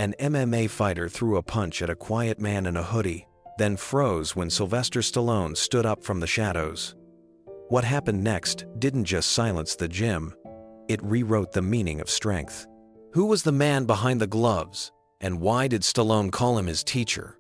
An MMA fighter threw a punch at a quiet man in a hoodie, then froze when Sylvester Stallone stood up from the shadows. What happened next didn't just silence the gym, it rewrote the meaning of strength. Who was the man behind the gloves, and why did Stallone call him his teacher?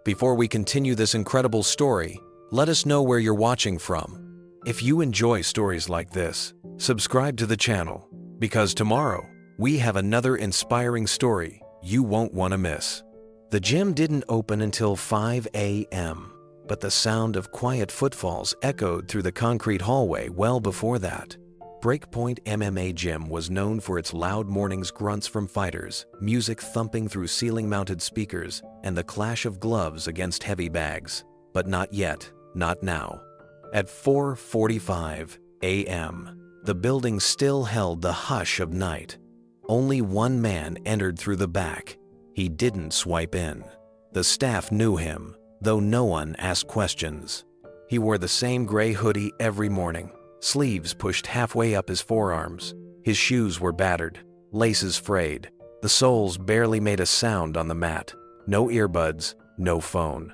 Before we continue this incredible story, let us know where you're watching from. If you enjoy stories like this, subscribe to the channel, because tomorrow we have another inspiring story you won't want to miss. The gym didn't open until 5 a.m., but the sound of quiet footfalls echoed through the concrete hallway well before that. Breakpoint MMA Gym was known for its loud morning's grunts from fighters, music thumping through ceiling-mounted speakers, and the clash of gloves against heavy bags. But not yet, not now. At 4:45 a.m., the building still held the hush of night. Only one man entered through the back. He didn't swipe in. The staff knew him, though no one asked questions. He wore the same gray hoodie every morning, sleeves pushed halfway up his forearms. His shoes were battered, laces frayed. The soles barely made a sound on the mat. No earbuds, no phone.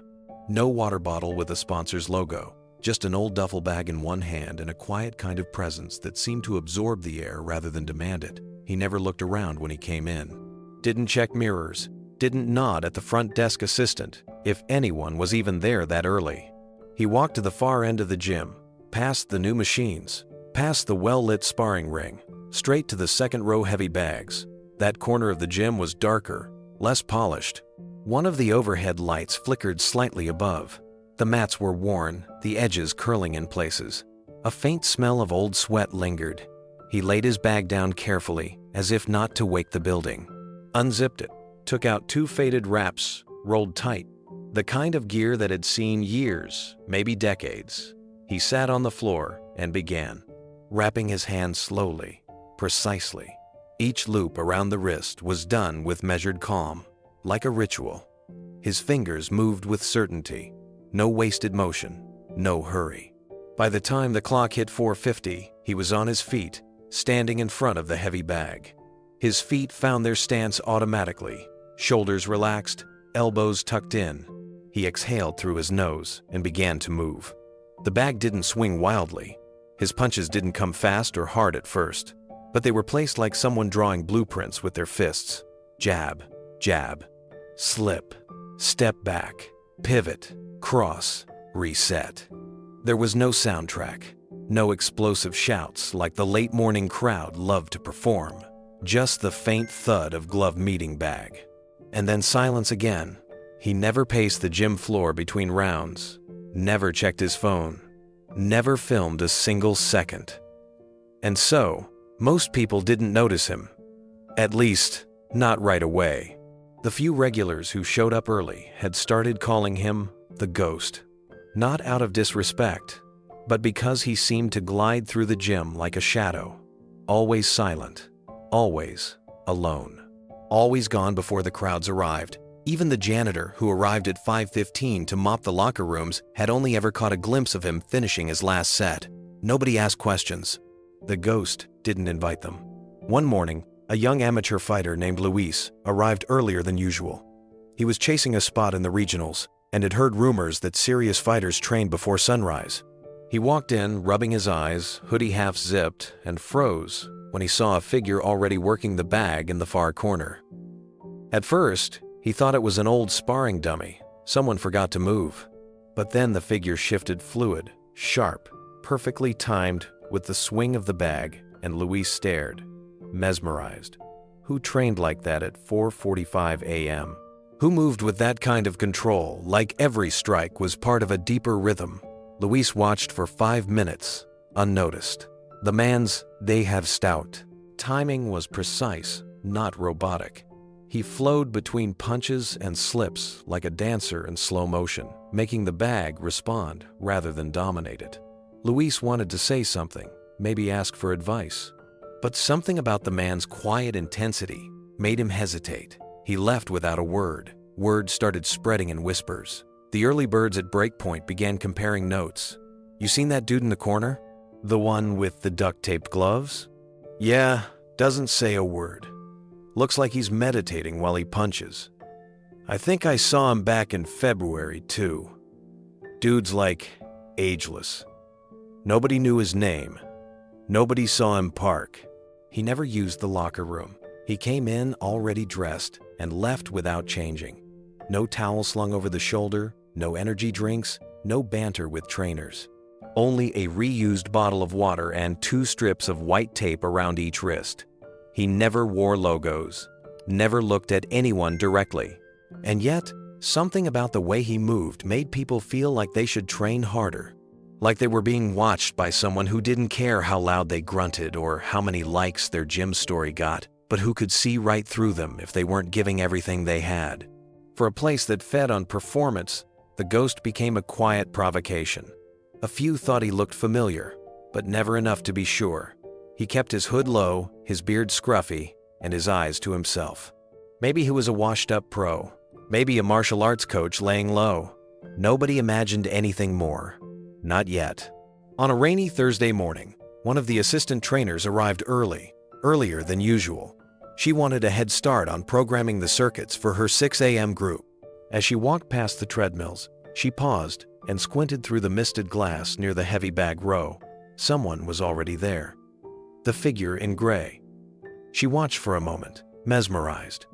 No water bottle with a sponsor's logo. Just an old duffel bag in one hand and a quiet kind of presence that seemed to absorb the air rather than demand it. He never looked around when he came in. Didn't check mirrors. Didn't nod at the front desk assistant, if anyone was even there that early. He walked to the far end of the gym, past the new machines, past the well-lit sparring ring, straight to the second-row heavy bags. That corner of the gym was darker, less polished. One of the overhead lights flickered slightly above. The mats were worn, the edges curling in places. A faint smell of old sweat lingered. He laid his bag down carefully, as if not to wake the building. Unzipped it, took out 2 faded wraps, rolled tight. The kind of gear that had seen years, maybe decades. He sat on the floor and began, wrapping his hands slowly, precisely. Each loop around the wrist was done with measured calm, like a ritual. His fingers moved with certainty. No wasted motion, no hurry. By the time the clock hit 4:50, he was on his feet, standing in front of the heavy bag. His feet found their stance automatically, shoulders relaxed, elbows tucked in. He exhaled through his nose and began to move. The bag didn't swing wildly. His punches didn't come fast or hard at first, but they were placed like someone drawing blueprints with their fists. Jab, jab, slip, step back, pivot, cross, reset. There was no soundtrack, no explosive shouts like the late morning crowd loved to perform, just the faint thud of glove meeting bag. And then silence again. He never paced the gym floor between rounds, never checked his phone, never filmed a single second. And so, most people didn't notice him. At least, not right away. The few regulars who showed up early had started calling him the Ghost. Not out of disrespect, but because he seemed to glide through the gym like a shadow. Always silent, always alone. Always gone before the crowds arrived. Even the janitor, who arrived at 5:15 to mop the locker rooms, had only ever caught a glimpse of him finishing his last set. Nobody asked questions. The Ghost didn't invite them. One morning, a young amateur fighter named Luis arrived earlier than usual. He was chasing a spot in the regionals and had heard rumors that serious fighters trained before sunrise. He walked in, rubbing his eyes, hoodie half zipped, and froze when he saw a figure already working the bag in the far corner. At first, he thought it was an old sparring dummy. Someone forgot to move. But then the figure shifted fluid, sharp, perfectly timed with the swing of the bag, and Luis stared, mesmerized. Who trained like that at 4:45 a.m.? Who moved with that kind of control, like every strike was part of a deeper rhythm? Luis watched for 5 minutes, unnoticed. The man's "they have stout" timing was precise, not robotic. He flowed between punches and slips like a dancer in slow motion, making the bag respond rather than dominate it. Luis wanted to say something, maybe ask for advice. But something about the man's quiet intensity made him hesitate. He left without a word. Word started spreading in whispers. The early birds at Breakpoint began comparing notes. "You seen that dude in the corner? The one with the duct-taped gloves?" "Yeah, doesn't say a word." Looks like he's meditating while he punches. I think I saw him back in February, too. Dude's like ageless. Nobody knew his name. Nobody saw him park. He never used the locker room. He came in already dressed and left without changing. No towel slung over the shoulder, no energy drinks, no banter with trainers. Only a reused bottle of water and 2 strips of white tape around each wrist. He never wore logos, never looked at anyone directly. And yet, something about the way he moved made people feel like they should train harder. Like they were being watched by someone who didn't care how loud they grunted or how many likes their gym story got, but who could see right through them if they weren't giving everything they had. For a place that fed on performance, the ghost became a quiet provocation. A few thought he looked familiar, but never enough to be sure. He kept his hood low, his beard scruffy, and his eyes to himself. Maybe he was a washed-up pro. Maybe a martial arts coach laying low. Nobody imagined anything more. Not yet. On a rainy Thursday morning, one of the assistant trainers arrived earlier than usual. She wanted a head start on programming the circuits for her 6 a.m. group. As she walked past the treadmills, she paused and squinted through the misted glass near the heavy bag row. Someone was already there. The figure in gray. She watched for a moment, mesmerized.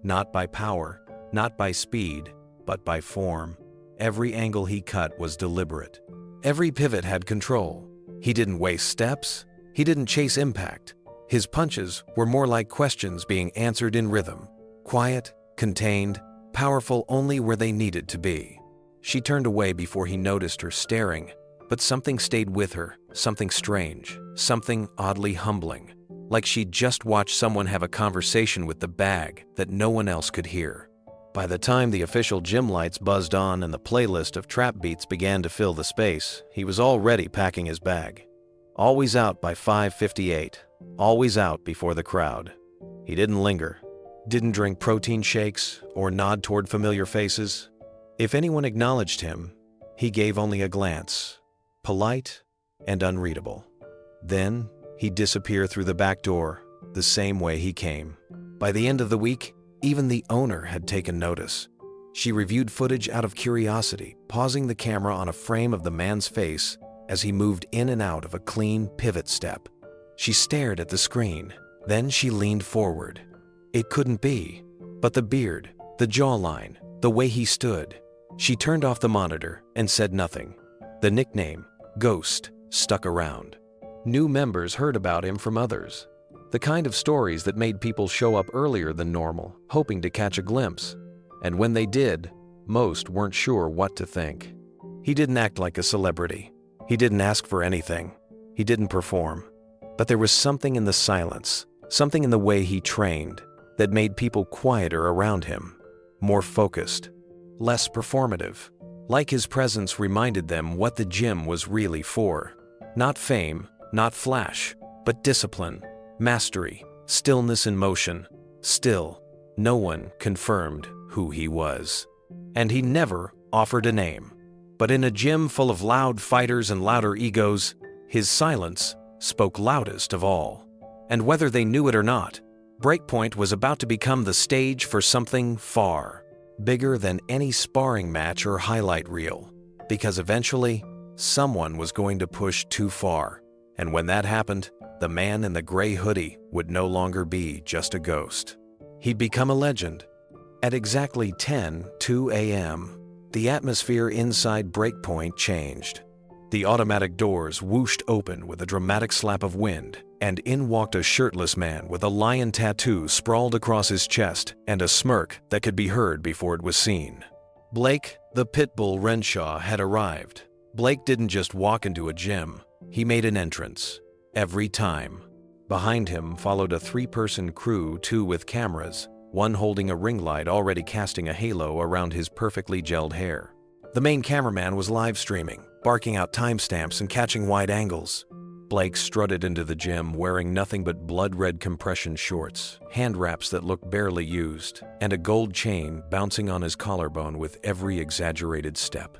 Not by power, not by speed, but by form. Every angle he cut was deliberate. Every pivot had control. He didn't waste steps. He didn't chase impact. His punches were more like questions being answered in rhythm. Quiet, contained, powerful only where they needed to be. She turned away before he noticed her staring, but something stayed with her, something strange, something oddly humbling, like she'd just watched someone have a conversation with the bag that no one else could hear. By the time the official gym lights buzzed on and the playlist of trap beats began to fill the space, he was already packing his bag. Always out by 5:58, always out before the crowd. He didn't linger, didn't drink protein shakes or nod toward familiar faces. If anyone acknowledged him, he gave only a glance, polite and unreadable. Then he'd disappear through the back door, the same way he came. By the end of the week, even the owner had taken notice. She reviewed footage out of curiosity, pausing the camera on a frame of the man's face as he moved in and out of a clean pivot step. She stared at the screen, then she leaned forward. It couldn't be, but the beard, the jawline, the way he stood. She turned off the monitor and said nothing. The nickname, Ghost, stuck around. New members heard about him from others. The kind of stories that made people show up earlier than normal, hoping to catch a glimpse. And when they did, most weren't sure what to think. He didn't act like a celebrity. He didn't ask for anything. He didn't perform. But there was something in the silence, something in the way he trained, that made people quieter around him, more focused, less performative. Like his presence reminded them what the gym was really for. Not fame, not flash, but discipline, mastery, stillness in motion. Still, no one confirmed who he was. And he never offered a name. But in a gym full of loud fighters and louder egos, his silence spoke loudest of all. And whether they knew it or not, Breakpoint was about to become the stage for something far bigger than any sparring match or highlight reel. Because eventually, someone was going to push too far. And when that happened, the man in the gray hoodie would no longer be just a ghost. He'd become a legend. At exactly 10:02 a.m., the atmosphere inside Breakpoint changed. The automatic doors whooshed open with a dramatic slap of wind, and in walked a shirtless man with a lion tattoo sprawled across his chest and a smirk that could be heard before it was seen. Blake, the Pitbull Renshaw, had arrived. Blake didn't just walk into a gym. He made an entrance. Every time. Behind him followed a 3-person crew, 2 with cameras, one holding a ring light already casting a halo around his perfectly gelled hair. The main cameraman was live streaming, barking out timestamps and catching wide angles. Blake strutted into the gym wearing nothing but blood-red compression shorts, hand wraps that looked barely used, and a gold chain bouncing on his collarbone with every exaggerated step.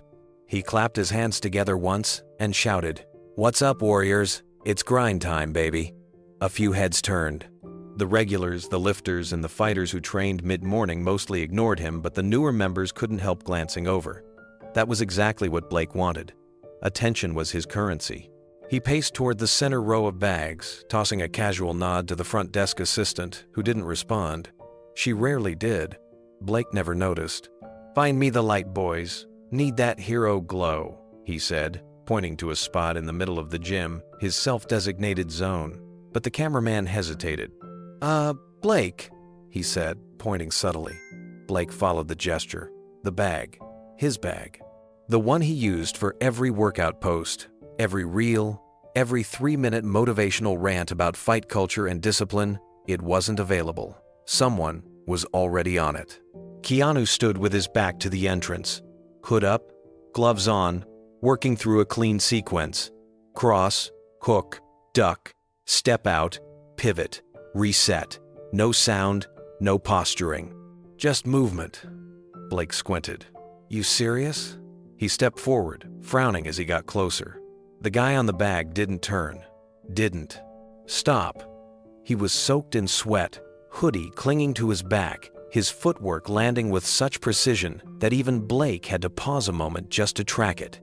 He clapped his hands together once and shouted, "What's up, warriors? It's grind time, baby." A few heads turned. The regulars, the lifters, and the fighters who trained mid-morning mostly ignored him, but the newer members couldn't help glancing over. That was exactly what Blake wanted. Attention was his currency. He paced toward the center row of bags, tossing a casual nod to the front desk assistant, who didn't respond. She rarely did. Blake never noticed. "Find me the light, boys. Need that hero glow," he said, pointing to a spot in the middle of the gym, his self-designated zone. But the cameraman hesitated. Blake," he said, pointing subtly. Blake followed the gesture. The bag. His bag. The one he used for every workout post, every reel, every 3-minute motivational rant about fight culture and discipline. It wasn't available. Someone was already on it. Keanu stood with his back to the entrance. Hood up, gloves on, working through a clean sequence. Cross, hook, duck, step out, pivot, reset. No sound, no posturing. Just movement. Blake squinted. "You serious?" He stepped forward, frowning as he got closer. The guy on the bag didn't turn. Didn't stop. He was soaked in sweat, hoodie clinging to his back, his footwork landing with such precision that even Blake had to pause a moment just to track it.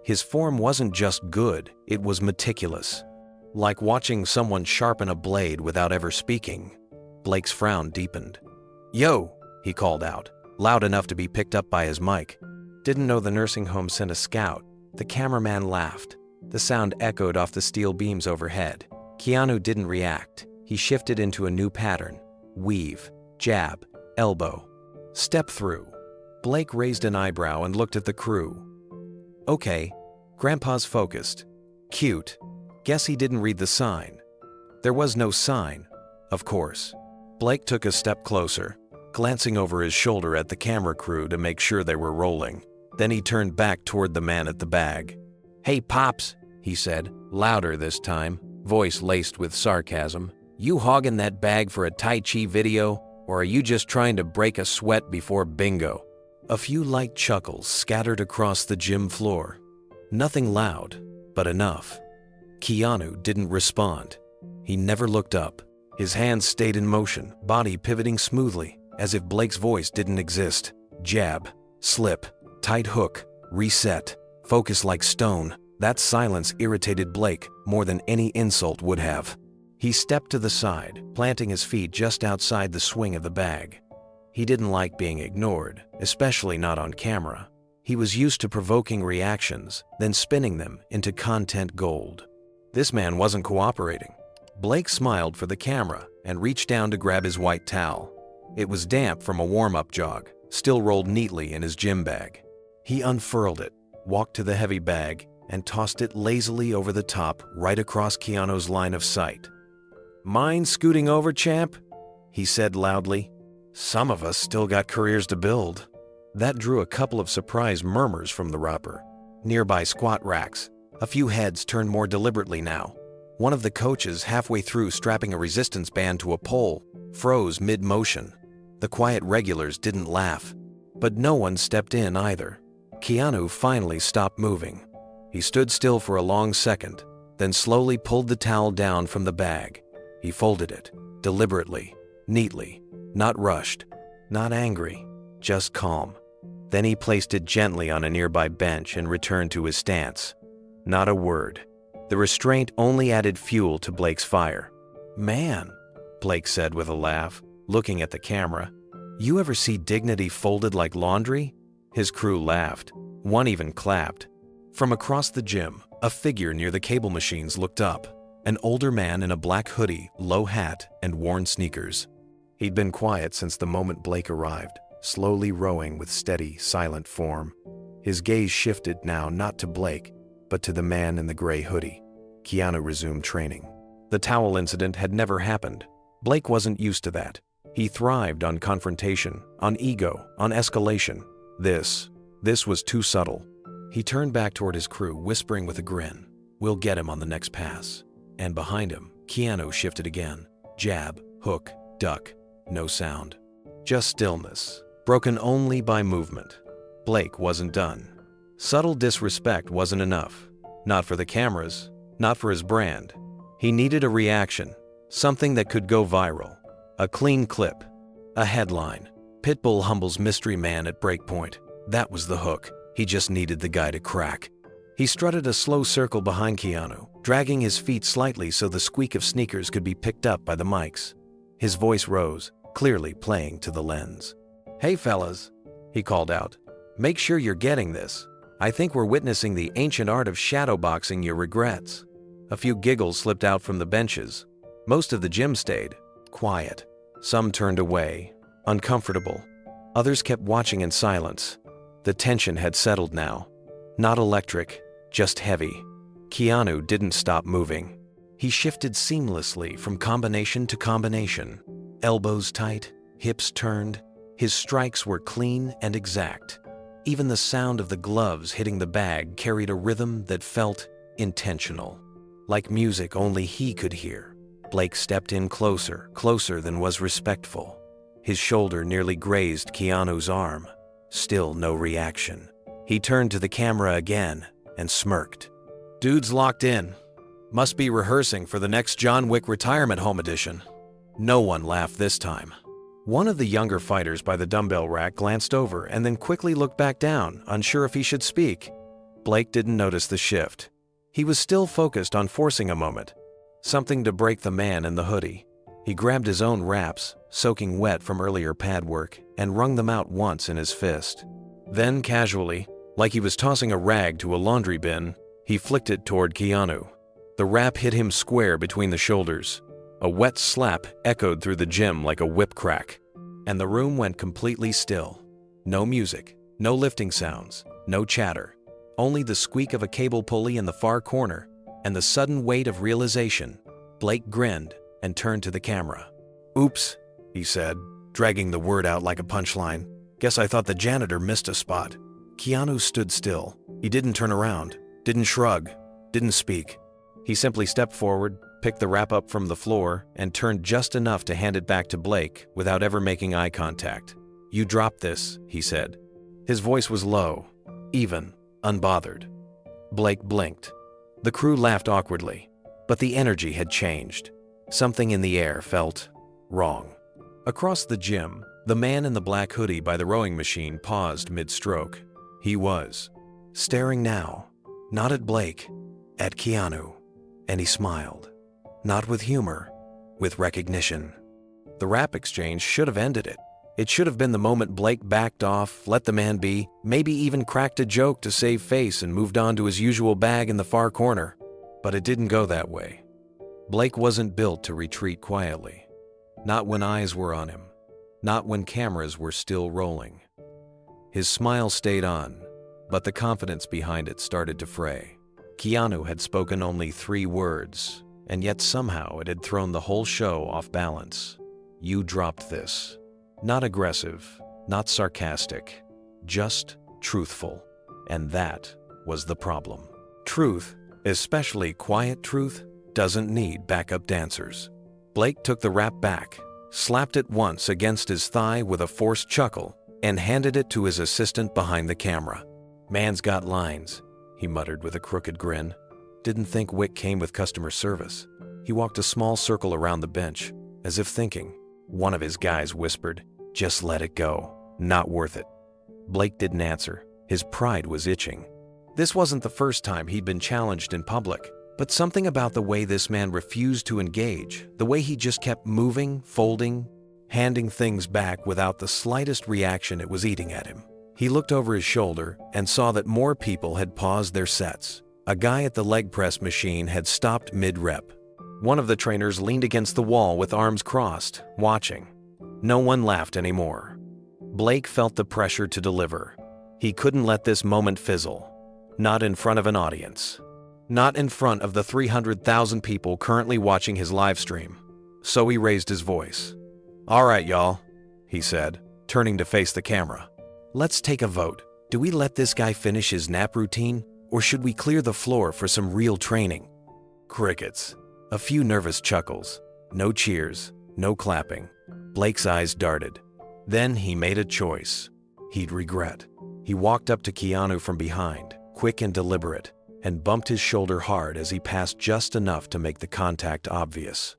His form wasn't just good, it was meticulous. Like watching someone sharpen a blade without ever speaking. Blake's frown deepened. "Yo," he called out, loud enough to be picked up by his mic. "Didn't know the nursing home sent a scout." The cameraman laughed. The sound echoed off the steel beams overhead. Keanu didn't react. He shifted into a new pattern. Weave, jab, elbow, step through. Blake raised an eyebrow and looked at the crew. "Okay, Grandpa's focused. Cute. Guess he didn't read the sign." There was no sign, of course. Blake took a step closer, glancing over his shoulder at the camera crew to make sure they were rolling. Then he turned back toward the man at the bag. "Hey, Pops," he said, louder this time, voice laced with sarcasm. "You hogging that bag for a Tai Chi video, or are you just trying to break a sweat before bingo?" A few light chuckles scattered across the gym floor. Nothing loud, but enough. Keanu didn't respond. He never looked up. His hands stayed in motion, body pivoting smoothly, as if Blake's voice didn't exist. Jab, slip, tight hook, reset, focus like stone. That silence irritated Blake more than any insult would have. He stepped to the side, planting his feet just outside the swing of the bag. He didn't like being ignored, especially not on camera. He was used to provoking reactions, then spinning them into content gold. This man wasn't cooperating. Blake smiled for the camera and reached down to grab his white towel. It was damp from a warm-up jog, still rolled neatly in his gym bag. He unfurled it, walked to the heavy bag, and tossed it lazily over the top right across Keanu's line of sight. "Mind scooting over, champ?" he said loudly. "Some of us still got careers to build." That drew a couple of surprised murmurs from the romper. Nearby squat racks, a few heads turned more deliberately now. One of the coaches, halfway through strapping a resistance band to a pole, froze mid-motion. The quiet regulars didn't laugh, but no one stepped in either. Keanu finally stopped moving. He stood still for a long second, then slowly pulled the towel down from the bag. He folded it, deliberately, neatly, not rushed, not angry, just calm. Then he placed it gently on a nearby bench and returned to his stance. Not a word. The restraint only added fuel to Blake's fire. "Man," Blake said with a laugh, looking at the camera, "you ever see dignity folded like laundry?" His crew laughed. One even clapped. From across the gym, a figure near the cable machines looked up. An older man in a black hoodie, low hat, and worn sneakers. He'd been quiet since the moment Blake arrived, slowly rowing with steady, silent form. His gaze shifted now not to Blake, but to the man in the gray hoodie. Keanu resumed training. The towel incident had never happened. Blake wasn't used to that. He thrived on confrontation, on ego, on escalation. This was too subtle. He turned back toward his crew, whispering with a grin, "We'll get him on the next pass." And behind him, Keanu shifted again. Jab, hook, duck, no sound. Just stillness, broken only by movement. Blake wasn't done. Subtle disrespect wasn't enough. Not for the cameras, not for his brand. He needed a reaction, Something that could go viral. A clean clip. A headline. Pitbull humbles mystery man at breakpoint. That was the hook. He just needed the guy to crack. He strutted a slow circle behind Keanu, dragging his feet slightly so the squeak of sneakers could be picked up by the mics. His voice rose, clearly playing to the lens. "Hey fellas," he called out. "Make sure you're getting this. I think we're witnessing the ancient art of shadowboxing your regrets." A few giggles slipped out from the benches. Most of the gym stayed, quiet. Some turned away, uncomfortable. Others kept watching in silence. The tension had settled now. Not electric, just heavy. Keanu didn't stop moving. He shifted seamlessly from combination to combination. Elbows tight, hips turned. His strikes were clean and exact. Even the sound of the gloves hitting the bag carried a rhythm that felt intentional. Like music only he could hear. Blake stepped in closer, closer than was respectful. His shoulder nearly grazed Keanu's arm. Still no reaction. He turned to the camera again and smirked. "Dude's locked in. Must be rehearsing for the next John Wick retirement home edition." No one laughed this time. One of the younger fighters by the dumbbell rack glanced over and then quickly looked back down, unsure if he should speak. Blake didn't notice the shift. He was still focused on forcing a moment. Something to break the man in the hoodie. He grabbed his own wraps, soaking wet from earlier pad work, and wrung them out once in his fist. Then casually, like he was tossing a rag to a laundry bin, he flicked it toward Keanu. The wrap hit him square between the shoulders. A wet slap echoed through the gym like a whip crack, and the room went completely still. No music, no lifting sounds, no chatter. Only the squeak of a cable pulley in the far corner, and the sudden weight of realization. Blake grinned and turned to the camera. "Oops," he said, dragging the word out like a punchline. "Guess I thought the janitor missed a spot." Keanu stood still. He didn't turn around, didn't shrug, didn't speak. He simply stepped forward, picked the wrap up from the floor, and turned just enough to hand it back to Blake without ever making eye contact. "You dropped this," he said. His voice was low, even, unbothered. Blake blinked. The crew laughed awkwardly, but the energy had changed. Something in the air felt wrong. Across the gym, the man in the black hoodie by the rowing machine paused mid-stroke. He was staring now, not at Blake, at Keanu, and he smiled. Not with humor, with recognition. The rap exchange should have ended it. It should have been the moment Blake backed off, let the man be, maybe even cracked a joke to save face and moved on to his usual bag in the far corner. But it didn't go that way. Blake wasn't built to retreat quietly. Not when eyes were on him. Not when cameras were still rolling. His smile stayed on, but the confidence behind it started to fray. Keanu had spoken only 3 words, and yet somehow it had thrown the whole show off balance. "You dropped this." Not aggressive, not sarcastic, just truthful. And that was the problem. Truth, especially quiet truth, doesn't need backup dancers. Blake took the wrap back, slapped it once against his thigh with a forced chuckle, and handed it to his assistant behind the camera. "Man's got lines," he muttered with a crooked grin. Didn't think Wick came with customer service. He walked a small circle around the bench, as if thinking. One of his guys whispered, "Just let it go. Not worth it." Blake didn't answer. His pride was itching. This wasn't the first time he'd been challenged in public, but something about the way this man refused to engage, the way he just kept moving, folding, handing things back without the slightest reaction, it was eating at him. He looked over his shoulder and saw that more people had paused their sets. A guy at the leg press machine had stopped mid-rep. One of the trainers leaned against the wall with arms crossed, watching. No one laughed anymore. Blake felt the pressure to deliver. He couldn't let this moment fizzle. Not in front of an audience. Not in front of the 300,000 people currently watching his live stream. So he raised his voice. "All right, y'all," he said, turning to face the camera. "Let's take a vote. Do we let this guy finish his nap routine, or should we clear the floor for some real training?" Crickets. A few nervous chuckles. No cheers, no clapping. Blake's eyes darted. Then he made a choice. He'd regret. He walked up to Keanu from behind, quick and deliberate, and bumped his shoulder hard as he passed just enough to make the contact obvious.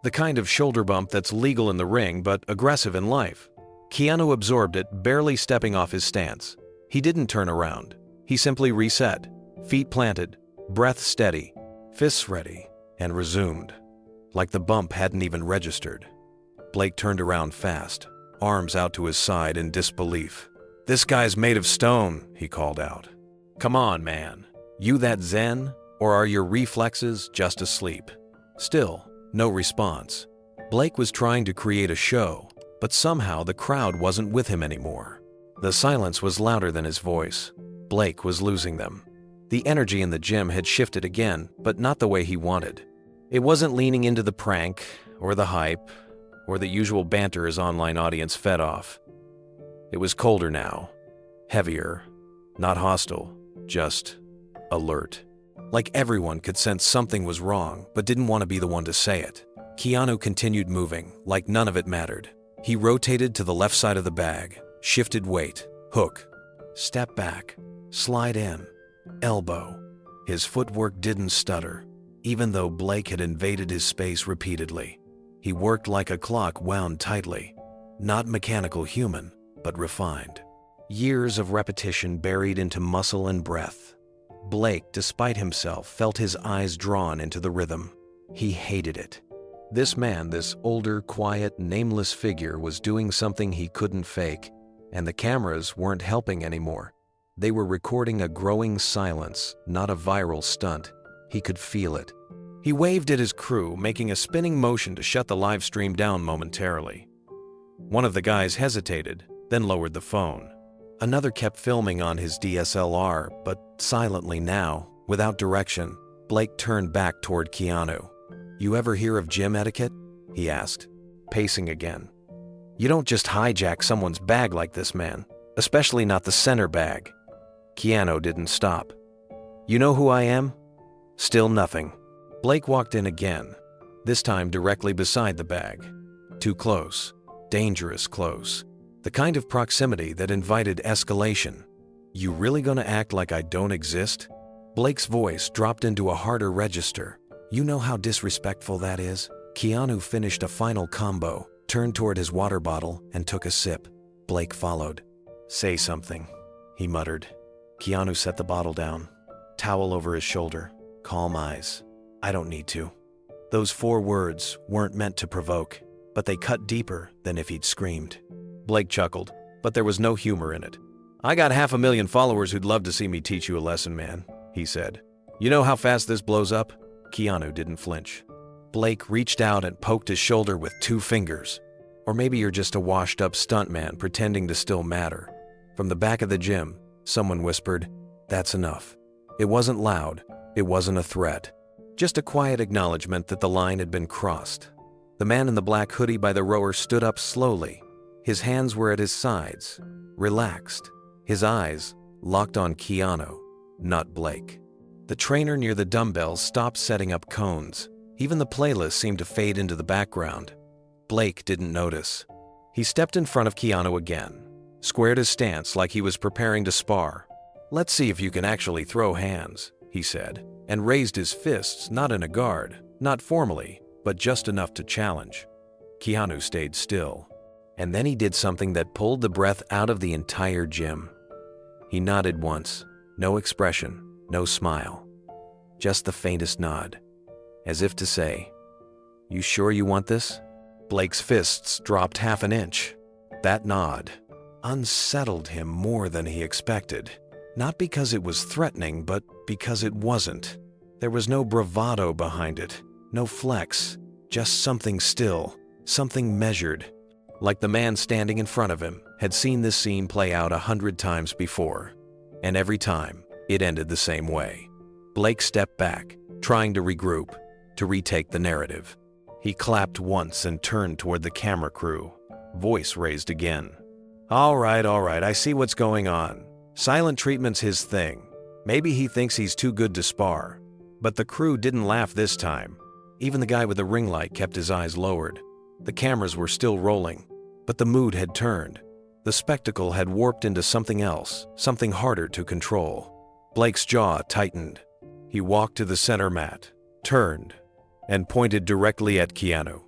The kind of shoulder bump that's legal in the ring but aggressive in life. Keanu absorbed it, barely stepping off his stance. He didn't turn around. He simply reset, feet planted, breath steady, fists ready, and resumed. Like the bump hadn't even registered. Blake turned around fast, arms out to his side in disbelief. "This guy's made of stone," he called out. "Come on, man. You that zen, or are your reflexes just asleep?" Still, no response. Blake was trying to create a show, but somehow the crowd wasn't with him anymore. The silence was louder than his voice. Blake was losing them. The energy in the gym had shifted again, but not the way he wanted. It wasn't leaning into the prank, or the hype, or the usual banter his online audience fed off. It was colder now, heavier, not hostile, just alert. Like everyone could sense something was wrong, but didn't want to be the one to say it. Keanu continued moving, like none of it mattered. He rotated to the left side of the bag, shifted weight, hook, step back, slide in, elbow. His footwork didn't stutter, even though Blake had invaded his space repeatedly. He worked like a clock wound tightly, not mechanical human, but refined. Years of repetition buried into muscle and breath. Blake, despite himself, felt his eyes drawn into the rhythm. He hated it. This man, this older, quiet, nameless figure, was doing something he couldn't fake, and the cameras weren't helping anymore. They were recording a growing silence, not a viral stunt. He could feel it. He waved at his crew, making a spinning motion to shut the live stream down momentarily. One of the guys hesitated, then lowered the phone. Another kept filming on his DSLR, but silently now, without direction. Blake turned back toward Keanu. "You ever hear of gym etiquette?" he asked, pacing again. "You don't just hijack someone's bag like this, man, especially not the center bag." Keanu didn't stop. "You know who I am?" Still nothing. Blake walked in again, this time directly beside the bag. Too close, dangerous close. The kind of proximity that invited escalation. "You really gonna act like I don't exist?" Blake's voice dropped into a harder register. "You know how disrespectful that is?" Keanu finished a final combo, turned toward his water bottle, and took a sip. Blake followed. "Say something," he muttered. Keanu set the bottle down, towel over his shoulder, calm eyes. "I don't need to." Those 4 words weren't meant to provoke, but they cut deeper than if he'd screamed. Blake chuckled, but there was no humor in it. "I got 500,000 followers who'd love to see me teach you a lesson, man," he said. "You know how fast this blows up?" Keanu didn't flinch. Blake reached out and poked his shoulder with 2 fingers. "Or maybe you're just a washed-up stuntman pretending to still matter." From the back of the gym, someone whispered, "That's enough." It wasn't loud. It wasn't a threat. Just a quiet acknowledgement that the line had been crossed. The man in the black hoodie by the rower stood up slowly. His hands were at his sides, relaxed. His eyes locked on Keanu, not Blake. The trainer near the dumbbells stopped setting up cones. Even the playlist seemed to fade into the background. Blake didn't notice. He stepped in front of Keanu again, squared his stance like he was preparing to spar. "Let's see if you can actually throw hands," he said, and raised his fists not in a guard, not formally, but just enough to challenge. Keanu stayed still. And then he did something that pulled the breath out of the entire gym. He nodded once, no expression, no smile. Just the faintest nod, as if to say, "You sure you want this?" Blake's fists dropped 1/2 inch. That nod unsettled him more than he expected. Not because it was threatening, but because it wasn't. There was no bravado behind it, no flex, just something still, something measured. Like the man standing in front of him had seen this scene play out 100 times before, and every time it ended the same way. Blake stepped back, trying to regroup, to retake the narrative. He clapped once and turned toward the camera crew, voice raised again. All right, I see what's going on. Silent treatment's his thing. Maybe he thinks he's too good to spar." But the crew didn't laugh this time. Even the guy with the ring light kept his eyes lowered. The cameras were still rolling, but the mood had turned. The spectacle had warped into something else, something harder to control. Blake's jaw tightened. He walked to the center mat, turned, and pointed directly at Keanu.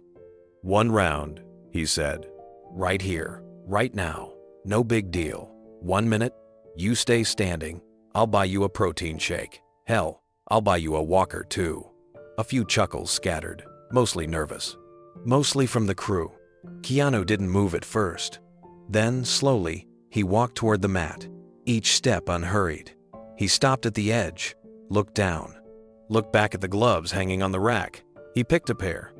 "1 round," he said. "Right here, right now. No big deal. 1 minute, you stay standing. I'll buy you a protein shake. Hell, I'll buy you a walker too." A few chuckles scattered, mostly nervous. Mostly from the crew. Keanu didn't move at first. Then, slowly, he walked toward the mat, each step unhurried. He stopped at the edge, looked down, looked back at the gloves hanging on the rack. He picked a pair.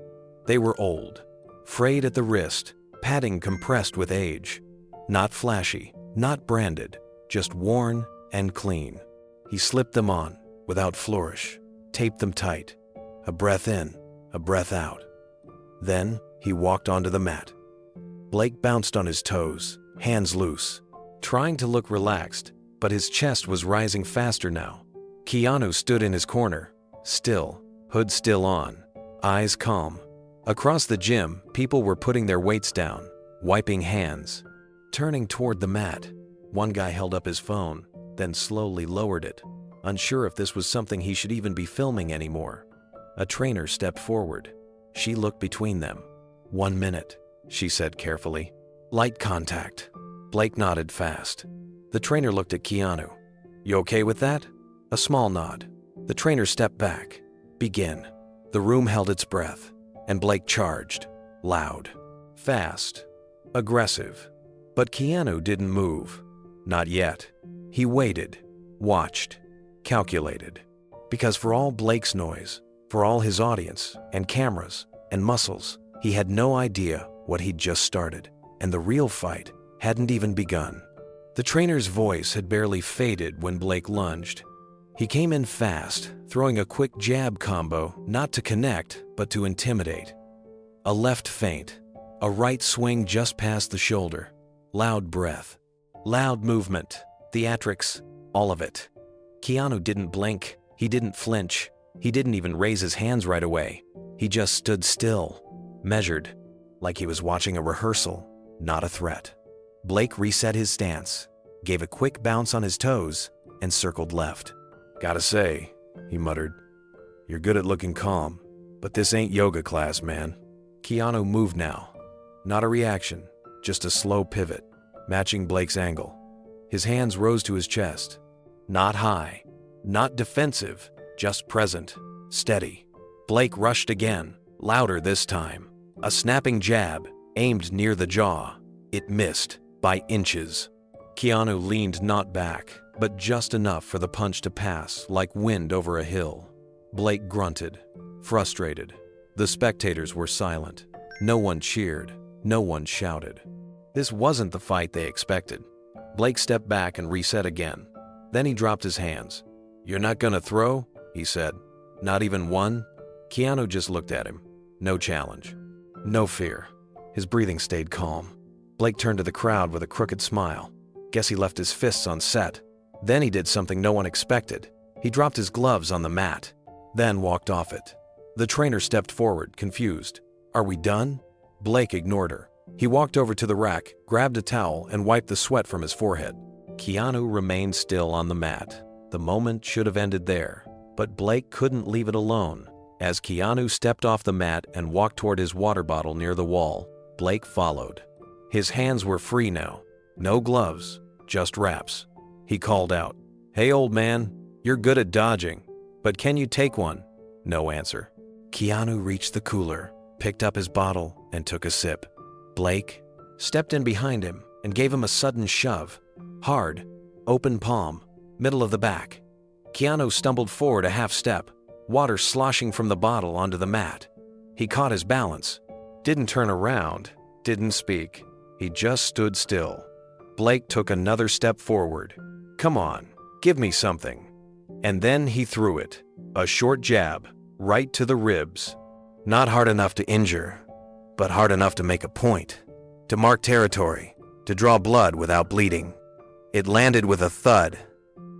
They were old, frayed at the wrist, padding compressed with age. Not flashy, not branded, just worn and clean. He slipped them on, without flourish, taped them tight. A breath in, a breath out. Then he walked onto the mat. Blake bounced on his toes, hands loose, trying to look relaxed, but his chest was rising faster now. Keanu stood in his corner, still, hood still on, eyes calm. Across the gym, people were putting their weights down, wiping hands, turning toward the mat. One guy held up his phone, then slowly lowered it, unsure if this was something he should even be filming anymore. A trainer stepped forward. She looked between them. 1 minute, she said carefully. Light contact. Blake nodded fast. The trainer looked at Keanu. "You okay with that?" A small nod. The trainer stepped back. "Begin." The room held its breath, and Blake charged. Loud, fast, aggressive. But Keanu didn't move. Not yet. He waited, watched, calculated. Because for all Blake's noise, for all his audience and cameras and muscles, he had no idea what he'd just started, and the real fight hadn't even begun. The trainer's voice had barely faded when Blake lunged. He came in fast, throwing a quick jab combo, not to connect, but to intimidate. A left feint, a right swing just past the shoulder, loud breath, loud movement, theatrics, all of it. Keanu didn't blink, he didn't flinch, he didn't even raise his hands right away. He just stood still, measured, like he was watching a rehearsal, not a threat. Blake reset his stance, gave a quick bounce on his toes, and circled left. "Gotta say," he muttered, "you're good at looking calm, but this ain't yoga class, man." Keanu moved now. Not a reaction, just a slow pivot, matching Blake's angle. His hands rose to his chest. Not high, not defensive, just present, steady. Blake rushed again, louder this time. A snapping jab, aimed near the jaw. It missed, by inches. Keanu leaned not back, but just enough for the punch to pass like wind over a hill. Blake grunted, frustrated. The spectators were silent. No one cheered, no one shouted. This wasn't the fight they expected. Blake stepped back and reset again. Then he dropped his hands. "You're not gonna throw?" he said. "Not even one?" Keanu just looked at him. No challenge. No fear. His breathing stayed calm. Blake turned to the crowd with a crooked smile. Guess he left his fists on set. Then he did something no one expected. He dropped his gloves on the mat, then walked off it. The trainer stepped forward, confused. "Are we done?" Blake ignored her. He walked over to the rack, grabbed a towel, and wiped the sweat from his forehead. Keanu remained still on the mat. The moment should have ended there, but Blake couldn't leave it alone. As Keanu stepped off the mat and walked toward his water bottle near the wall, Blake followed. His hands were free now. No gloves, just wraps. He called out, "Hey, old man, you're good at dodging, but can you take one?" No answer. Keanu reached the cooler, picked up his bottle, and took a sip. Blake stepped in behind him and gave him a sudden shove. Hard, open palm, middle of the back. Keanu stumbled forward a half step, water sloshing from the bottle onto the mat. He caught his balance. Didn't turn around, didn't speak. He just stood still. Blake took another step forward. "Come on, give me something." And then he threw it. A short jab, right to the ribs. Not hard enough to injure, but hard enough to make a point. To mark territory, to draw blood without bleeding. It landed with a thud.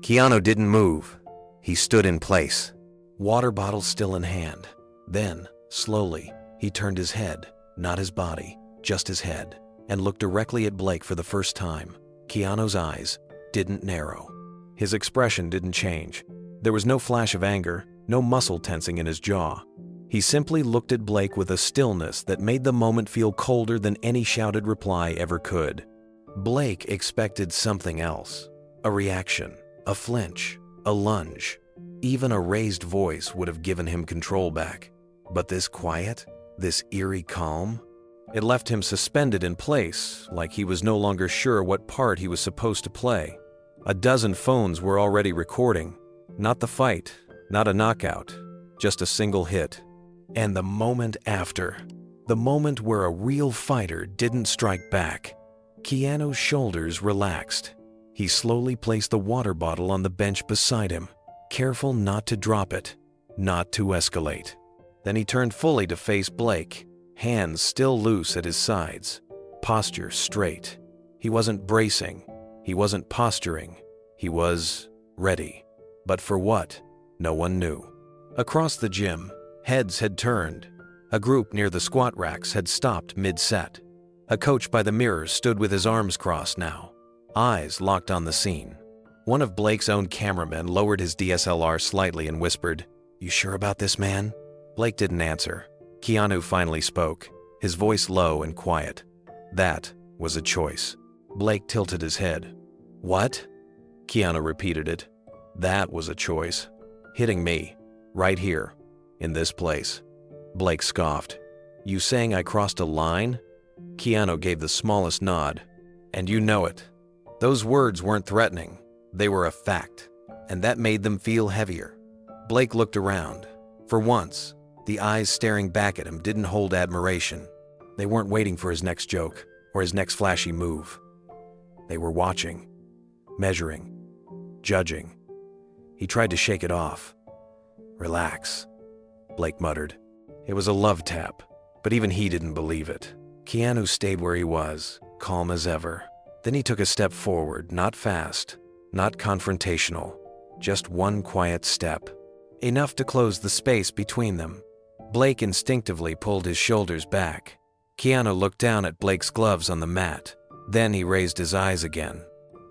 Keanu didn't move. He stood in place, water bottle still in hand. Then, slowly, he turned his head, not his body, just his head, and looked directly at Blake for the first time. Keanu's eyes didn't narrow. His expression didn't change. There was no flash of anger, no muscle tensing in his jaw. He simply looked at Blake with a stillness that made the moment feel colder than any shouted reply ever could. Blake expected something else. A reaction, a flinch, a lunge. Even a raised voice would have given him control back. But this quiet, this eerie calm, it left him suspended in place, like he was no longer sure what part he was supposed to play. A dozen phones were already recording. Not the fight, not a knockout, just a single hit. And the moment after, the moment where a real fighter didn't strike back. Keanu's shoulders relaxed. He slowly placed the water bottle on the bench beside him, careful not to drop it, not to escalate. Then he turned fully to face Blake, hands still loose at his sides, posture straight. He wasn't bracing, he wasn't posturing, he was ready. But for what? No one knew. Across the gym, heads had turned. A group near the squat racks had stopped mid-set. A coach by the mirror stood with his arms crossed now, eyes locked on the scene. One of Blake's own cameramen lowered his DSLR slightly and whispered, "You sure about this, man?" Blake didn't answer. Keanu finally spoke, his voice low and quiet. That was a choice. Blake tilted his head. "What?" Keanu repeated it. "That was a choice. Hitting me, right here, in this place." Blake scoffed. "You saying I crossed a line?" Keanu gave the smallest nod. "And you know it." Those words weren't threatening. They were a fact, and that made them feel heavier. Blake looked around. For once, the eyes staring back at him didn't hold admiration. They weren't waiting for his next joke or his next flashy move. They were watching, measuring, judging. He tried to shake it off. "Relax," Blake muttered. It was a love tap, but even he didn't believe it. Keanu stayed where he was, calm as ever. Then he took a step forward, not fast, not confrontational, just one quiet step. Enough to close the space between them. Blake instinctively pulled his shoulders back. Keanu looked down at Blake's gloves on the mat. Then he raised his eyes again.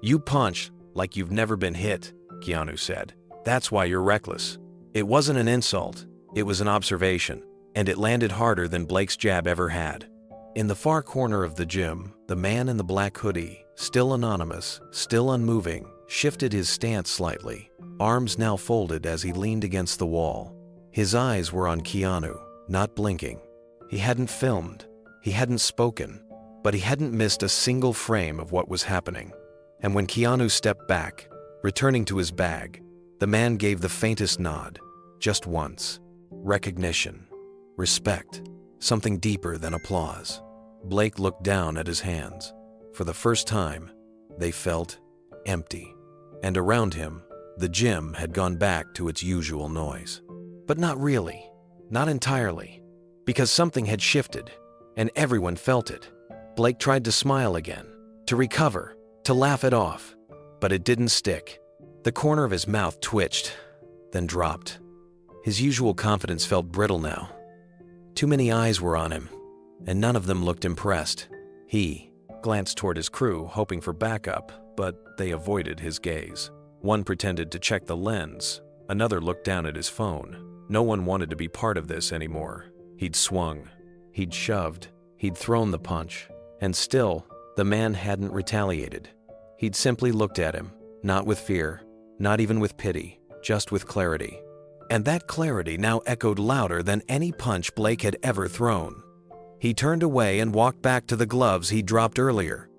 "You punch like you've never been hit," Keanu said. "That's why you're reckless." It wasn't an insult, it was an observation, and it landed harder than Blake's jab ever had. In the far corner of the gym, the man in the black hoodie, still anonymous, still unmoving, shifted his stance slightly, arms now folded as he leaned against the wall. His eyes were on Keanu, not blinking. He hadn't filmed, he hadn't spoken, but he hadn't missed a single frame of what was happening. And when Keanu stepped back, returning to his bag, the man gave the faintest nod, just once. Recognition, respect, something deeper than applause. Blake looked down at his hands. For the first time, they felt empty. And around him, the gym had gone back to its usual noise. But not really, not entirely, because something had shifted, and everyone felt it. Blake tried to smile again, to recover, to laugh it off, but it didn't stick. The corner of his mouth twitched, then dropped. His usual confidence felt brittle now. Too many eyes were on him, and none of them looked impressed. He glanced toward his crew, hoping for backup, but they avoided his gaze. One pretended to check the lens, another looked down at his phone. No one wanted to be part of this anymore. He'd swung, he'd shoved, he'd thrown the punch, and still, the man hadn't retaliated. He'd simply looked at him, not with fear, not even with pity, just with clarity. And that clarity now echoed louder than any punch Blake had ever thrown. He turned away and walked back to the gloves he'd dropped earlier.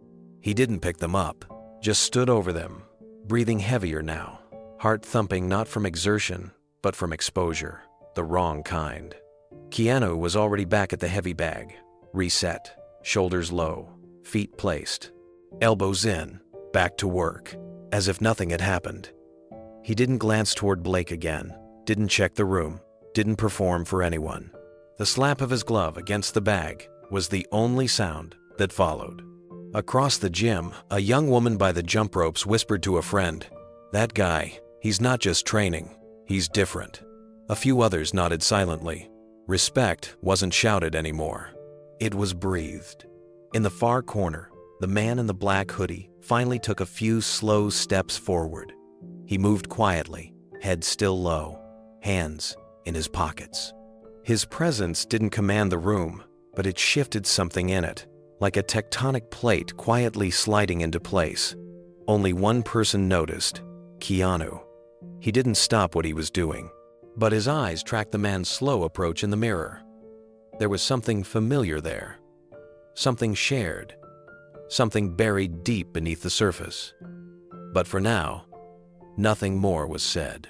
He didn't pick them up, just stood over them, breathing heavier now, heart thumping not from exertion, but from exposure, the wrong kind. Keanu was already back at the heavy bag, reset, shoulders low, feet placed, elbows in, back to work, as if nothing had happened. He didn't glance toward Blake again, didn't check the room, didn't perform for anyone. The slap of his glove against the bag was the only sound that followed. Across the gym, a young woman by the jump ropes whispered to a friend, "That guy, he's not just training, he's different." A few others nodded silently. Respect wasn't shouted anymore. It was breathed. In the far corner, the man in the black hoodie finally took a few slow steps forward. He moved quietly, head still low, hands in his pockets. His presence didn't command the room, but it shifted something in it, like a tectonic plate quietly sliding into place. Only one person noticed: Keanu. He didn't stop what he was doing, but his eyes tracked the man's slow approach in the mirror. There was something familiar there. Something shared. Something buried deep beneath the surface. But for now, nothing more was said.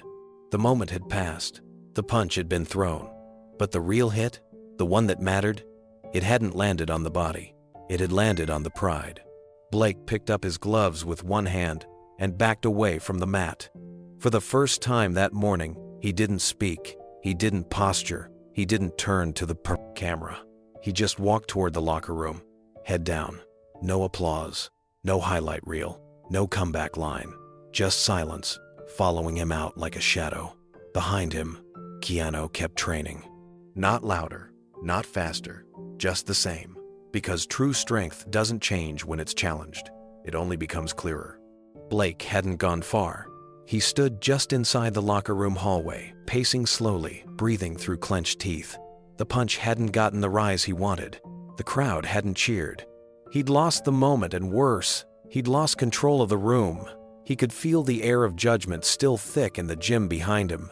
The moment had passed. The punch had been thrown. But the real hit, the one that mattered, it hadn't landed on the body. It had landed on the pride. Blake picked up his gloves with one hand and backed away from the mat. For the first time that morning, he didn't speak. He didn't posture. He didn't turn to the camera. He just walked toward the locker room, head down. No applause, no highlight reel, no comeback line. Just silence, following him out like a shadow. Behind him, Keanu kept training. Not louder, not faster, just the same. Because true strength doesn't change when it's challenged. It only becomes clearer. Blake hadn't gone far. He stood just inside the locker room hallway, pacing slowly, breathing through clenched teeth. The punch hadn't gotten the rise he wanted. The crowd hadn't cheered. He'd lost the moment, and worse, he'd lost control of the room. He could feel the air of judgment still thick in the gym behind him.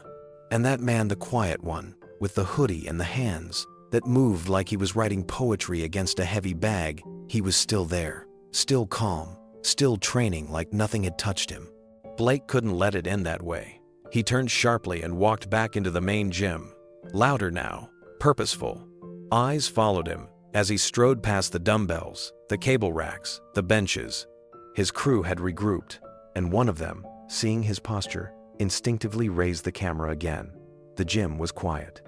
And that man, the quiet one, with the hoodie and the hands that moved like he was writing poetry against a heavy bag, he was still there, still calm, still training like nothing had touched him. Blake couldn't let it end that way. He turned sharply and walked back into the main gym. Louder now, purposeful. Eyes followed him as he strode past the dumbbells, the cable racks, the benches. His crew had regrouped, and one of them, seeing his posture, instinctively raised the camera again. The gym was quiet.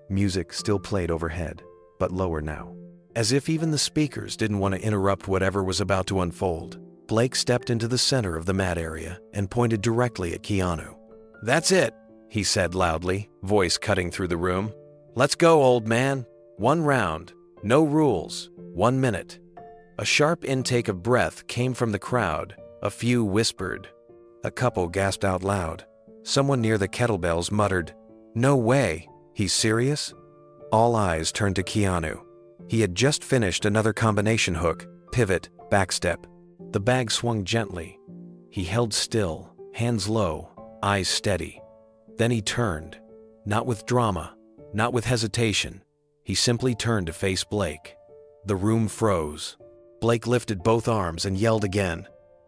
Music still played overhead, but lower now. As if even the speakers didn't want to interrupt whatever was about to unfold, Blake stepped into the center of the mat area and pointed directly at Keanu. "That's it," he said loudly, voice cutting through the room. "Let's go, old man. One round. No rules. 1 minute." A sharp intake of breath came from the crowd. A few whispered. A couple gasped out loud. Someone near the kettlebells muttered, "No way. He's serious?" All eyes turned to Keanu. He had just finished another combination hook, pivot, backstep. The bag swung gently. He held still, hands low, eyes steady. Then he turned. Not with drama, not with hesitation. He simply turned to face Blake. The room froze. Blake lifted both arms and yelled again.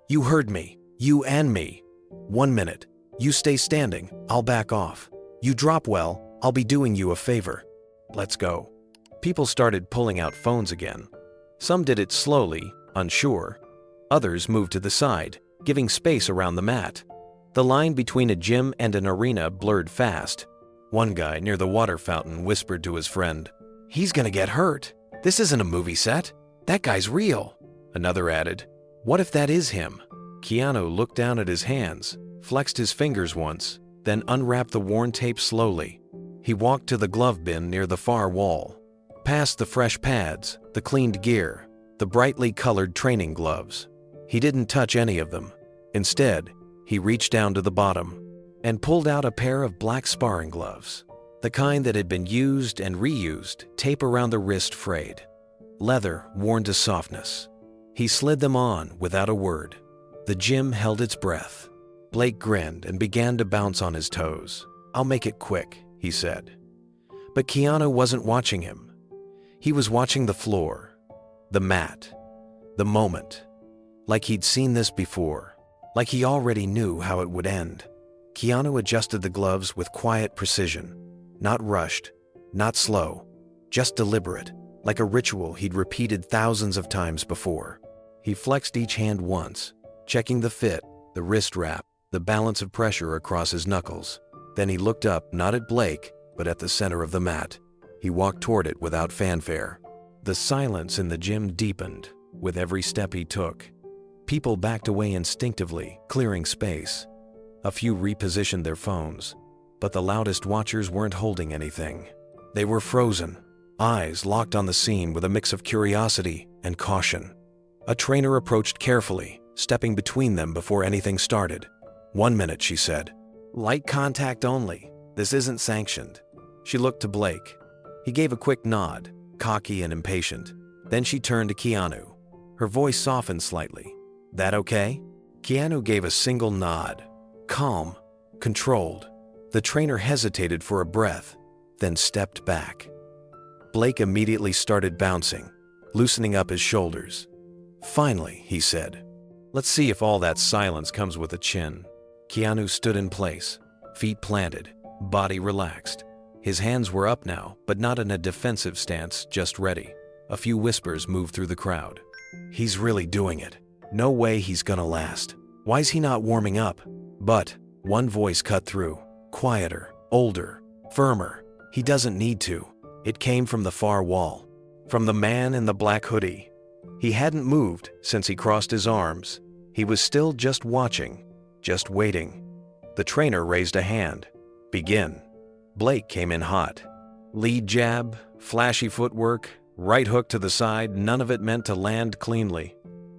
"You heard me. You and me. 1 minute. You stay standing. I'll back off. You drop well. I'll be doing you a favor. Let's go." People started pulling out phones again. Some did it slowly, unsure. Others moved to the side, giving space around the mat. The line between a gym and an arena blurred fast. One guy near the water fountain whispered to his friend, "He's gonna get hurt. This isn't a movie set. That guy's real." Another added, "What if that is him?" Keanu looked down at his hands, flexed his fingers once, then unwrapped the worn tape slowly. He walked to the glove bin near the far wall, past the fresh pads, the cleaned gear, the brightly colored training gloves. He didn't touch any of them. Instead, he reached down to the bottom and pulled out a pair of black sparring gloves, the kind that had been used and reused, tape around the wrist frayed, leather worn to softness. He slid them on without a word. The gym held its breath. Blake grinned and began to bounce on his toes. "I'll make it quick," he said. But Keanu wasn't watching him. He was watching the floor, the mat, the moment. Like he'd seen this before, like he already knew how it would end. Keanu adjusted the gloves with quiet precision, not rushed, not slow, just deliberate, like a ritual he'd repeated thousands of times before. He flexed each hand once, checking the fit, the wrist wrap, the balance of pressure across his knuckles. Then he looked up, not at Blake, but at the center of the mat. He walked toward it without fanfare. The silence in the gym deepened with every step he took. People backed away instinctively, clearing space. A few repositioned their phones, but the loudest watchers weren't holding anything. They were frozen, eyes locked on the scene with a mix of curiosity and caution. A trainer approached carefully, stepping between them before anything started. "1 minute," she said. "Light contact only. This isn't sanctioned." She looked to Blake. He He gave a quick nod, cocky and impatient. Then she turned to Keanu. Her voice softened slightly. "That okay?" Keanu gave a single nod. Calm, controlled. The trainer hesitated for a breath, then stepped back. Blake immediately started bouncing, loosening up his shoulders. "Finally," he said. "Let's see if all that silence comes with a chin." Keanu stood in place, feet planted, body relaxed. His hands were up now, but not in a defensive stance, just ready. A few whispers moved through the crowd. "He's really doing it. No way he's gonna last. Why's he not warming up?" But one voice cut through, quieter, older, firmer. "He doesn't need to." It came from the far wall, from the man in the black hoodie. He hadn't moved since he crossed his arms. He was still just watching, just waiting. The trainer raised a hand. "Begin." Blake came in hot. Lead jab, flashy footwork, right hook to the side, none of it meant to land cleanly.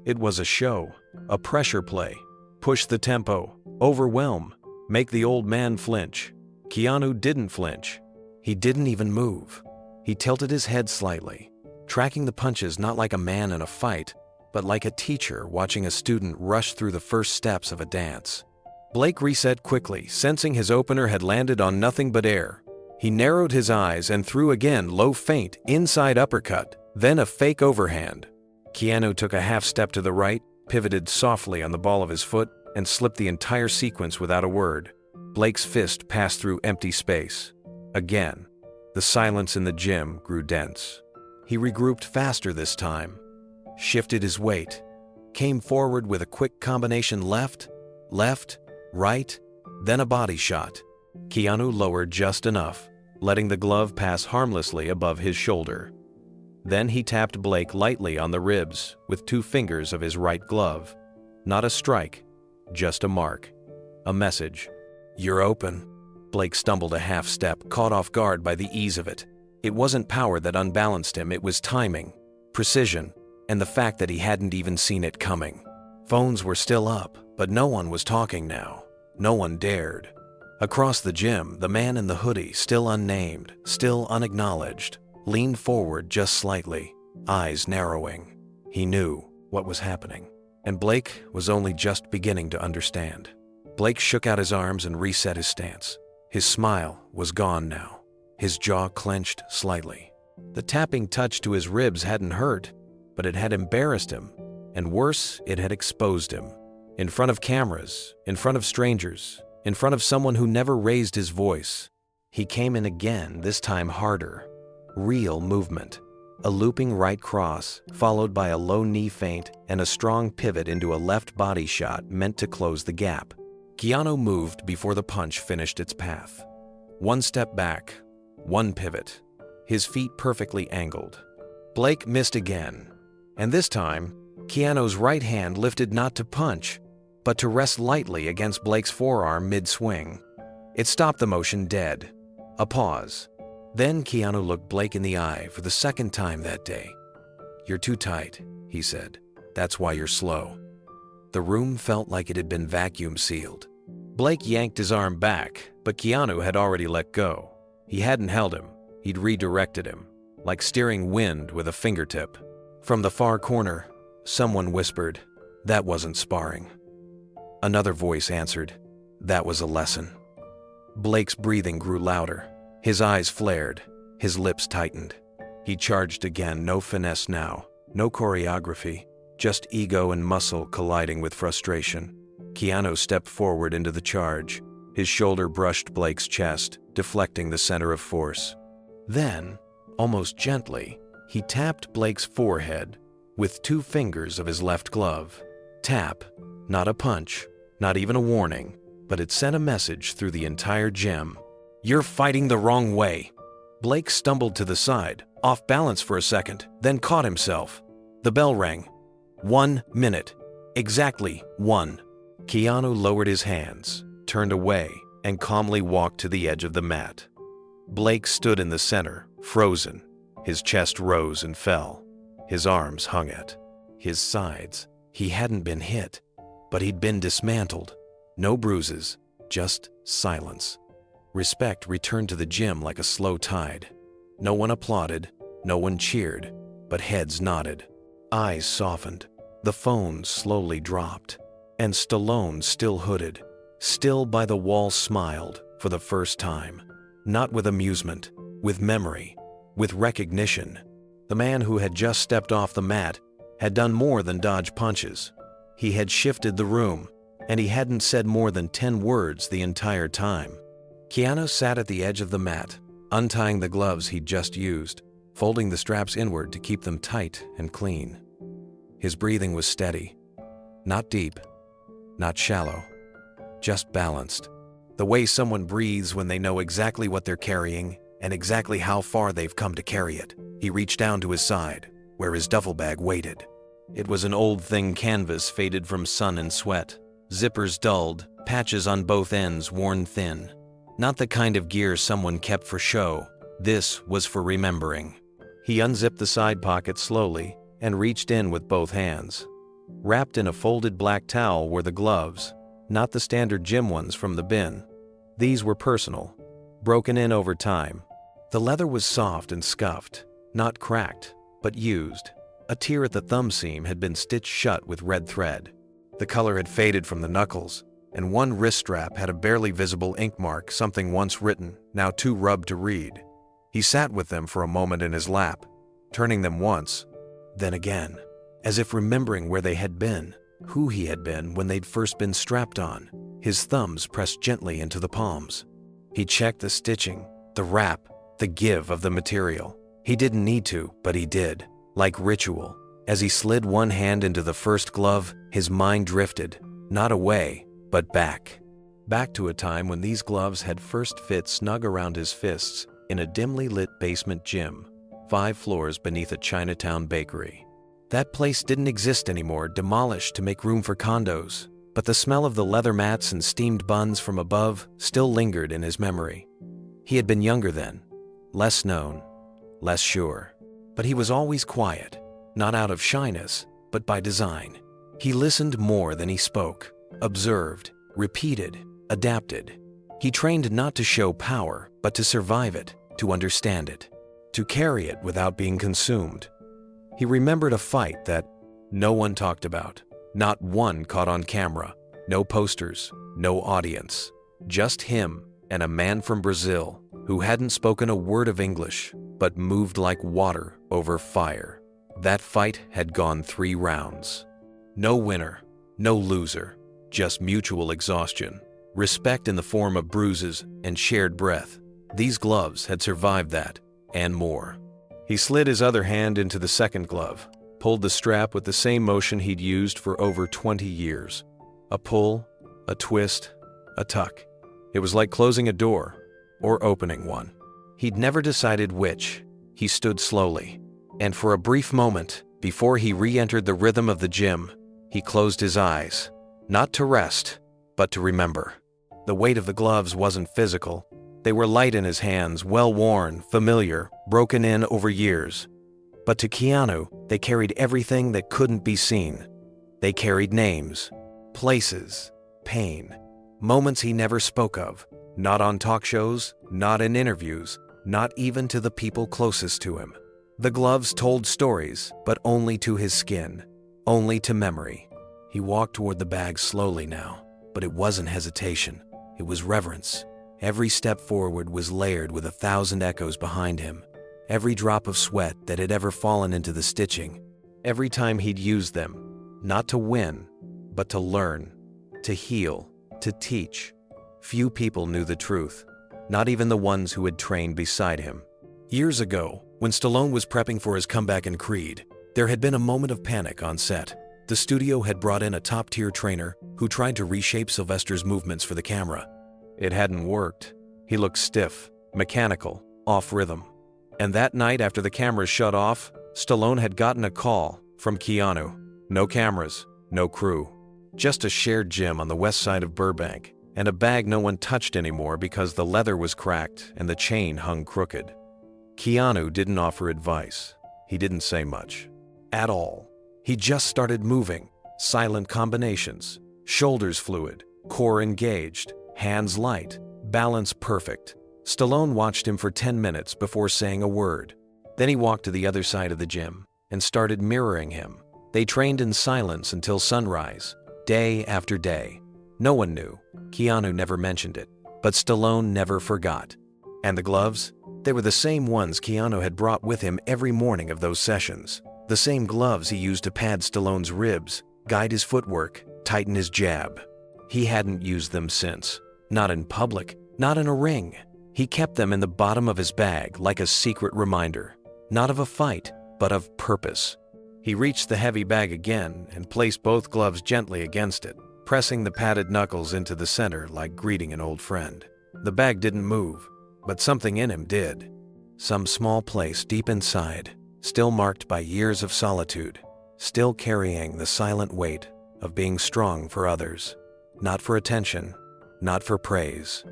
It was a show, a pressure play. Push the tempo, overwhelm, make the old man flinch. Keanu didn't flinch. He didn't even move. He tilted his head slightly, tracking the punches not like a man in a fight, but like a teacher watching a student rush through the first steps of a dance. Blake reset quickly, sensing his opener had landed on nothing but air. He narrowed his eyes and threw again, low feint, inside uppercut, then a fake overhand. Keanu took a half step to the right, pivoted softly on the ball of his foot, and slipped the entire sequence without a word. Blake's fist passed through empty space. Again, the silence in the gym grew dense. He regrouped faster this time, shifted his weight, came forward with a quick combination left, right, then a body shot. Keanu lowered just enough, letting the glove pass harmlessly above his shoulder. Then he tapped Blake lightly on the ribs with 2 fingers of his right glove. Not a strike, just a mark. A message. "You're open." Blake stumbled a half step, caught off guard by the ease of it. It wasn't power that unbalanced him, it was timing, precision, and the fact that he hadn't even seen it coming. Phones were still up, but no one was talking now. No one dared. Across the gym, the man in the hoodie, still unnamed, still unacknowledged, leaned forward just slightly, eyes narrowing. He knew what was happening, and Blake was only just beginning to understand. Blake shook out his arms and reset his stance. His smile was gone now. His jaw clenched slightly. The tapping touch to his ribs hadn't hurt, but it had embarrassed him, and worse, it had exposed him. In front of cameras, in front of strangers, in front of someone who never raised his voice. He came in again, this time harder. Real movement. A looping right cross, followed by a low knee feint and a strong pivot into a left body shot meant to close the gap. Keanu moved before the punch finished its path. One step back, one pivot, his feet perfectly angled. Blake missed again, and this time, Keanu's right hand lifted not to punch, but to rest lightly against Blake's forearm mid-swing. It stopped the motion dead. A pause. Then Keanu looked Blake in the eye for the second time that day. "You're too tight," he said. "That's why you're slow." The room felt like it had been vacuum sealed. Blake yanked his arm back, but Keanu had already let go. He hadn't held him, he'd redirected him, like steering wind with a fingertip. From the far corner, someone whispered, "That wasn't sparring." Another voice answered, "That was a lesson." Blake's breathing grew louder. His eyes flared, his lips tightened. He charged again, no finesse now, no choreography, just ego and muscle colliding with frustration. Keanu stepped forward into the charge. His shoulder brushed Blake's chest, deflecting the center of force. Then, almost gently, he tapped Blake's forehead with 2 fingers of his left glove. Tap, not a punch, not even a warning, but it sent a message through the entire gym. "You're fighting the wrong way." Blake stumbled to the side, off balance for a second, then caught himself. The bell rang. 1 minute. Exactly 1. Keanu lowered his hands, turned away, and calmly walked to the edge of the mat. Blake stood in the center, frozen. His chest rose and fell. His arms hung at his sides. He hadn't been hit, but he'd been dismantled. No bruises, just silence. Respect returned to the gym like a slow tide. No one applauded, no one cheered, but heads nodded. Eyes softened. The phone slowly dropped. And Stallone, still hooded, still by the wall, smiled for the first time. Not with amusement, with memory, with recognition. The man who had just stepped off the mat had done more than dodge punches. He had shifted the room, and he hadn't said more than 10 words the entire time. Keanu sat at the edge of the mat, untying the gloves he'd just used, folding the straps inward to keep them tight and clean. His breathing was steady. Not deep, not shallow, just balanced. The way someone breathes when they know exactly what they're carrying and exactly how far they've come to carry it. He reached down to his side, where his duffel bag waited. It was an old thing canvas faded from sun and sweat, zippers dulled, patches on both ends worn thin. Not the kind of gear someone kept for show. This was for remembering. He unzipped the side pocket slowly and reached in with both hands. Wrapped in a folded black towel were the gloves, not the standard gym ones from the bin. These were personal, broken in over time. The leather was soft and scuffed, not cracked, but used. A tear at the thumb seam had been stitched shut with red thread. The color had faded from the knuckles, and one wrist strap had a barely visible ink mark, something once written, now too rubbed to read. He sat with them for a moment in his lap, turning them once, then again, as if remembering where they had been, who he had been when they'd first been strapped on. His thumbs pressed gently into the palms. He checked the stitching, the wrap, the give of the material. He didn't need to, but he did, like ritual. As he slid one hand into the first glove, his mind drifted, not away, but back. Back to a time when these gloves had first fit snug around his fists in a dimly lit basement gym, 5 floors beneath a Chinatown bakery. That place didn't exist anymore, demolished to make room for condos, but the smell of the leather mats and steamed buns from above still lingered in his memory. He had been younger then, less known, less sure, but he was always quiet, not out of shyness, but by design. He listened more than he spoke, observed, repeated, adapted. He trained not to show power, but to survive it, to understand it, to carry it without being consumed. He remembered a fight that no one talked about, not one caught on camera, no posters, no audience, just him and a man from Brazil who hadn't spoken a word of English, but moved like water over fire. That fight had gone 3 rounds. No winner, no loser, just mutual exhaustion, respect in the form of bruises and shared breath. These gloves had survived that, and more. He slid his other hand into the second glove, pulled the strap with the same motion he'd used for over 20 years. A pull, a twist, a tuck. It was like closing a door, or opening one. He'd never decided which. He stood slowly, and for a brief moment, before he re-entered the rhythm of the gym, he closed his eyes, not to rest, but to remember. The weight of the gloves wasn't physical. They were light in his hands, well-worn, familiar, broken in over years. But to Keanu, they carried everything that couldn't be seen. They carried names, places, pain, moments he never spoke of, not on talk shows, not in interviews, not even to the people closest to him. The gloves told stories, but only to his skin, only to memory. He walked toward the bag slowly now, but it wasn't hesitation, it was reverence. Every step forward was layered with 1,000 echoes behind him. Every drop of sweat that had ever fallen into the stitching. Every time he'd used them, not to win, but to learn, to heal, to teach. Few people knew the truth, not even the ones who had trained beside him. Years ago, when Stallone was prepping for his comeback in Creed, there had been a moment of panic on set. The studio had brought in a top-tier trainer who tried to reshape Sylvester's movements for the camera. It hadn't worked. He looked stiff, mechanical, off rhythm. And that night after the cameras shut off, Stallone had gotten a call from Keanu. No cameras, no crew. Just a shared gym on the west side of Burbank, and a bag no one touched anymore because the leather was cracked and the chain hung crooked. Keanu didn't offer advice. He didn't say much. At all. He just started moving. Silent combinations. Shoulders fluid. Core engaged. Hands light. Balance perfect. Stallone watched him for 10 minutes before saying a word. Then he walked to the other side of the gym and started mirroring him. They trained in silence until sunrise, day after day. No one knew. Keanu never mentioned it, but Stallone never forgot. And the gloves? They were the same ones Keanu had brought with him every morning of those sessions. The same gloves he used to pad Stallone's ribs, guide his footwork, tighten his jab. He hadn't used them since. Not in public, not in a ring. He kept them in the bottom of his bag like a secret reminder. Not of a fight, but of purpose. He reached the heavy bag again and placed both gloves gently against it, pressing the padded knuckles into the center like greeting an old friend. The bag didn't move, but something in him did. Some small place deep inside, still marked by years of solitude, still carrying the silent weight of being strong for others. Not for attention, not for praise,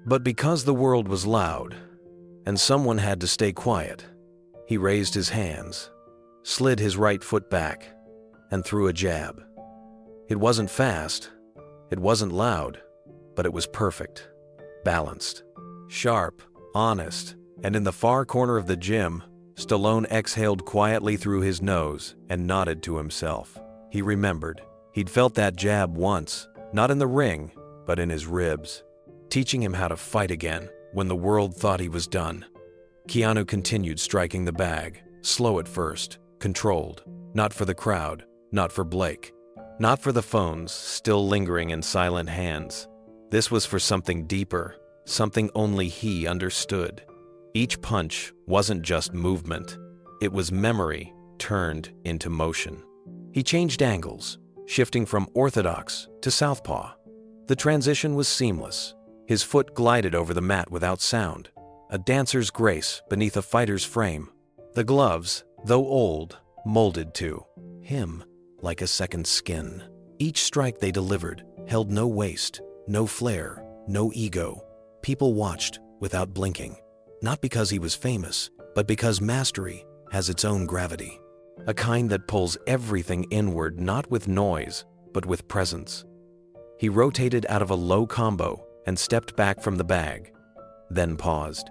but because the world was loud and someone had to stay quiet. He raised his hands, slid his right foot back, and threw a jab. It wasn't fast, it wasn't loud, but it was perfect, balanced, sharp, honest, and in the far corner of the gym, Stallone exhaled quietly through his nose and nodded to himself. He remembered. He'd felt that jab once, not in the ring, but in his ribs, teaching him how to fight again when the world thought he was done. Keanu continued striking the bag, slow at first, controlled, not for the crowd, not for Blake, not for the phones still lingering in silent hands. This was for something deeper, something only he understood. Each punch wasn't just movement, it was memory turned into motion. He changed angles, shifting from orthodox to southpaw. The transition was seamless. His foot glided over the mat without sound, a dancer's grace beneath a fighter's frame. The gloves, though old, molded to him like a second skin. Each strike they delivered held no waste, no flair, no ego. People watched without blinking, not because he was famous, but because mastery has its own gravity, a kind that pulls everything inward, not with noise, but with presence. He rotated out of a low combo and stepped back from the bag, then paused.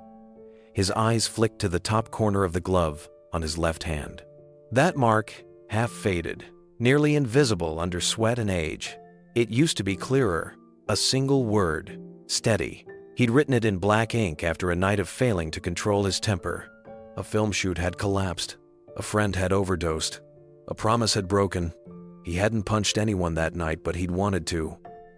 His eyes flicked to the top corner of the glove on his left hand. That mark, half faded, nearly invisible under sweat and age. It used to be clearer, a single word, steady. He'd written it in black ink after a night of failing to control his temper. A film shoot had collapsed. A friend had overdosed. A promise had broken. He hadn't punched anyone that night, but he'd wanted to.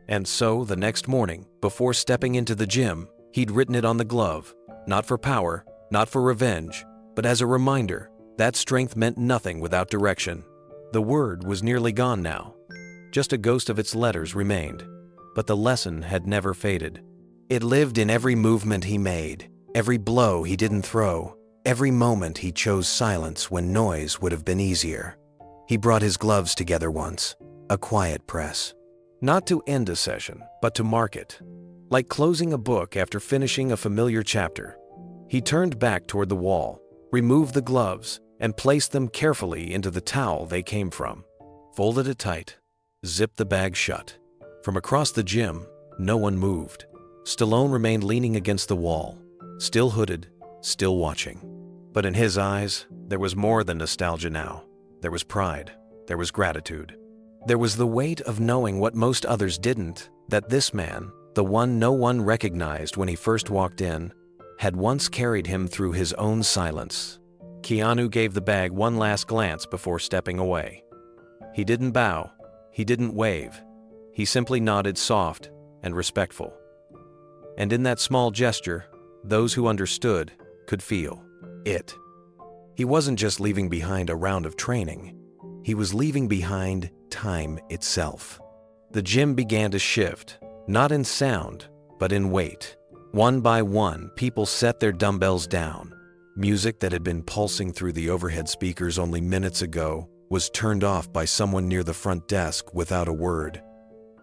And so, the next morning, before stepping into the gym, he'd written it on the glove, not for power, not for revenge, but as a reminder that strength meant nothing without direction. The word was nearly gone now. Just a ghost of its letters remained, but the lesson had never faded. It lived in every movement he made, every blow he didn't throw, every moment he chose silence when noise would have been easier. He brought his gloves together once, a quiet press. Not to end a session, but to mark it. Like closing a book after finishing a familiar chapter. He turned back toward the wall, removed the gloves, and placed them carefully into the towel they came from. Folded it tight, zipped the bag shut. From across the gym, no one moved. Stallone remained leaning against the wall, still hooded, still watching. But in his eyes, there was more than nostalgia now. There was pride. There was gratitude. There was the weight of knowing what most others didn't, that this man, the one no one recognized when he first walked in, had once carried him through his own silence. Keanu gave the bag one last glance before stepping away. He didn't bow. He didn't wave. He simply nodded, soft and respectful. And in that small gesture, those who understood could feel it. He wasn't just leaving behind a round of training. He was leaving behind time itself. The gym began to shift, not in sound, but in weight. One by one, people set their dumbbells down. Music that had been pulsing through the overhead speakers only minutes ago was turned off by someone near the front desk without a word.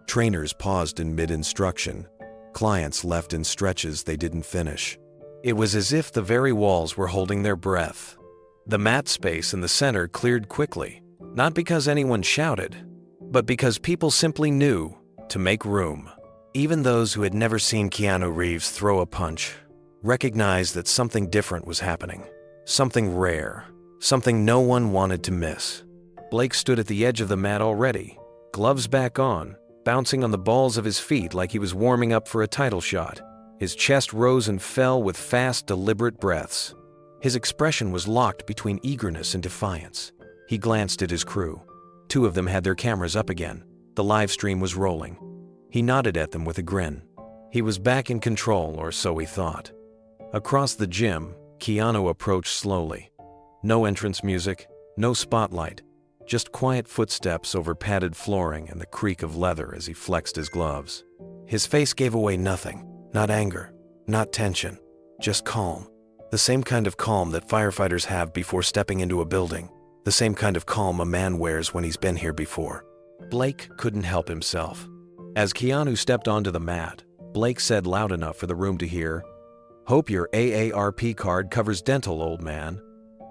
Trainers paused in mid-instruction. Clients left in stretches they didn't finish. It was as if the very walls were holding their breath. The mat space in the center cleared quickly, not because anyone shouted, but because people simply knew to make room. Even those who had never seen Keanu Reeves throw a punch, recognized that something different was happening. Something rare. Something no one wanted to miss. Blake stood at the edge of the mat already, gloves back on, bouncing on the balls of his feet like he was warming up for a title shot. His chest rose and fell with fast, deliberate breaths. His expression was locked between eagerness and defiance. He glanced at his crew. 2 of them had their cameras up again. The live stream was rolling. He nodded at them with a grin. He was back in control, or so he thought. Across the gym, Keanu approached slowly. No entrance music, no spotlight, just quiet footsteps over padded flooring and the creak of leather as he flexed his gloves. His face gave away nothing, not anger, not tension, just calm. The same kind of calm that firefighters have before stepping into a building. The same kind of calm a man wears when he's been here before. Blake couldn't help himself. As Keanu stepped onto the mat, Blake said loud enough for the room to hear, "Hope your AARP card covers dental, old man."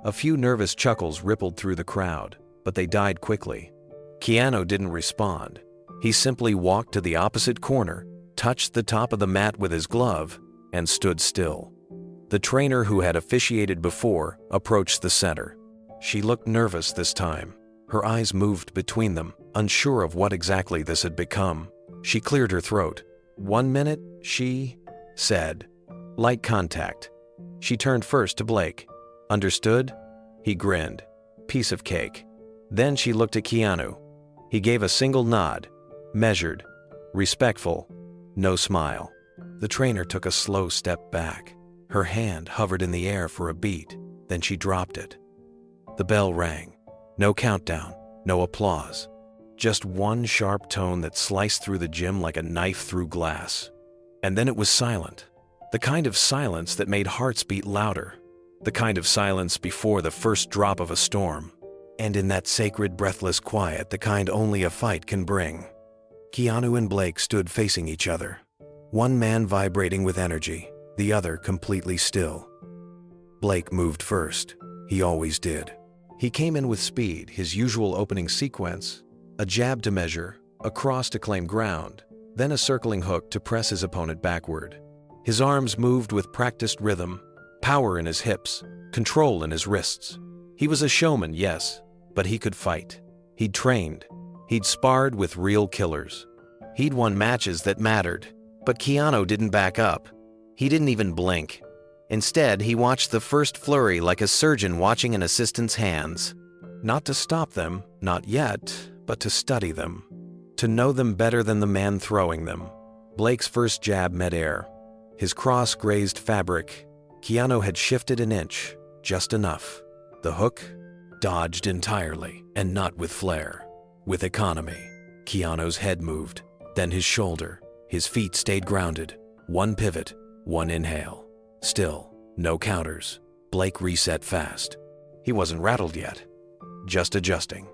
A few nervous chuckles rippled through the crowd, but they died quickly. Keanu didn't respond. He simply walked to the opposite corner, touched the top of the mat with his glove, and stood still. The trainer who had officiated before approached the center. She looked nervous this time. Her eyes moved between them, unsure of what exactly this had become. She cleared her throat. "1 minute," she said. "Light contact." She turned first to Blake. "Understood?" He grinned. "Piece of cake." Then she looked at Keanu. He gave a single nod. Measured. Respectful. No smile. The trainer took a slow step back. Her hand hovered in the air for a beat, then she dropped it. The bell rang. No countdown, no applause. Just one sharp tone that sliced through the gym like a knife through glass. And then it was silent. The kind of silence that made hearts beat louder. The kind of silence before the first drop of a storm. And in that sacred, breathless quiet, the kind only a fight can bring. Keanu and Blake stood facing each other. One man vibrating with energy, the other completely still. Blake moved first. He always did. He came in with speed, his usual opening sequence, a jab to measure, a cross to claim ground, then a circling hook to press his opponent backward. His arms moved with practiced rhythm, power in his hips, control in his wrists. He was a showman, yes, but he could fight. He'd trained. He'd sparred with real killers. He'd won matches that mattered. But Keanu didn't back up. He didn't even blink. Instead, he watched the first flurry like a surgeon watching an assistant's hands. Not to stop them, not yet, but to study them. To know them better than the man throwing them. Blake's first jab midair. His cross grazed fabric. Keanu had shifted an inch, just enough. The hook dodged entirely, and not with flair. With economy. Keanu's head moved, then his shoulder. His feet stayed grounded. One pivot, one inhale. Still, no counters. Blake reset fast. He wasn't rattled yet. Just adjusting.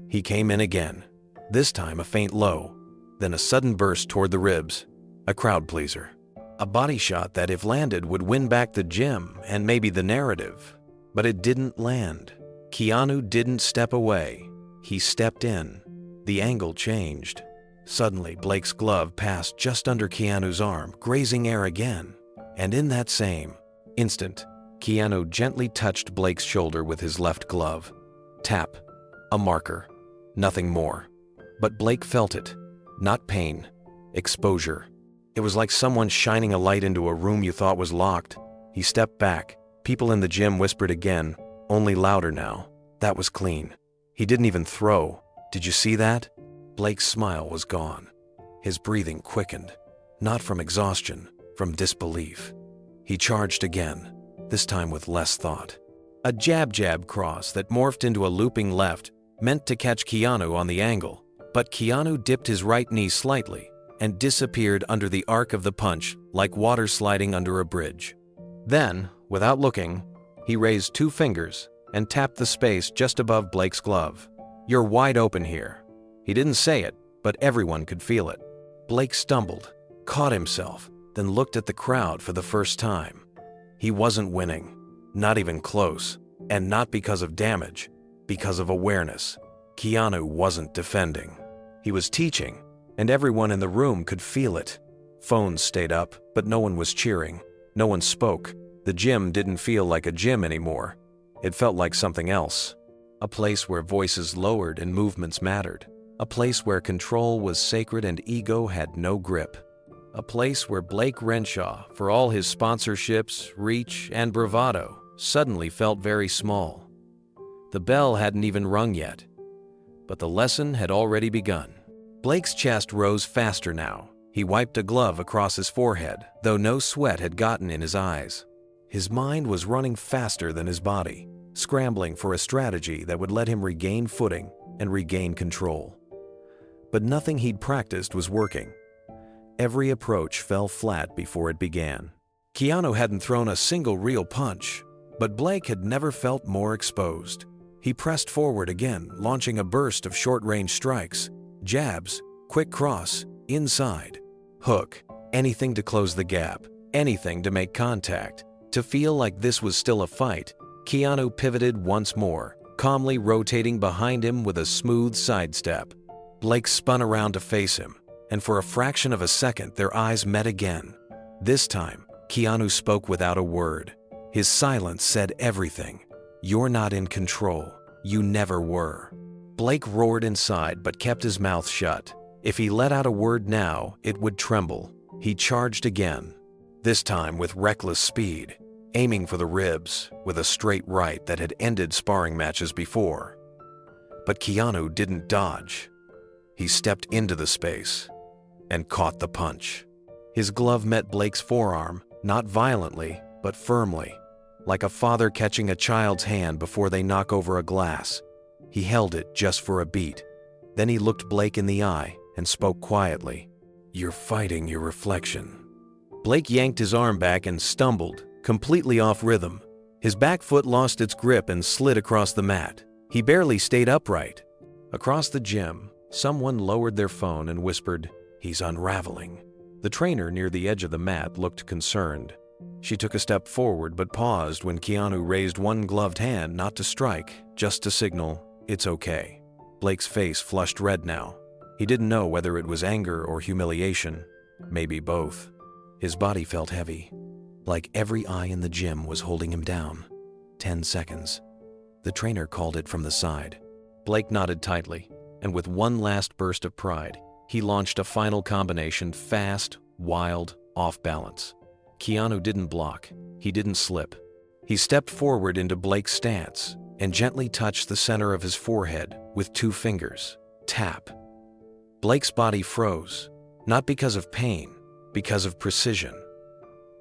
He came in again. This time a faint low, then a sudden burst toward the ribs. A crowd pleaser. A body shot that, if landed, would win back the gym and maybe the narrative. But it didn't land. Keanu didn't step away. He stepped in. The angle changed. Suddenly, Blake's glove passed just under Keanu's arm, grazing air again. And in that same instant, Keanu gently touched Blake's shoulder with his left glove. Tap. A marker. Nothing more. But Blake felt it. Not pain. Exposure. It was like someone shining a light into a room you thought was locked. He stepped back. People in the gym whispered again, only louder now. That was clean. He didn't even throw. Did you see that? Blake's smile was gone. His breathing quickened. Not from exhaustion, from disbelief. He charged again, this time with less thought. A jab cross that morphed into a looping left, meant to catch Keanu on the angle. But Keanu dipped his right knee slightly and disappeared under the arc of the punch like water sliding under a bridge. Then, without looking, he raised 2 fingers and tapped the space just above Blake's glove. "You're wide open here." He didn't say it, but everyone could feel it. Blake stumbled, caught himself, then looked at the crowd for the first time. He wasn't winning, not even close, and not because of damage, because of awareness. Keanu wasn't defending. He was teaching, and everyone in the room could feel it. Phones stayed up, but no one was cheering. No one spoke. The gym didn't feel like a gym anymore. It felt like something else. A place where voices lowered and movements mattered. A place where control was sacred and ego had no grip. A place where Blake Renshaw, for all his sponsorships, reach, and bravado, suddenly felt very small. The bell hadn't even rung yet, but the lesson had already begun. Blake's chest rose faster now. He wiped a glove across his forehead, though no sweat had gotten in his eyes. His mind was running faster than his body, scrambling for a strategy that would let him regain footing and regain control. But nothing he'd practiced was working. Every approach fell flat before it began. Keanu hadn't thrown a single real punch, but Blake had never felt more exposed. He pressed forward again, launching a burst of short-range strikes, jabs, quick cross, inside, hook, anything to close the gap, anything to make contact. To feel like this was still a fight, Keanu pivoted once more, calmly rotating behind him with a smooth sidestep. Blake spun around to face him, and for a fraction of a second their eyes met again. This time, Keanu spoke without a word. His silence said everything. "You're not in control. You never were." Blake roared inside but kept his mouth shut. If he let out a word now, it would tremble. He charged again, this time with reckless speed, aiming for the ribs with a straight right that had ended sparring matches before. But Keanu didn't dodge. He stepped into the space and caught the punch. His glove met Blake's forearm, not violently, but firmly, like a father catching a child's hand before they knock over a glass. He held it just for a beat. Then he looked Blake in the eye and spoke quietly. "You're fighting your reflection." Blake yanked his arm back and stumbled, completely off rhythm. His back foot lost its grip and slid across the mat. He barely stayed upright. Across the gym, someone lowered their phone and whispered, "He's unraveling." The trainer near the edge of the mat looked concerned. She took a step forward but paused when Keanu raised one gloved hand not to strike, just to signal, "It's okay." Blake's face flushed red now. He didn't know whether it was anger or humiliation, maybe both. His body felt heavy, like every eye in the gym was holding him down. 10 seconds. The trainer called it from the side. Blake nodded tightly, and with one last burst of pride, he launched a final combination, fast, wild, off balance. Keanu didn't block. He didn't slip. He stepped forward into Blake's stance and gently touched the center of his forehead with 2 fingers. Tap. Blake's body froze, not because of pain, because of precision.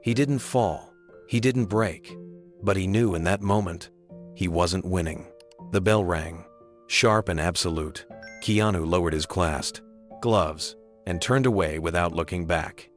He didn't fall. He didn't break. But he knew in that moment, he wasn't winning. The bell rang, sharp and absolute. Keanu lowered his clasped gloves and turned away without looking back.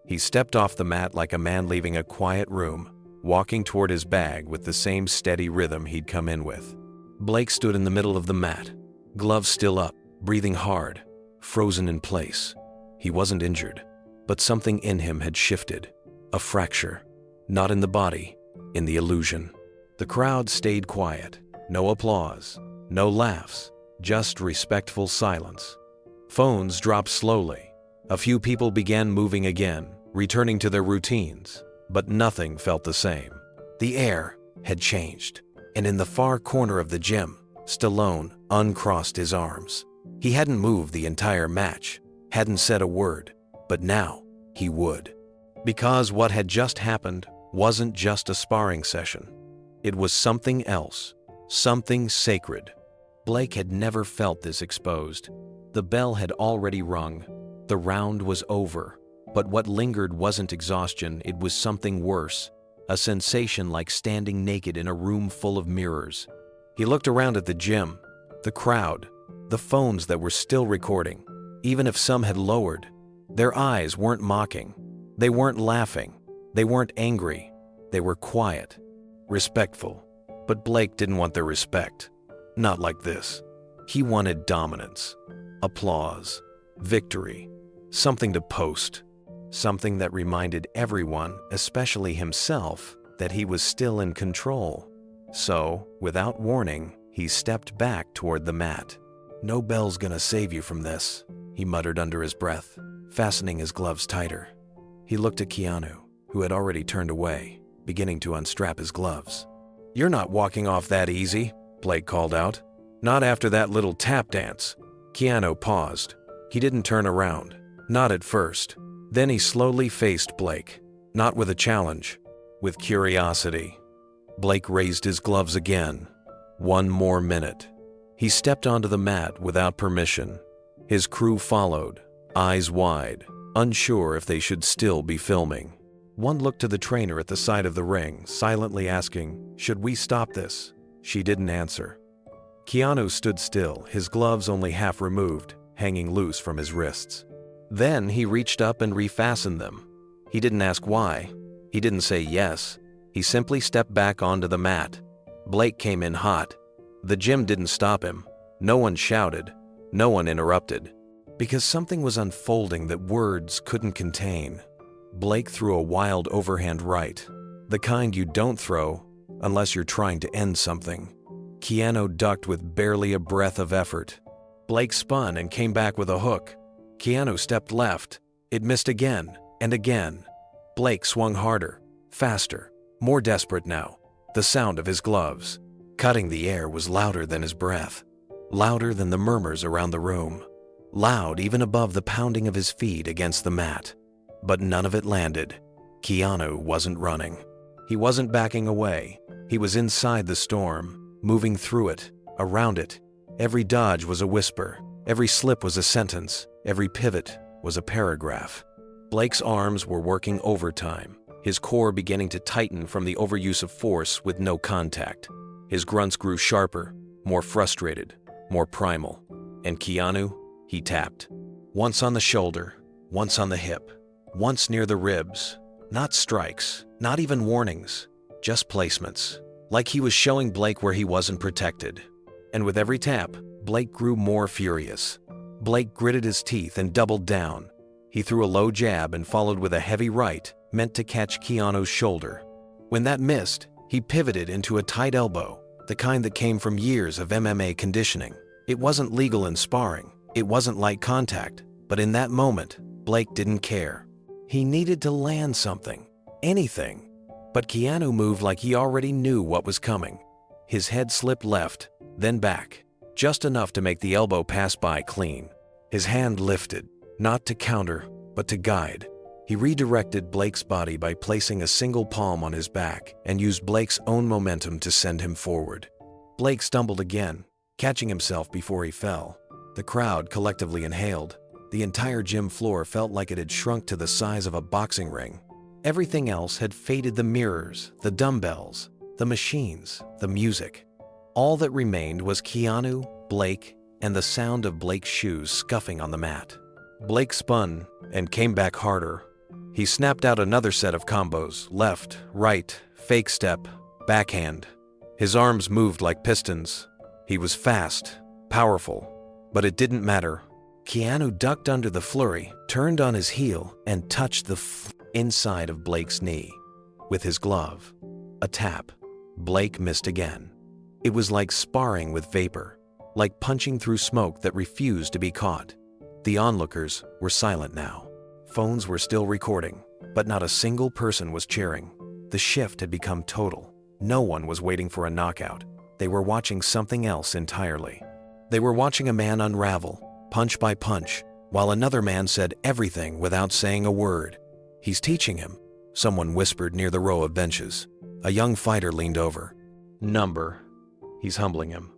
He stepped off the mat like a man leaving a quiet room, walking toward his bag with the same steady rhythm he'd come in with. Blake stood in the middle of the mat, gloves still up, breathing hard, frozen in place. He wasn't injured, but something in him had shifted. A fracture, not in the body, in the illusion. The crowd stayed quiet. No applause, no laughs, just respectful silence. Phones dropped slowly. A few people began moving again, returning to their routines, but nothing felt the same. The air had changed, and in the far corner of the gym, Stallone uncrossed his arms. He hadn't moved the entire match, hadn't said a word, but now he would. Because what had just happened wasn't just a sparring session. It was something else, something sacred. Blake had never felt this exposed. The bell had already rung. The round was over. But what lingered wasn't exhaustion, it was something worse. A sensation like standing naked in a room full of mirrors. He looked around at the gym, the crowd, the phones that were still recording. Even if some had lowered, their eyes weren't mocking. They weren't laughing. They weren't angry. They were quiet, respectful. But Blake didn't want their respect. Not like this. He wanted dominance, applause, victory, something to post, something that reminded everyone, especially himself, that he was still in control. So, without warning, he stepped back toward the mat. "No bell's gonna save you from this," he muttered under his breath, fastening his gloves tighter. He looked at Keanu, who had already turned away, beginning to unstrap his gloves. "You're not walking off that easy," Blake called out. "Not after that little tap dance." Keanu paused. He didn't turn around. Not at first. Then he slowly faced Blake. Not with a challenge, with curiosity. Blake raised his gloves again. One more minute. He stepped onto the mat without permission. His crew followed, eyes wide, unsure if they should still be filming. One looked to the trainer at the side of the ring, silently asking, "Should we stop this?" She didn't answer. Keanu stood still, his gloves only half removed, hanging loose from his wrists. Then he reached up and refastened them. He didn't ask why. He didn't say yes. He simply stepped back onto the mat. Blake came in hot. The gym didn't stop him. No one shouted. No one interrupted. Because something was unfolding that words couldn't contain. Blake threw a wild overhand right. The kind you don't throw unless you're trying to end something. Keanu ducked with barely a breath of effort. Blake spun and came back with a hook. Keanu stepped left. It missed again and again. Blake swung harder, faster, more desperate now. The sound of his gloves, cutting the air, was louder than his breath, louder than the murmurs around the room, loud even above the pounding of his feet against the mat. But none of it landed. Keanu wasn't running. He wasn't backing away. He was inside the storm, moving through it, around it. Every dodge was a whisper. Every slip was a sentence. Every pivot was a paragraph. Blake's arms were working overtime, his core beginning to tighten from the overuse of force with no contact. His grunts grew sharper, more frustrated, more primal. And Keanu, he tapped. Once on the shoulder, once on the hip, once near the ribs. Not strikes, not even warnings, just placements. Like he was showing Blake where he wasn't protected. And with every tap, Blake grew more furious. Blake gritted his teeth and doubled down. He threw a low jab and followed with a heavy right, meant to catch Keanu's shoulder. When that missed, he pivoted into a tight elbow, the kind that came from years of MMA conditioning. It wasn't legal in sparring. It wasn't light contact. But in that moment, Blake didn't care. He needed to land something, anything. But Keanu moved like he already knew what was coming. His head slipped left, then back, just enough to make the elbow pass by clean. His hand lifted, not to counter, but to guide. He redirected Blake's body by placing a single palm on his back and used Blake's own momentum to send him forward. Blake stumbled again, catching himself before he fell. The crowd collectively inhaled. The entire gym floor felt like it had shrunk to the size of a boxing ring. Everything else had faded: the mirrors, the dumbbells, the machines, the music. All that remained was Keanu, Blake, and the sound of Blake's shoes scuffing on the mat. Blake spun and came back harder. He snapped out another set of combos: left, right, fake step, backhand. His arms moved like pistons. He was fast, powerful, but it didn't matter. Keanu ducked under the flurry, turned on his heel, and touched the inside of Blake's knee with his glove. A tap. Blake missed again. It was like sparring with vapor, like punching through smoke that refused to be caught. The onlookers were silent now. Phones were still recording, but not a single person was cheering. The shift had become total. No one was waiting for a knockout. They were watching something else entirely. They were watching a man unravel, punch by punch, while another man said everything without saying a word. "He's teaching him," someone whispered near the row of benches. A young fighter leaned over. "Number." He's humbling him.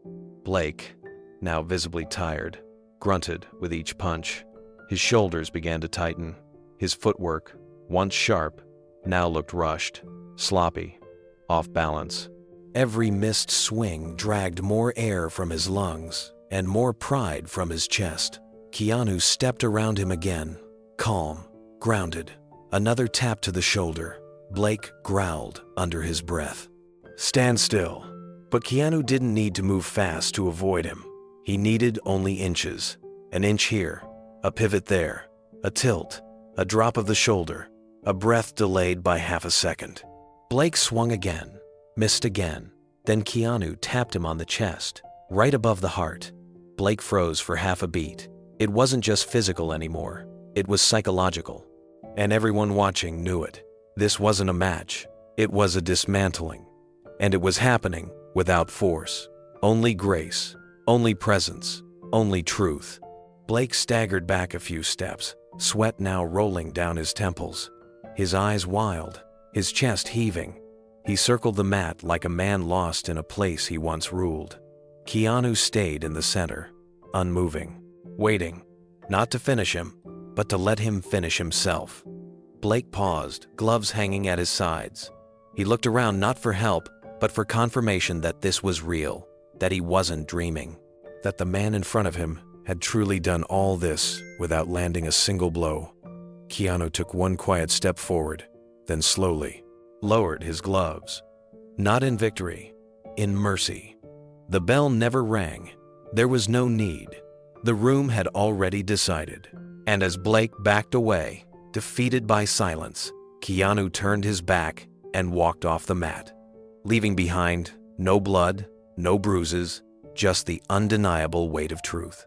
Blake, now visibly tired, grunted with each punch. His shoulders began to tighten. His footwork, once sharp, now looked rushed, sloppy, off balance. Every missed swing dragged more air from his lungs and more pride from his chest. Keanu stepped around him again, calm, grounded. Another tap to the shoulder. Blake growled under his breath. "Stand still." But Keanu didn't need to move fast to avoid him. He needed only inches. An inch here, a pivot there, a tilt, a drop of the shoulder, a breath delayed by half a second. Blake swung again, missed again. Then Keanu tapped him on the chest, right above the heart. Blake froze for half a beat. It wasn't just physical anymore. It was psychological. And everyone watching knew it. This wasn't a match. It was a dismantling. And it was happening without force. Only grace. Only presence. Only truth. Blake staggered back a few steps, sweat now rolling down his temples. His eyes wild, his chest heaving. He circled the mat like a man lost in a place he once ruled. Keanu stayed in the center, unmoving, waiting, not to finish him, but to let him finish himself. Blake paused, gloves hanging at his sides. He looked around not for help, but for confirmation that this was real, that he wasn't dreaming, that the man in front of him had truly done all this without landing a single blow. Keanu took one quiet step forward, then slowly lowered his gloves. Not in victory, in mercy. The bell never rang. There was no need. The room had already decided. And as Blake backed away, defeated by silence, Keanu turned his back and walked off the mat, leaving behind no blood, no bruises, just the undeniable weight of truth.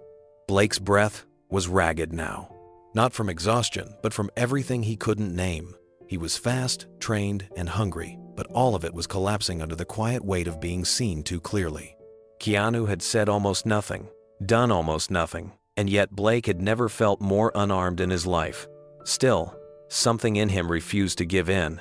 Blake's breath was ragged now, not from exhaustion, but from everything he couldn't name. He was fast, trained, and hungry, but all of it was collapsing under the quiet weight of being seen too clearly. Keanu had said almost nothing, done almost nothing, and yet Blake had never felt more unarmed in his life. Still, something in him refused to give in.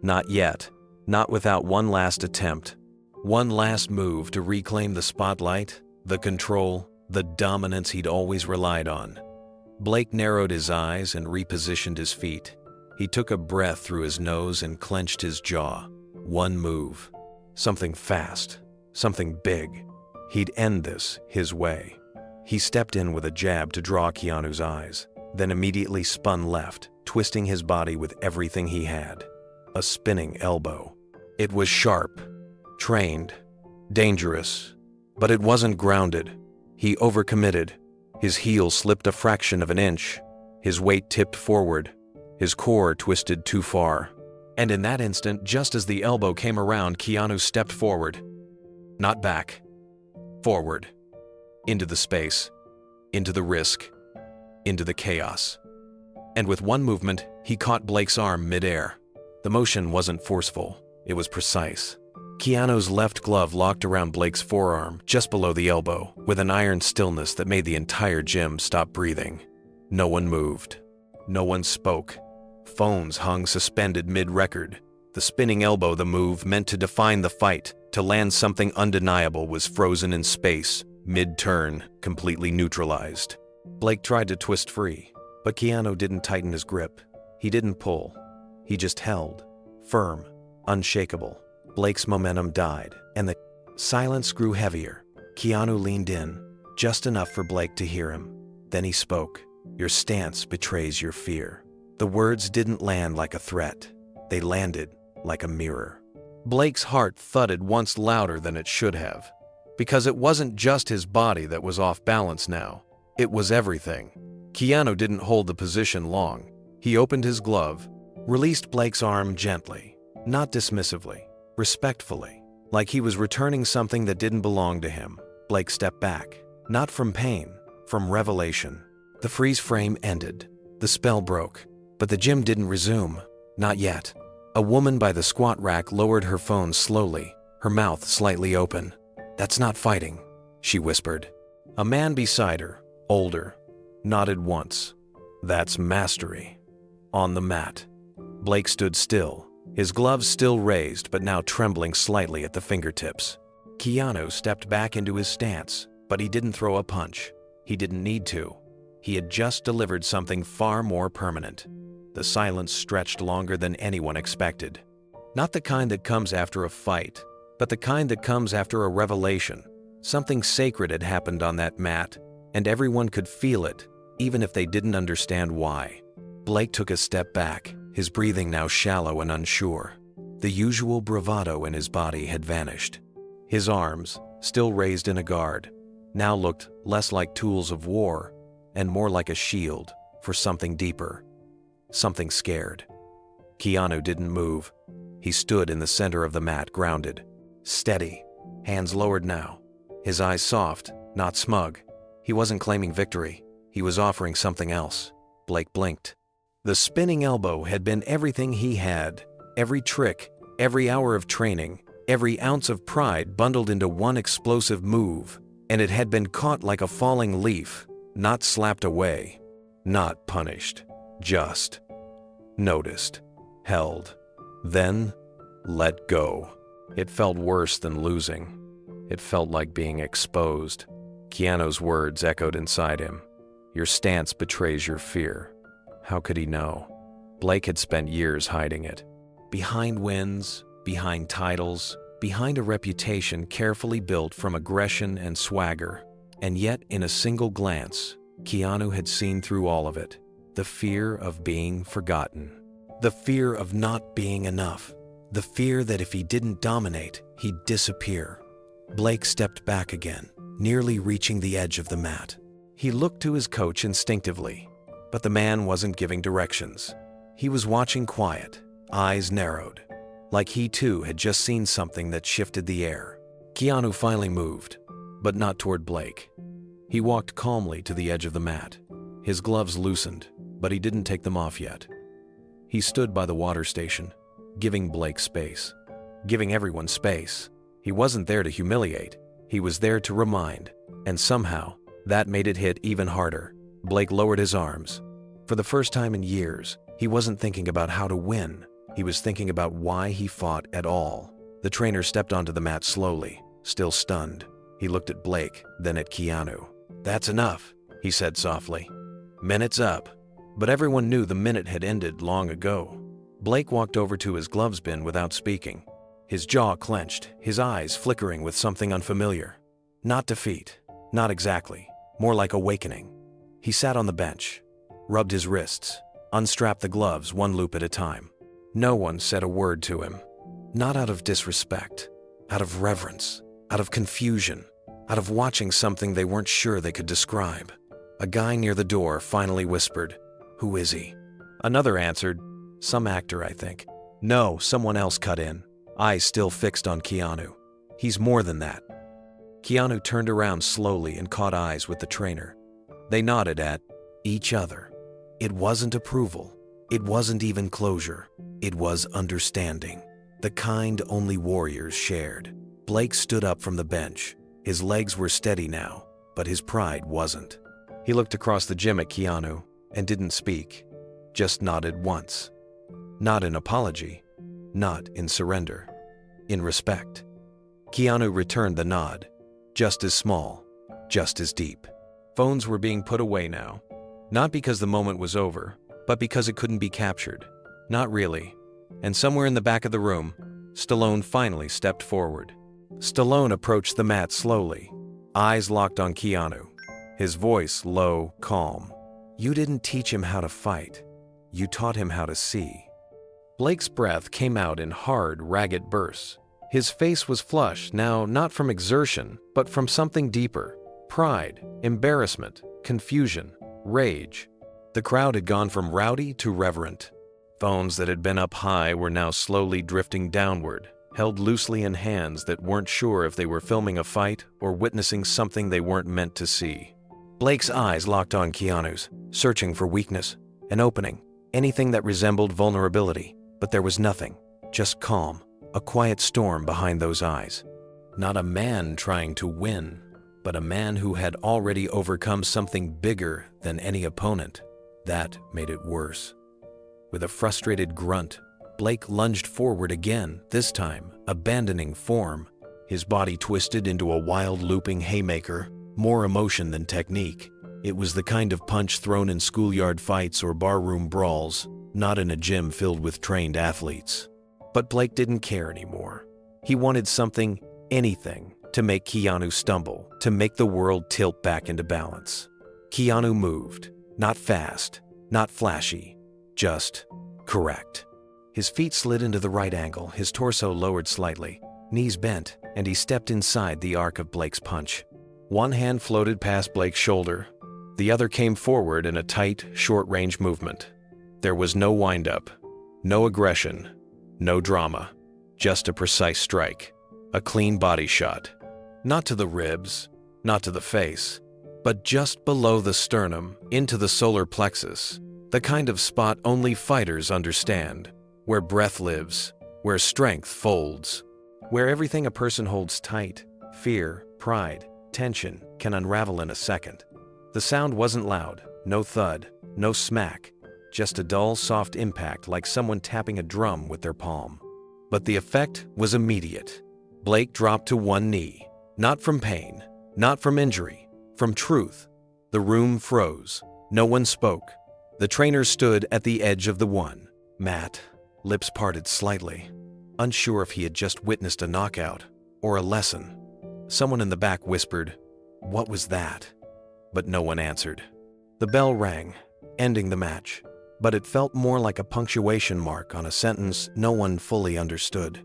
Not yet, not without one last attempt, one last move to reclaim the spotlight, the control, the dominance he'd always relied on. Blake narrowed his eyes and repositioned his feet. He took a breath through his nose and clenched his jaw. One move. Something fast. Something big. He'd end this his way. He stepped in with a jab to draw Keanu's eyes, then immediately spun left, twisting his body with everything he had. A spinning elbow. It was sharp, trained, dangerous, but it wasn't grounded. He overcommitted. His heel slipped a fraction of an inch. His weight tipped forward. His core twisted too far. And in that instant, just as the elbow came around, Keanu stepped forward. Not back. Forward. Into the space. Into the risk. Into the chaos. And with one movement, he caught Blake's arm midair. The motion wasn't forceful. It was precise. Keanu's left glove locked around Blake's forearm, just below the elbow, with an iron stillness that made the entire gym stop breathing. No one moved. No one spoke. Phones hung suspended mid-record. The spinning elbow, the move meant to define the fight, to land something undeniable, was frozen in space, mid-turn, completely neutralized. Blake tried to twist free, but Keanu didn't tighten his grip. He didn't pull. He just held, firm, unshakable. Blake's momentum died, and the silence grew heavier. Keanu leaned in, just enough for Blake to hear him. Then he spoke. "Your stance betrays your fear." The words didn't land like a threat. They landed like a mirror. Blake's heart thudded once louder than it should have. Because it wasn't just his body that was off balance now. It was everything. Keanu didn't hold the position long. He opened his glove, released Blake's arm gently, not dismissively, respectfully, like he was returning something that didn't belong to him. Blake stepped back, not from pain, from revelation. The freeze frame ended. The spell broke, but the gym didn't resume. Not yet. A woman by the squat rack lowered her phone slowly, her mouth slightly open. "That's not fighting," she whispered. A man beside her, older, nodded once. "That's mastery." On the mat, Blake stood still, his gloves still raised but now trembling slightly at the fingertips. Keanu stepped back into his stance, but he didn't throw a punch. He didn't need to. He had just delivered something far more permanent. The silence stretched longer than anyone expected. Not the kind that comes after a fight, but the kind that comes after a revelation. Something sacred had happened on that mat, and everyone could feel it, even if they didn't understand why. Blake took a step back, his breathing now shallow and unsure. The usual bravado in his body had vanished. His arms, still raised in a guard, now looked less like tools of war and more like a shield for something deeper, something scared. Keanu didn't move. He stood in the center of the mat, grounded, steady, hands lowered now, his eyes soft, not smug. He wasn't claiming victory. He was offering something else. Blake blinked. The spinning elbow had been everything he had, every trick, every hour of training, every ounce of pride bundled into one explosive move, and it had been caught like a falling leaf, not slapped away, not punished, just noticed, held, then let go. It felt worse than losing. It felt like being exposed. Keanu's words echoed inside him. Your stance betrays your fear. How could he know? Blake had spent years hiding it. Behind wins, behind titles, behind a reputation carefully built from aggression and swagger. And yet, in a single glance, Keanu had seen through all of it. The fear of being forgotten. The fear of not being enough. The fear that if he didn't dominate, he'd disappear. Blake stepped back again, nearly reaching the edge of the mat. He looked to his coach instinctively, but the man wasn't giving directions. He was watching quiet, eyes narrowed, like he too had just seen something that shifted the air. Keanu finally moved, but not toward Blake. He walked calmly to the edge of the mat. His gloves loosened, but he didn't take them off yet. He stood by the water station, giving Blake space, giving everyone space. He wasn't there to humiliate, he was there to remind, and somehow, that made it hit even harder. Blake lowered his arms. For the first time in years, he wasn't thinking about how to win, he was thinking about why he fought at all. The trainer stepped onto the mat slowly, still stunned. He looked at Blake, then at Keanu. "That's enough," he said softly. "Minute's up." But everyone knew the minute had ended long ago. Blake walked over to his gloves bin without speaking. His jaw clenched, his eyes flickering with something unfamiliar. Not defeat, not exactly, more like awakening. He sat on the bench, rubbed his wrists, unstrapped the gloves one loop at a time. No one said a word to him. Not out of disrespect, out of reverence, out of confusion, out of watching something they weren't sure they could describe. A guy near the door finally whispered, "Who is he?" Another answered, "Some actor, I think." No, someone else cut in, eyes still fixed on Keanu. "He's more than that." Keanu turned around slowly and caught eyes with the trainer. They nodded at each other. It wasn't approval. It wasn't even closure. It was understanding. The kind only warriors shared. Blake stood up from the bench. His legs were steady now, but his pride wasn't. He looked across the gym at Keanu and didn't speak, just nodded once. Not in apology, not in surrender, in respect. Keanu returned the nod, just as small, just as deep. Phones were being put away now, not because the moment was over, but because it couldn't be captured. Not really. And somewhere in the back of the room, Stallone finally stepped forward. Stallone approached the mat slowly, eyes locked on Keanu, his voice low, calm. "You didn't teach him how to fight. You taught him how to see." Blake's breath came out in hard, ragged bursts. His face was flushed, now not from exertion, but from something deeper. Pride, embarrassment, confusion, rage. The crowd had gone from rowdy to reverent. Phones that had been up high were now slowly drifting downward, held loosely in hands that weren't sure if they were filming a fight or witnessing something they weren't meant to see. Blake's eyes locked on Keanu's, searching for weakness, an opening, anything that resembled vulnerability, but there was nothing, just calm, a quiet storm behind those eyes. Not a man trying to win, but a man who had already overcome something bigger than any opponent. That made it worse. With a frustrated grunt, Blake lunged forward again, this time abandoning form. His body twisted into a wild looping haymaker, more emotion than technique. It was the kind of punch thrown in schoolyard fights or barroom brawls, not in a gym filled with trained athletes. But Blake didn't care anymore. He wanted something, anything, to make Keanu stumble, to make the world tilt back into balance. Keanu moved, not fast, not flashy, just correct. His feet slid into the right angle, his torso lowered slightly, knees bent, and he stepped inside the arc of Blake's punch. One hand floated past Blake's shoulder. The other came forward in a tight, short-range movement. There was no wind-up, no aggression, no drama, just a precise strike, a clean body shot. Not to the ribs, not to the face, but just below the sternum, into the solar plexus, The kind of spot only fighters understand, where breath lives, where strength folds, where everything a person holds tight, fear, pride, tension, can unravel in a second. The sound wasn't loud, no thud, no smack, just a dull, soft impact like someone tapping a drum with their palm. But the effect was immediate. Blake dropped to one knee, not from pain, not from injury, from truth. The room froze. No one spoke. The trainer stood at the edge of the one mat, lips parted slightly, unsure if he had just witnessed a knockout or a lesson. Someone in the back whispered, "What was that?" But no one answered. The bell rang, ending the match, but it felt more like a punctuation mark on a sentence no one fully understood.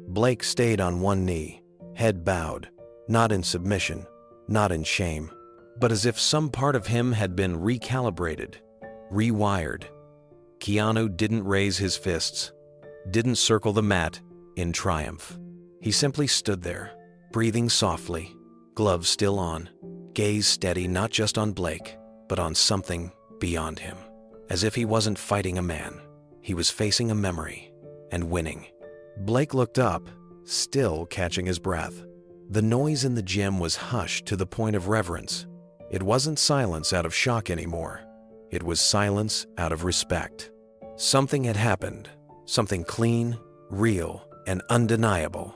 Blake stayed on one knee, head bowed, not in submission, not in shame, but as if some part of him had been recalibrated, rewired. Keanu didn't raise his fists, didn't circle the mat in triumph. He simply stood there, breathing softly, gloves still on, gaze steady not just on Blake, but on something beyond him. As if he wasn't fighting a man, he was facing a memory and winning. Blake looked up, still catching his breath. The noise in the gym was hushed to the point of reverence. It wasn't silence out of shock anymore. It was silence out of respect. Something had happened, something clean, real, and undeniable.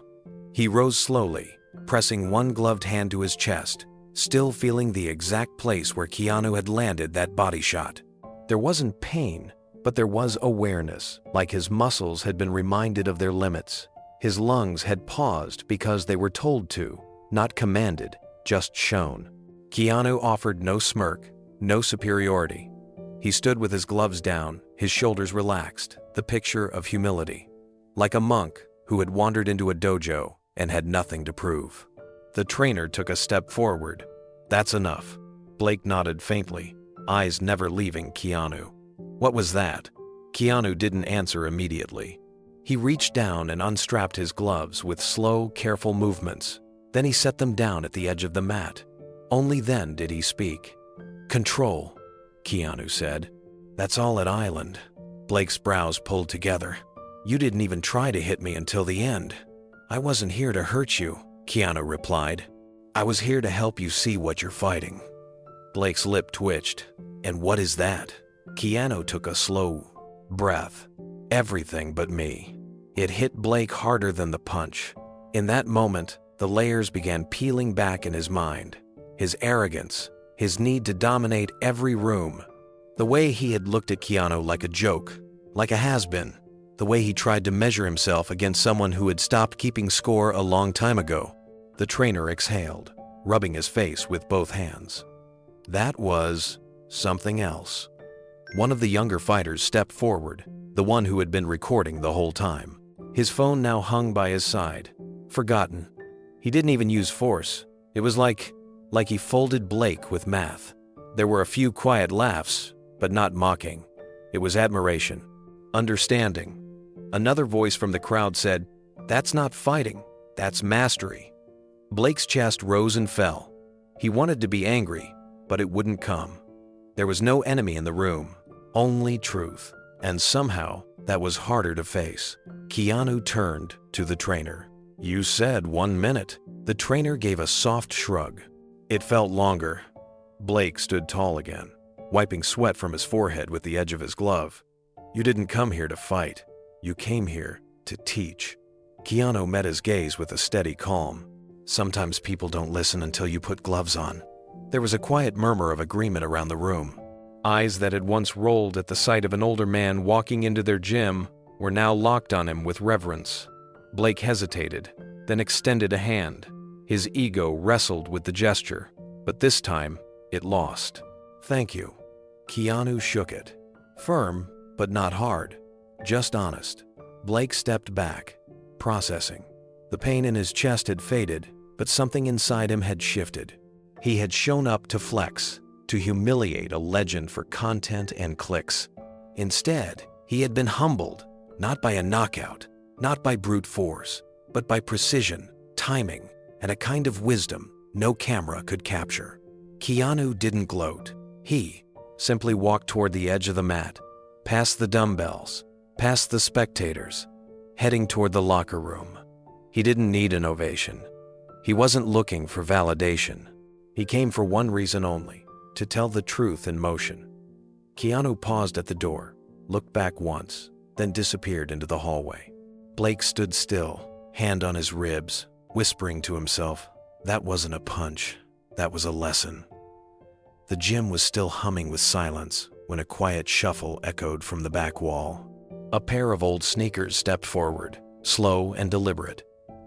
He rose slowly, pressing one gloved hand to his chest, still feeling the exact place where Keanu had landed that body shot. There wasn't pain, but there was awareness, like his muscles had been reminded of their limits. His lungs had paused because they were told to, not commanded, just shown. Keanu offered no smirk, no superiority. He stood with his gloves down, his shoulders relaxed, the picture of humility. Like a monk who had wandered into a dojo and had nothing to prove. The trainer took a step forward. "That's enough." Blake nodded faintly, eyes never leaving Keanu. "What was that?" Keanu didn't answer immediately. He reached down and unstrapped his gloves with slow, careful movements. Then he set them down at the edge of the mat. Only then did he speak. "Control," Keanu said. "That's all at Island." Blake's brows pulled together. "You didn't even try to hit me until the end." "I wasn't here to hurt you," Keanu replied. "I was here to help you see what you're fighting." Blake's lip twitched. "And what is that?" Keanu took a slow breath. "Everything but me." It hit Blake harder than the punch. In that moment, the layers began peeling back in his mind. His arrogance, his need to dominate every room. The way he had looked at Keanu like a joke, like a has-been. The way he tried to measure himself against someone who had stopped keeping score a long time ago. The trainer exhaled, rubbing his face with both hands. That was something else. One of the younger fighters stepped forward, the one who had been recording the whole time. His phone now hung by his side, forgotten. He didn't even use force. It was like he folded Blake with math. There were a few quiet laughs, but not mocking. It was admiration, understanding. Another voice from the crowd said, "That's not fighting, that's mastery." Blake's chest rose and fell. He wanted to be angry, but it wouldn't come. There was no enemy in the room, only truth. And somehow, that was harder to face. Keanu turned to the trainer. "You said 1 minute." The trainer gave a soft shrug. It felt longer. Blake stood tall again, wiping sweat from his forehead with the edge of his glove. "You didn't come here to fight. You came here to teach." Keanu met his gaze with a steady calm. "Sometimes people don't listen until you put gloves on." There was a quiet murmur of agreement around the room. Eyes that had once rolled at the sight of an older man walking into their gym were now locked on him with reverence. Blake hesitated, then extended a hand. His ego wrestled with the gesture, but this time it lost. "Thank you." Keanu shook it. Firm, but not hard. Just honest. Blake stepped back, processing. The pain in his chest had faded, but something inside him had shifted. He had shown up to flex, to humiliate a legend for content and clicks. Instead, he had been humbled, not by a knockout, not by brute force, but by precision, timing, and a kind of wisdom no camera could capture. Keanu didn't gloat. He simply walked toward the edge of the mat, past the dumbbells, past the spectators, heading toward the locker room. He didn't need an ovation. He wasn't looking for validation. He came for one reason only, to tell the truth in motion. Keanu paused at the door, looked back once, then disappeared into the hallway. Blake stood still, hand on his ribs, whispering to himself, "That wasn't a punch, that was a lesson." The gym was still humming with silence when a quiet shuffle echoed from the back wall. A pair of old sneakers stepped forward, slow and deliberate.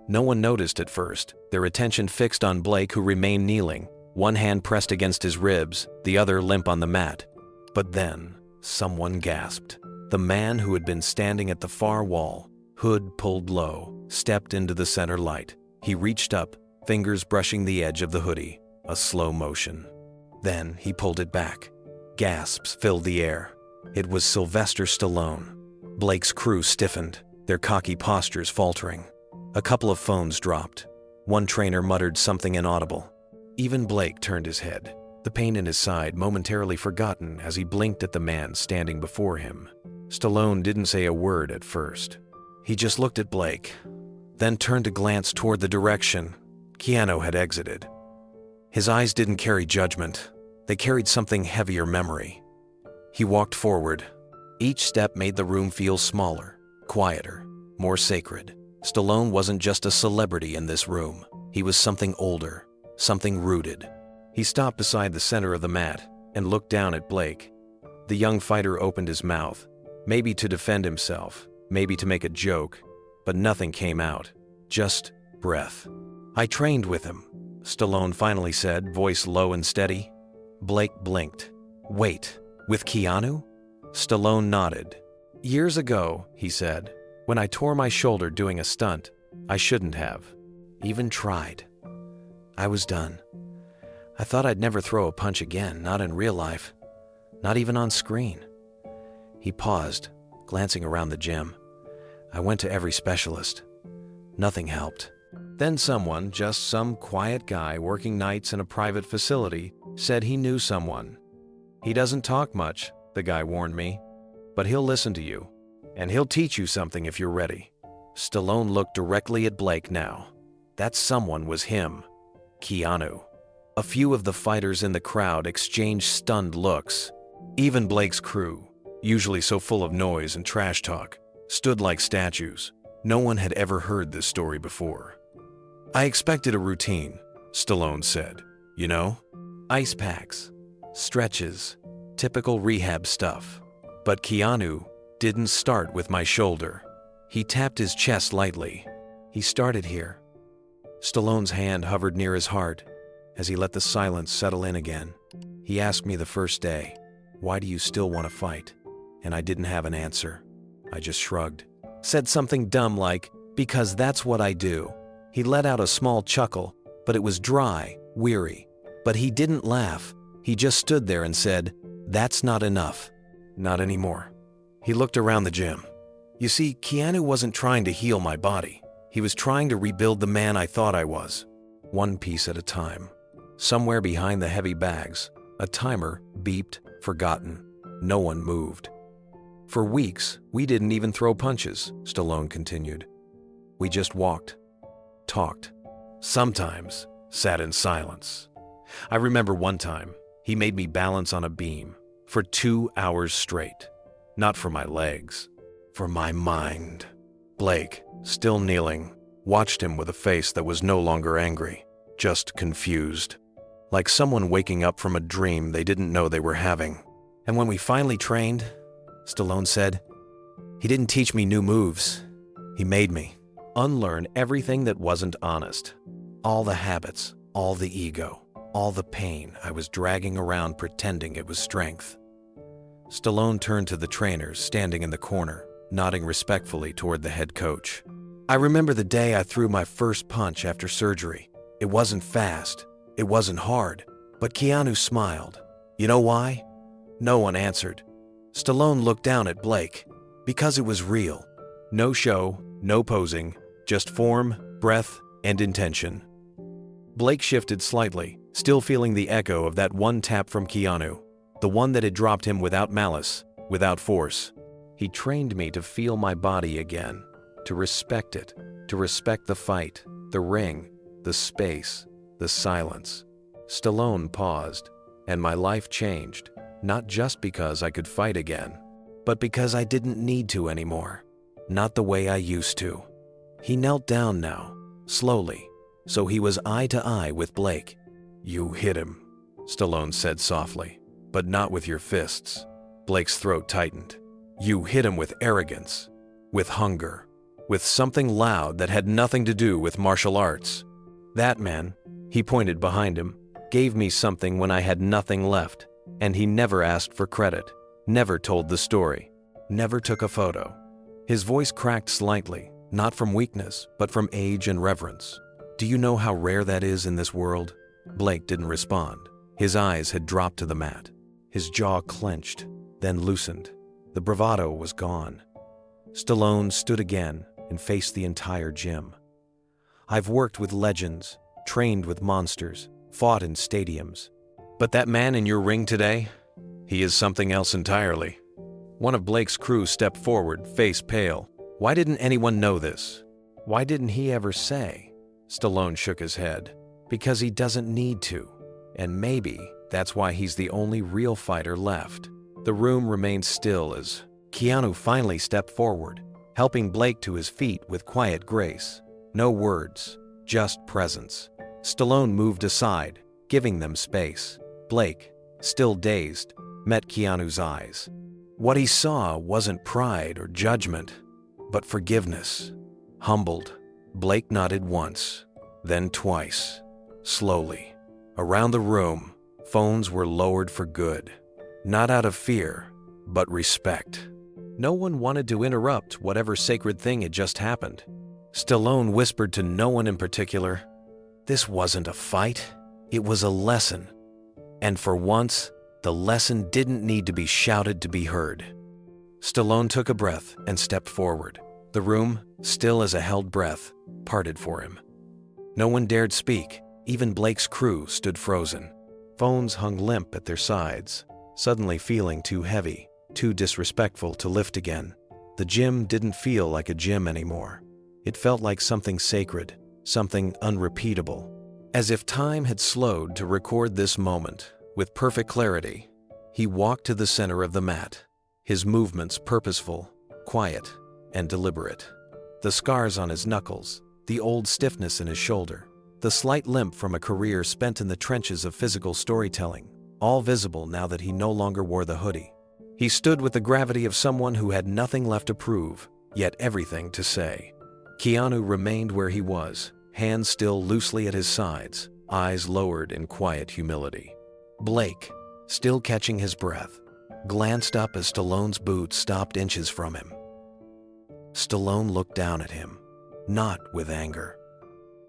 No one noticed at first, their attention fixed on Blake, who remained kneeling, one hand pressed against his ribs, the other limp on the mat. But then, someone gasped. The man who had been standing at the far wall, hood pulled low, stepped into the center light. He reached up, fingers brushing the edge of the hoodie, a slow motion. Then he pulled it back. Gasps filled the air. It was Sylvester Stallone. Blake's crew stiffened, their cocky postures faltering. A couple of phones dropped. One trainer muttered something inaudible. Even Blake turned his head, the pain in his side momentarily forgotten as he blinked at the man standing before him. Stallone didn't say a word at first. He just looked at Blake, then turned to glance toward the direction Keanu had exited. His eyes didn't carry judgment. They carried something heavier memory. He walked forward. Each step made the room feel smaller, quieter, more sacred. Stallone wasn't just a celebrity in this room. He was something older, something rooted. He stopped beside the center of the mat and looked down at Blake. The young fighter opened his mouth, maybe to defend himself, maybe to make a joke, but nothing came out, just breath. "I trained with him," Stallone finally said, voice low and steady. Blake blinked. "Wait, with Keanu?" Stallone nodded. "Years ago," he said, "when I tore my shoulder doing a stunt, I shouldn't have even tried. I was done. I thought I'd never throw a punch again, not in real life, not even on screen." He paused, glancing around the gym. "I went to every specialist. Nothing helped." Then someone, just some quiet guy working nights in a private facility, said he knew someone. "He doesn't talk much," the guy warned me, "but he'll listen to you, and he'll teach you something if you're ready." Stallone looked directly at Blake now. That someone was him, Keanu. A few of the fighters in the crowd exchanged stunned looks. Even Blake's crew, usually so full of noise and trash talk, stood like statues. No one had ever heard this story before. "I expected a routine," Stallone said. "You know, ice packs, stretches, typical rehab stuff. But Keanu didn't start with my shoulder." He tapped his chest lightly. "He started here." Stallone's hand hovered near his heart as he let the silence settle in again. "He asked me the first day, 'Why do you still want to fight?' And I didn't have an answer. I just shrugged. Said something dumb like, 'Because that's what I do.' He let out a small chuckle, but it was dry, weary. But he didn't laugh. He just stood there and said, 'That's not enough. Not anymore.'" He looked around the gym. "You see, Keanu wasn't trying to heal my body. He was trying to rebuild the man I thought I was, one piece at a time." Somewhere behind the heavy bags, a timer beeped, forgotten. No one moved. "For weeks, we didn't even throw punches," Stallone continued. "We just walked, talked, sometimes sat in silence. I remember one time, he made me balance on a beam for 2 hours straight. Not for my legs, for my mind." Blake, still kneeling, watched him with a face that was no longer angry, just confused. Like someone waking up from a dream they didn't know they were having. "And when we finally trained," Stallone said, "he didn't teach me new moves. He made me unlearn everything that wasn't honest. All the habits, all the ego, all the pain I was dragging around pretending it was strength." Stallone turned to the trainers standing in the corner, nodding respectfully toward the head coach. "I remember the day I threw my first punch after surgery. It wasn't fast, it wasn't hard, but Keanu smiled. You know why?" No one answered. Stallone looked down at Blake. "Because it was real. No show, no posing, just form, breath, and intention." Blake shifted slightly, still feeling the echo of that one tap from Keanu. The one that had dropped him without malice, without force. He trained me to feel my body again, to respect it, to respect the fight, the ring, the space, the silence. Stallone paused, and my life changed, not just because I could fight again, but because I didn't need to anymore. Not the way I used to. He knelt down now, slowly, so he was eye to eye with Blake. "You hit him," Stallone said softly, "but not with your fists." Blake's throat tightened. "You hit him with arrogance, with hunger, with something loud that had nothing to do with martial arts. That man," he pointed behind him, "gave me something when I had nothing left, and he never asked for credit, never told the story, never took a photo." His voice cracked slightly, not from weakness, but from age and reverence. "Do you know how rare that is in this world?" Blake didn't respond. His eyes had dropped to the mat. His jaw clenched, then loosened. The bravado was gone. Stallone stood again and faced the entire gym. "I've worked with legends, trained with monsters, fought in stadiums. But that man in your ring today, he is something else entirely." One of Blake's crew stepped forward, face pale. "Why didn't anyone know this? Why didn't he ever say?" Stallone shook his head. "Because he doesn't need to. And maybe that's why he's the only real fighter left." The room remained still as Keanu finally stepped forward, helping Blake to his feet with quiet grace. No words, just presence. Stallone moved aside, giving them space. Blake, still dazed, met Keanu's eyes. What he saw wasn't pride or judgment, but forgiveness. Humbled, Blake nodded once, then twice, slowly. Around the room, phones were lowered for good. Not out of fear, but respect. No one wanted to interrupt whatever sacred thing had just happened. Stallone whispered to no one in particular, "This wasn't a fight, it was a lesson." And for once, the lesson didn't need to be shouted to be heard. Stallone took a breath and stepped forward. The room, still as a held breath, parted for him. No one dared speak, even Blake's crew stood frozen. Phones hung limp at their sides, suddenly feeling too heavy, too disrespectful to lift again. The gym didn't feel like a gym anymore. It felt like something sacred, something unrepeatable. As if time had slowed to record this moment with perfect clarity. He walked to the center of the mat, his movements purposeful, quiet, and deliberate. The scars on his knuckles, the old stiffness in his shoulder, the slight limp from a career spent in the trenches of physical storytelling, all visible now that he no longer wore the hoodie. He stood with the gravity of someone who had nothing left to prove, yet everything to say. Keanu remained where he was, hands still loosely at his sides, eyes lowered in quiet humility. Blake, still catching his breath, glanced up as Stallone's boots stopped inches from him. Stallone looked down at him, not with anger,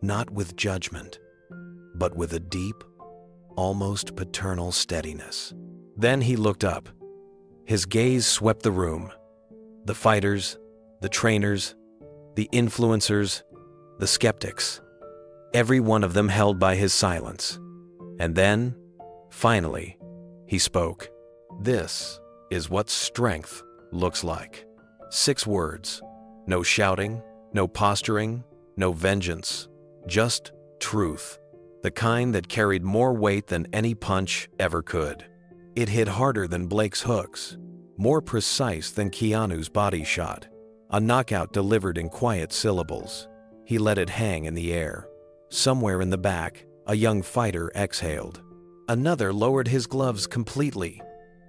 not with judgment, but with a deep, almost paternal steadiness. Then he looked up. His gaze swept the room. The fighters, the trainers, the influencers, the skeptics. Every one of them held by his silence. And then, finally, he spoke. "This is what strength looks like." 6 words. No shouting, no posturing, no vengeance. Just truth. The kind that carried more weight than any punch ever could. It hit harder than Blake's hooks, more precise than Keanu's body shot. A knockout delivered in quiet syllables. He let it hang in the air. Somewhere in the back, a young fighter exhaled. Another lowered his gloves completely.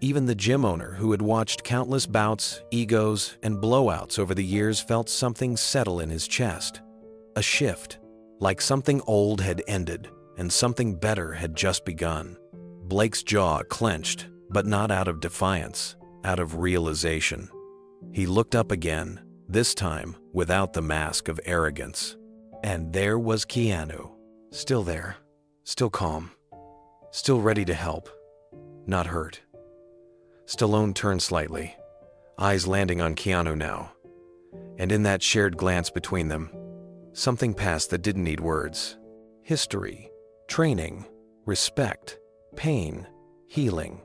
Even the gym owner, who had watched countless bouts, egos, and blowouts over the years, felt something settle in his chest. A shift, like something old had ended and something better had just begun. Blake's jaw clenched, but not out of defiance, out of realization. He looked up again, this time without the mask of arrogance. And there was Keanu, still there, still calm, still ready to help, not hurt. Stallone turned slightly, eyes landing on Keanu now. And in that shared glance between them, something passed that didn't need words. History, training, respect, pain, healing.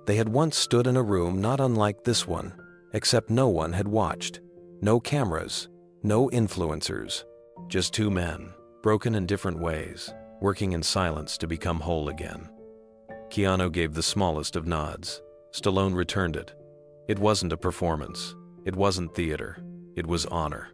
They had once stood in a room not unlike this one, except no one had watched. No cameras, no influencers, just two men, broken in different ways, working in silence to become whole again. Keanu gave the smallest of nods. Stallone returned it. It wasn't a performance. It wasn't theater. It was honor.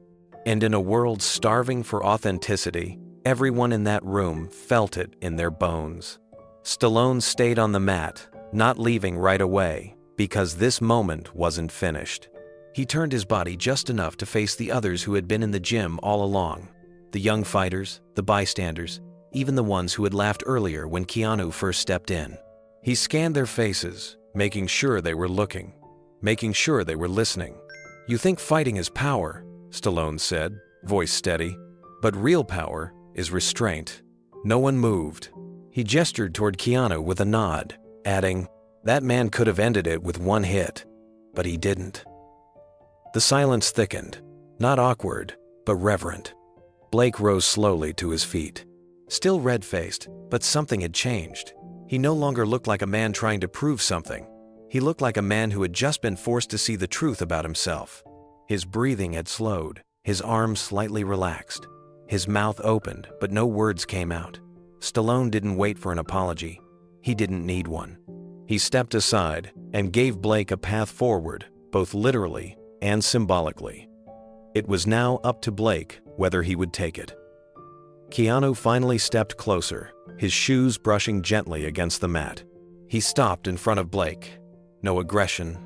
And in a world starving for authenticity, everyone in that room felt it in their bones. Stallone stayed on the mat, not leaving right away, because this moment wasn't finished. He turned his body just enough to face the others who had been in the gym all along. The young fighters, the bystanders, even the ones who had laughed earlier when Keanu first stepped in. He scanned their faces, making sure they were looking, making sure they were listening. "You think fighting is power," Stallone said, voice steady, "but real power is restraint." No one moved. He gestured toward Keanu with a nod, adding, "That man could have ended it with one hit, but he didn't." The silence thickened, not awkward, but reverent. Blake rose slowly to his feet. Still red-faced, but something had changed. He no longer looked like a man trying to prove something. He looked like a man who had just been forced to see the truth about himself. His breathing had slowed, his arms slightly relaxed. His mouth opened, but no words came out. Stallone didn't wait for an apology. He didn't need one. He stepped aside and gave Blake a path forward, both literally and symbolically. It was now up to Blake whether he would take it. Keanu finally stepped closer, his shoes brushing gently against the mat. He stopped in front of Blake. No aggression,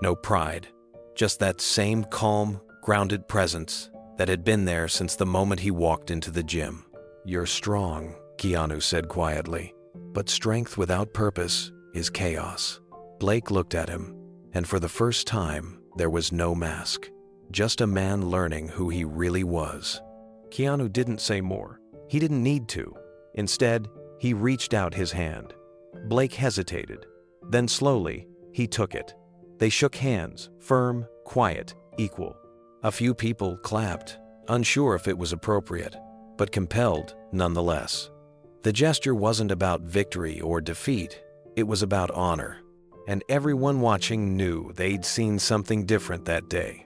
no pride, just that same calm, grounded presence that had been there since the moment he walked into the gym. "You're strong," Keanu said quietly, "but strength without purpose is chaos." Blake looked at him, and for the first time, there was no mask, just a man learning who he really was. Keanu didn't say more. He didn't need to. Instead, he reached out his hand. Blake hesitated. Then slowly, he took it. They shook hands, firm, quiet, equal. A few people clapped, unsure if it was appropriate, but compelled nonetheless. The gesture wasn't about victory or defeat. It was about honor. And everyone watching knew they'd seen something different that day.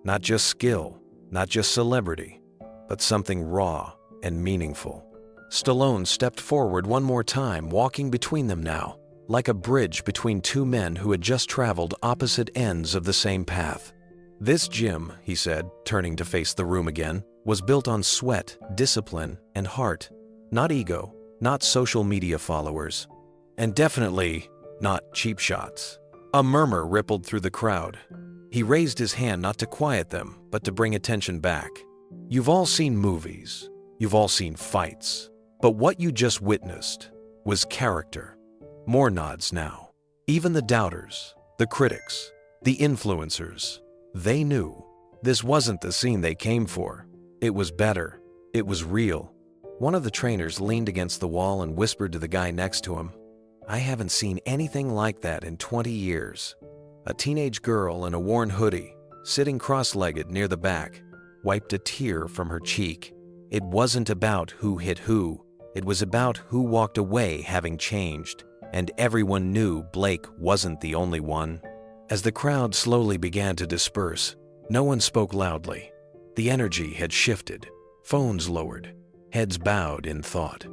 Not just skill, not just celebrity, but something raw and meaningful. Stallone stepped forward one more time, walking between them now, like a bridge between two men who had just traveled opposite ends of the same path. "This gym," he said, turning to face the room again, "was built on sweat, discipline, and heart. Not ego, not social media followers, and definitely not cheap shots." A murmur rippled through the crowd. He raised his hand not to quiet them, but to bring attention back. "You've all seen movies. You've all seen fights. But what you just witnessed was character." More nods now. Even the doubters, the critics, the influencers, they knew this wasn't the scene they came for. It was better. It was real. One of the trainers leaned against the wall and whispered to the guy next to him, "I haven't seen anything like that in 20 years. A teenage girl in a worn hoodie, sitting cross-legged near the back, wiped a tear from her cheek. It wasn't about who hit who. It was about who walked away having changed. And everyone knew Blake wasn't the only one." As the crowd slowly began to disperse, no one spoke loudly. The energy had shifted, phones lowered, heads bowed in thought.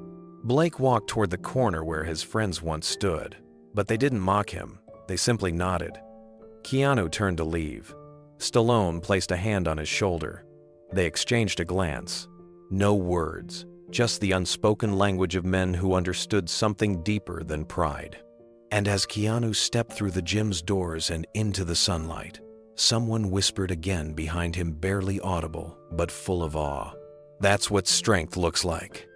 Blake walked toward the corner where his friends once stood, but they didn't mock him, they simply nodded. Keanu turned to leave. Stallone placed a hand on his shoulder. They exchanged a glance. No words, just the unspoken language of men who understood something deeper than pride. And as Keanu stepped through the gym's doors and into the sunlight, someone whispered again behind him, barely audible, but full of awe. "That's what strength looks like."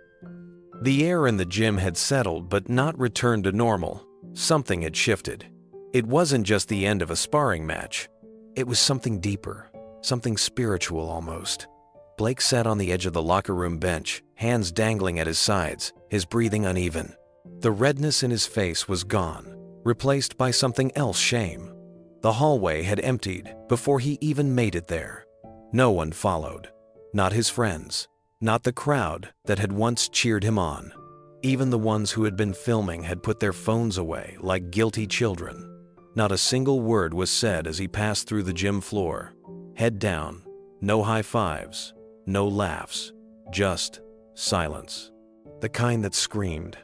The air in the gym had settled but not returned to normal. Something had shifted. It wasn't just the end of a sparring match. It was something deeper, something spiritual almost. Blake sat on the edge of the locker room bench, hands dangling at his sides, his breathing uneven. The redness in his face was gone, replaced by something else, shame. The hallway had emptied before he even made it there. No one followed. Not his friends. Not the crowd that had once cheered him on. Even the ones who had been filming had put their phones away like guilty children. Not a single word was said as he passed through the gym floor. Head down, no high fives, no laughs, just silence. The kind that screamed.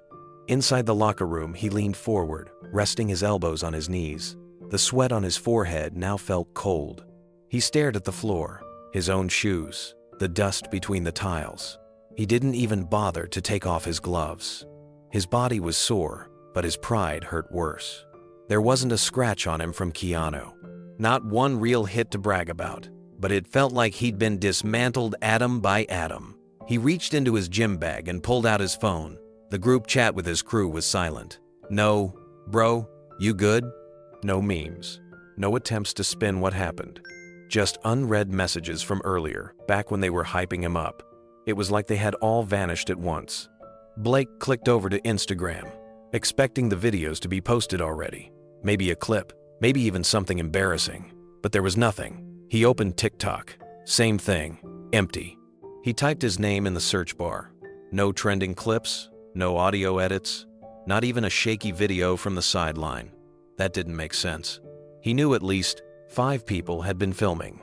Inside the locker room, he leaned forward, resting his elbows on his knees. The sweat on his forehead now felt cold. He stared at the floor, his own shoes, the dust between the tiles. He didn't even bother to take off his gloves. His body was sore, but his pride hurt worse. There wasn't a scratch on him from Keanu. Not one real hit to brag about, but it felt like he'd been dismantled atom by atom. He reached into his gym bag and pulled out his phone. The group chat with his crew was silent. No, bro, you good? No memes. No attempts to spin what happened. Just unread messages from earlier, back when they were hyping him up. It was like they had all vanished at once. Blake clicked over to Instagram, expecting the videos to be posted already. Maybe a clip, maybe even something embarrassing. But there was nothing. He opened TikTok. Same thing. Empty. He typed his name in the search bar. No trending clips, no audio edits, not even a shaky video from the sideline. That didn't make sense. He knew at least 5 people had been filming.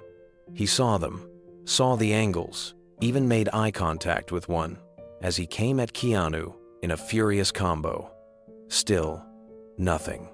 He saw them, saw the angles, even made eye contact with one as he came at Keanu in a furious combo. Still, nothing.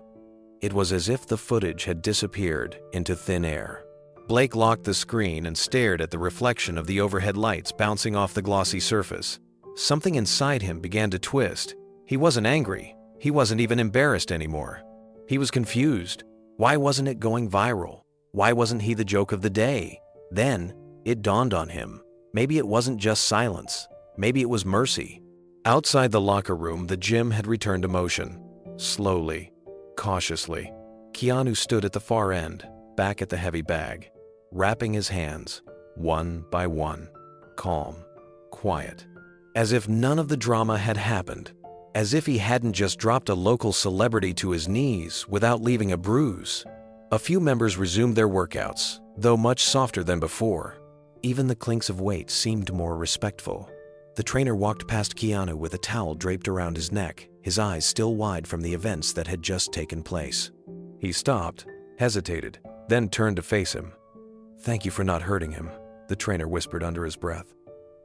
It was as if the footage had disappeared into thin air. Blake locked the screen and stared at the reflection of the overhead lights bouncing off the glossy surface. Something inside him began to twist. He wasn't angry. He wasn't even embarrassed anymore. He was confused. Why wasn't it going viral? Why wasn't he the joke of the day? Then, it dawned on him. Maybe it wasn't just silence. Maybe it was mercy. Outside the locker room, the gym had returned to motion. Slowly, cautiously, Keanu stood at the far end, back at the heavy bag, wrapping his hands, one by one, calm, quiet, as if none of the drama had happened, as if he hadn't just dropped a local celebrity to his knees without leaving a bruise. A few members resumed their workouts, though much softer than before. Even the clinks of weights seemed more respectful. The trainer walked past Keanu with a towel draped around his neck, his eyes still wide from the events that had just taken place. He stopped, hesitated, then turned to face him. "Thank you for not hurting him," the trainer whispered under his breath.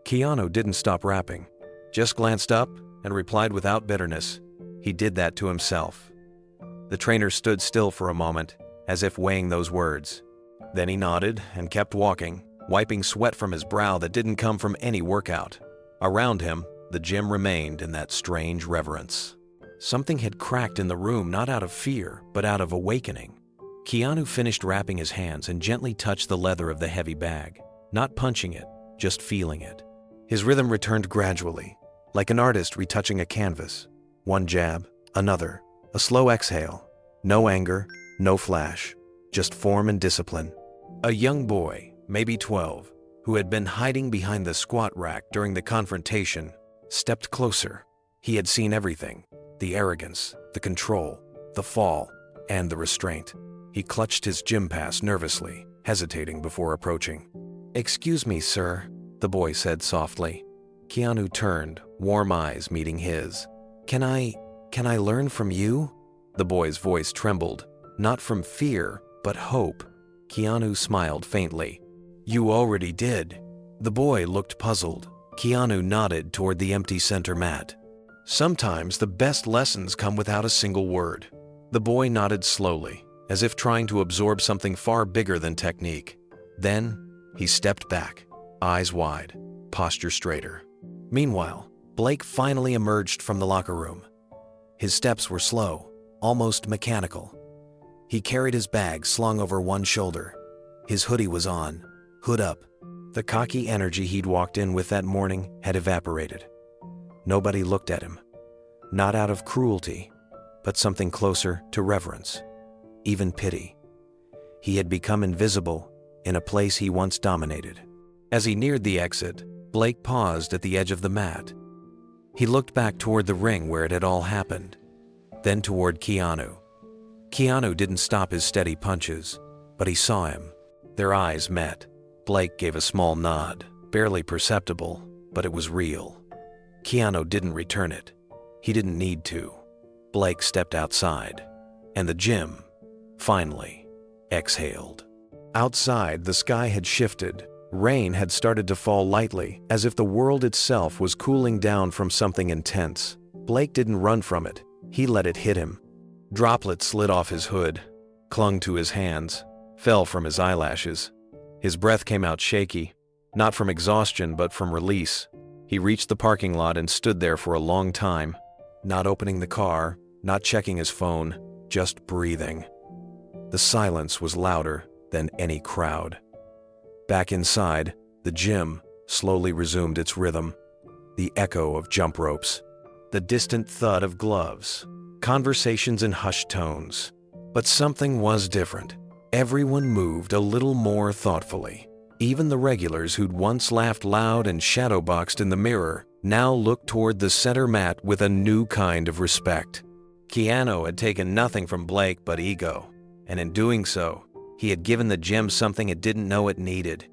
Keanu didn't stop rapping, just glanced up and replied without bitterness, "He did that to himself." The trainer stood still for a moment, as if weighing those words. Then he nodded and kept walking, wiping sweat from his brow that didn't come from any workout. Around him, the gym remained in that strange reverence. Something had cracked in the room, not out of fear, but out of awakening. Keanu finished wrapping his hands and gently touched the leather of the heavy bag, not punching it, just feeling it. His rhythm returned gradually, like an artist retouching a canvas. One jab, another, a slow exhale. No anger, no flash, just form and discipline. A young boy, maybe 12, who had been hiding behind the squat rack during the confrontation, stepped closer. He had seen everything: the arrogance, the control, the fall, and the restraint. He clutched his gym pass nervously, hesitating before approaching. "Excuse me, sir," the boy said softly. Keanu turned, warm eyes meeting his. Can I learn from you?" The boy's voice trembled, not from fear, but hope. Keanu smiled faintly. "You already did." The boy looked puzzled. Keanu nodded toward the empty center mat. "Sometimes the best lessons come without a single word." The boy nodded slowly, as if trying to absorb something far bigger than technique. Then, he stepped back, eyes wide, posture straighter. Meanwhile, Blake finally emerged from the locker room. His steps were slow, almost mechanical. He carried his bag slung over one shoulder. His hoodie was on, hood up. The cocky energy he'd walked in with that morning had evaporated. Nobody looked at him, not out of cruelty, but something closer to reverence, even pity. He had become invisible in a place he once dominated. As he neared the exit, Blake paused at the edge of the mat. He looked back toward the ring where it had all happened, then toward Keanu. Keanu didn't stop his steady punches, but he saw him. Their eyes met. Blake gave a small nod, barely perceptible, but it was real. Keanu didn't return it. He didn't need to. Blake stepped outside, and the gym finally exhaled. Outside, the sky had shifted. Rain had started to fall lightly, as if the world itself was cooling down from something intense. Blake didn't run from it. He let it hit him. Droplets slid off his hood, clung to his hands, fell from his eyelashes. His breath came out shaky, not from exhaustion but from release. He reached the parking lot and stood there for a long time, not opening the car, not checking his phone, just breathing. The silence was louder than any crowd. Back inside, the gym slowly resumed its rhythm. The echo of jump ropes, the distant thud of gloves, conversations in hushed tones. But something was different. Everyone moved a little more thoughtfully. Even the regulars who'd once laughed loud and shadowboxed in the mirror now looked toward the center mat with a new kind of respect. Keanu had taken nothing from Blake but ego, and in doing so, he had given the gym something it didn't know it needed.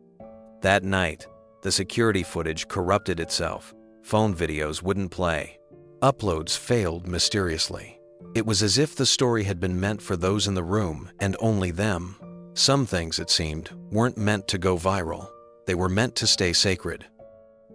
That night, the security footage corrupted itself. Phone videos wouldn't play. Uploads failed mysteriously. It was as if the story had been meant for those in the room and only them. Some things, it seemed, weren't meant to go viral. They were meant to stay sacred.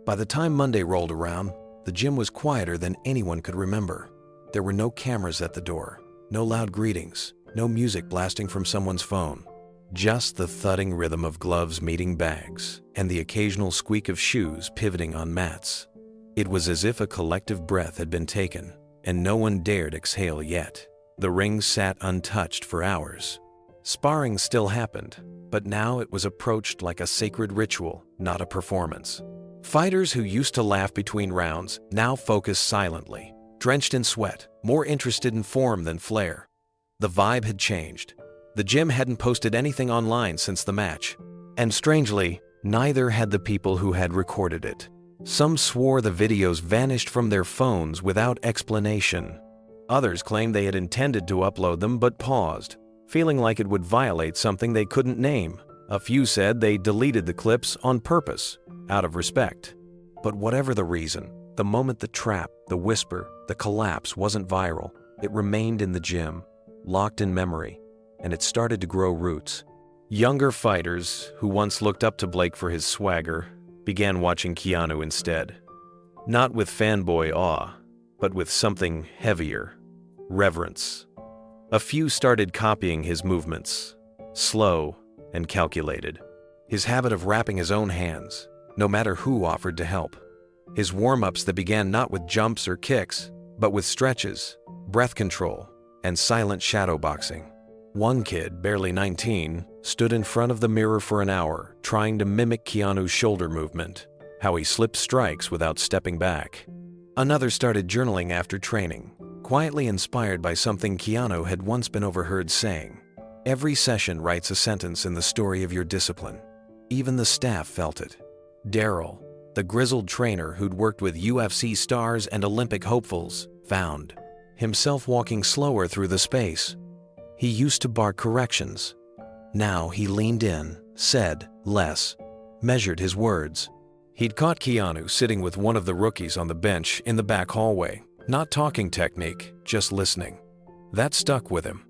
By the time Monday rolled around, the gym was quieter than anyone could remember. There were no cameras at the door, no loud greetings, no music blasting from someone's phone. Just the thudding rhythm of gloves meeting bags and the occasional squeak of shoes pivoting on mats. It was as if a collective breath had been taken, and no one dared exhale yet. The ring sat untouched for hours. Sparring still happened, but now it was approached like a sacred ritual, not a performance. Fighters who used to laugh between rounds now focused silently, drenched in sweat, more interested in form than flair. The vibe had changed. The gym hadn't posted anything online since the match, and strangely, neither had the people who had recorded it. Some swore the videos vanished from their phones without explanation. Others claimed they had intended to upload them but paused, feeling like it would violate something they couldn't name. A few said they deleted the clips on purpose, out of respect. But whatever the reason, the moment the trap, the whisper, the collapse wasn't viral, it remained in the gym, locked in memory, and it started to grow roots. Younger fighters, who once looked up to Blake for his swagger, began watching Keanu instead. Not with fanboy awe, but with something heavier, reverence. A few started copying his movements, slow and calculated. His habit of wrapping his own hands, no matter who offered to help. His warm-ups that began not with jumps or kicks, but with stretches, breath control, and silent shadow boxing. One kid, barely 19, stood in front of the mirror for an hour, trying to mimic Keanu's shoulder movement, how he slipped strikes without stepping back. Another started journaling after training, quietly inspired by something Keanu had once been overheard saying. Every session writes a sentence in the story of your discipline. Even the staff felt it. Daryl, the grizzled trainer who'd worked with UFC stars and Olympic hopefuls, found himself walking slower through the space. He used to bark corrections. Now he leaned in, said less, measured his words. He'd caught Keanu sitting with one of the rookies on the bench in the back hallway, not talking technique, just listening. That stuck with him.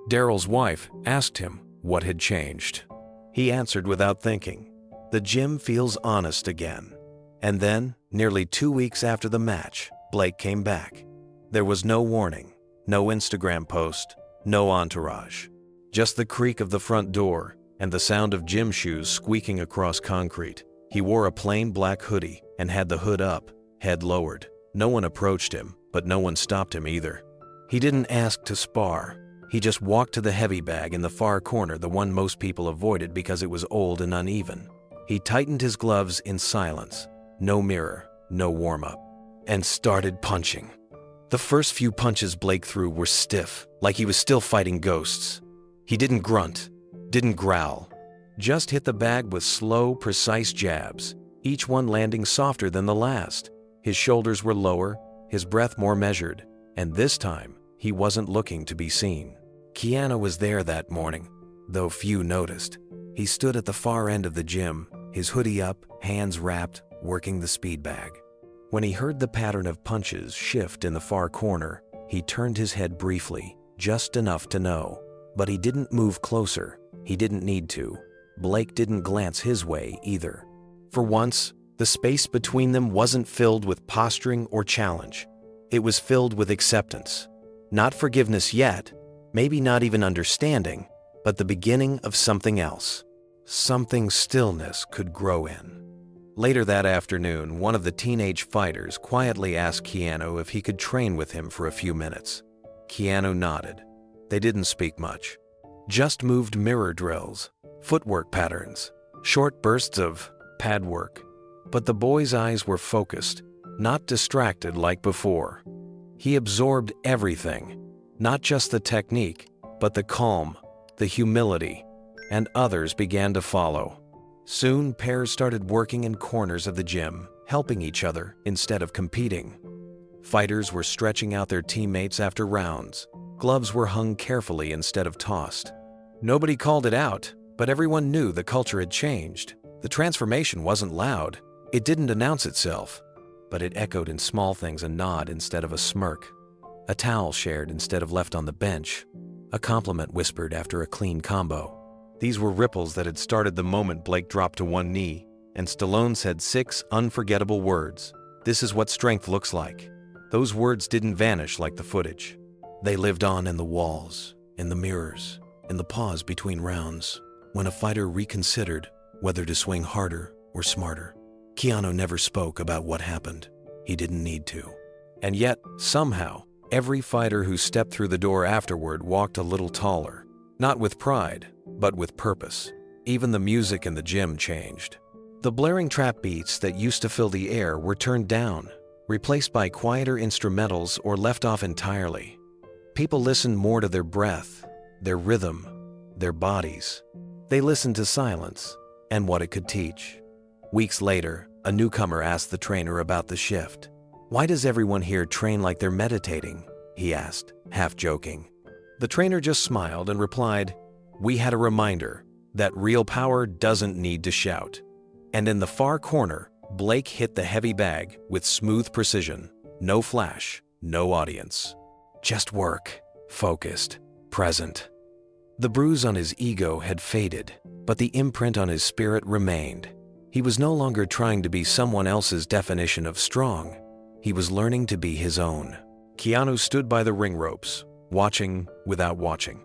Daryl's wife asked him what had changed. He answered without thinking, "The gym feels honest again." And then, nearly 2 weeks after the match, Blake came back. There was no warning, no Instagram post, no entourage. Just the creak of the front door and the sound of gym shoes squeaking across concrete. He wore a plain black hoodie and had the hood up, head lowered. No one approached him, but no one stopped him either. He didn't ask to spar. He just walked to the heavy bag in the far corner, the one most people avoided because it was old and uneven. He tightened his gloves in silence, no mirror, no warm-up, and started punching. The first few punches Blake threw were stiff, like he was still fighting ghosts. He didn't grunt, didn't growl, just hit the bag with slow, precise jabs, each one landing softer than the last. His shoulders were lower, his breath more measured, and this time, he wasn't looking to be seen. Keanu was there that morning, though few noticed. He stood at the far end of the gym, his hoodie up, hands wrapped, working the speed bag. When he heard the pattern of punches shift in the far corner, he turned his head briefly, just enough to know. But he didn't move closer. He didn't need to. Blake didn't glance his way either. For once, the space between them wasn't filled with posturing or challenge. It was filled with acceptance. Not forgiveness yet, maybe not even understanding, but the beginning of something else. Something stillness could grow in. Later that afternoon, one of the teenage fighters quietly asked Keanu if he could train with him for a few minutes. Keanu nodded. They didn't speak much. Just moved mirror drills, footwork patterns, short bursts of pad work. But the boy's eyes were focused, not distracted like before. He absorbed everything, not just the technique, but the calm, the humility, and others began to follow. Soon, pairs started working in corners of the gym, helping each other instead of competing. Fighters were stretching out their teammates after rounds. Gloves were hung carefully instead of tossed. Nobody called it out, but everyone knew the culture had changed. The transformation wasn't loud. It didn't announce itself, but it echoed in small things: a nod instead of a smirk, a towel shared instead of left on the bench, a compliment whispered after a clean combo. These were ripples that had started the moment Blake dropped to one knee, and Stallone said 6 unforgettable words. "This is what strength looks like." Those words didn't vanish like the footage. They lived on in the walls, in the mirrors, in the pause between rounds, when a fighter reconsidered whether to swing harder or smarter. Keanu never spoke about what happened. He didn't need to. And yet, somehow, every fighter who stepped through the door afterward walked a little taller. Not with pride, but with purpose. Even the music in the gym changed. The blaring trap beats that used to fill the air were turned down, replaced by quieter instrumentals or left off entirely. People listened more to their breath, their rhythm, their bodies. They listened to silence and what it could teach. Weeks later, a newcomer asked the trainer about the shift. "Why does everyone here train like they're meditating?" he asked, half joking. The trainer just smiled and replied, "We had a reminder that real power doesn't need to shout." And in the far corner, Blake hit the heavy bag with smooth precision. No flash, no audience. Just work, focused, present. The bruise on his ego had faded, but the imprint on his spirit remained. He was no longer trying to be someone else's definition of strong. He was learning to be his own. Keanu stood by the ring ropes, watching without watching.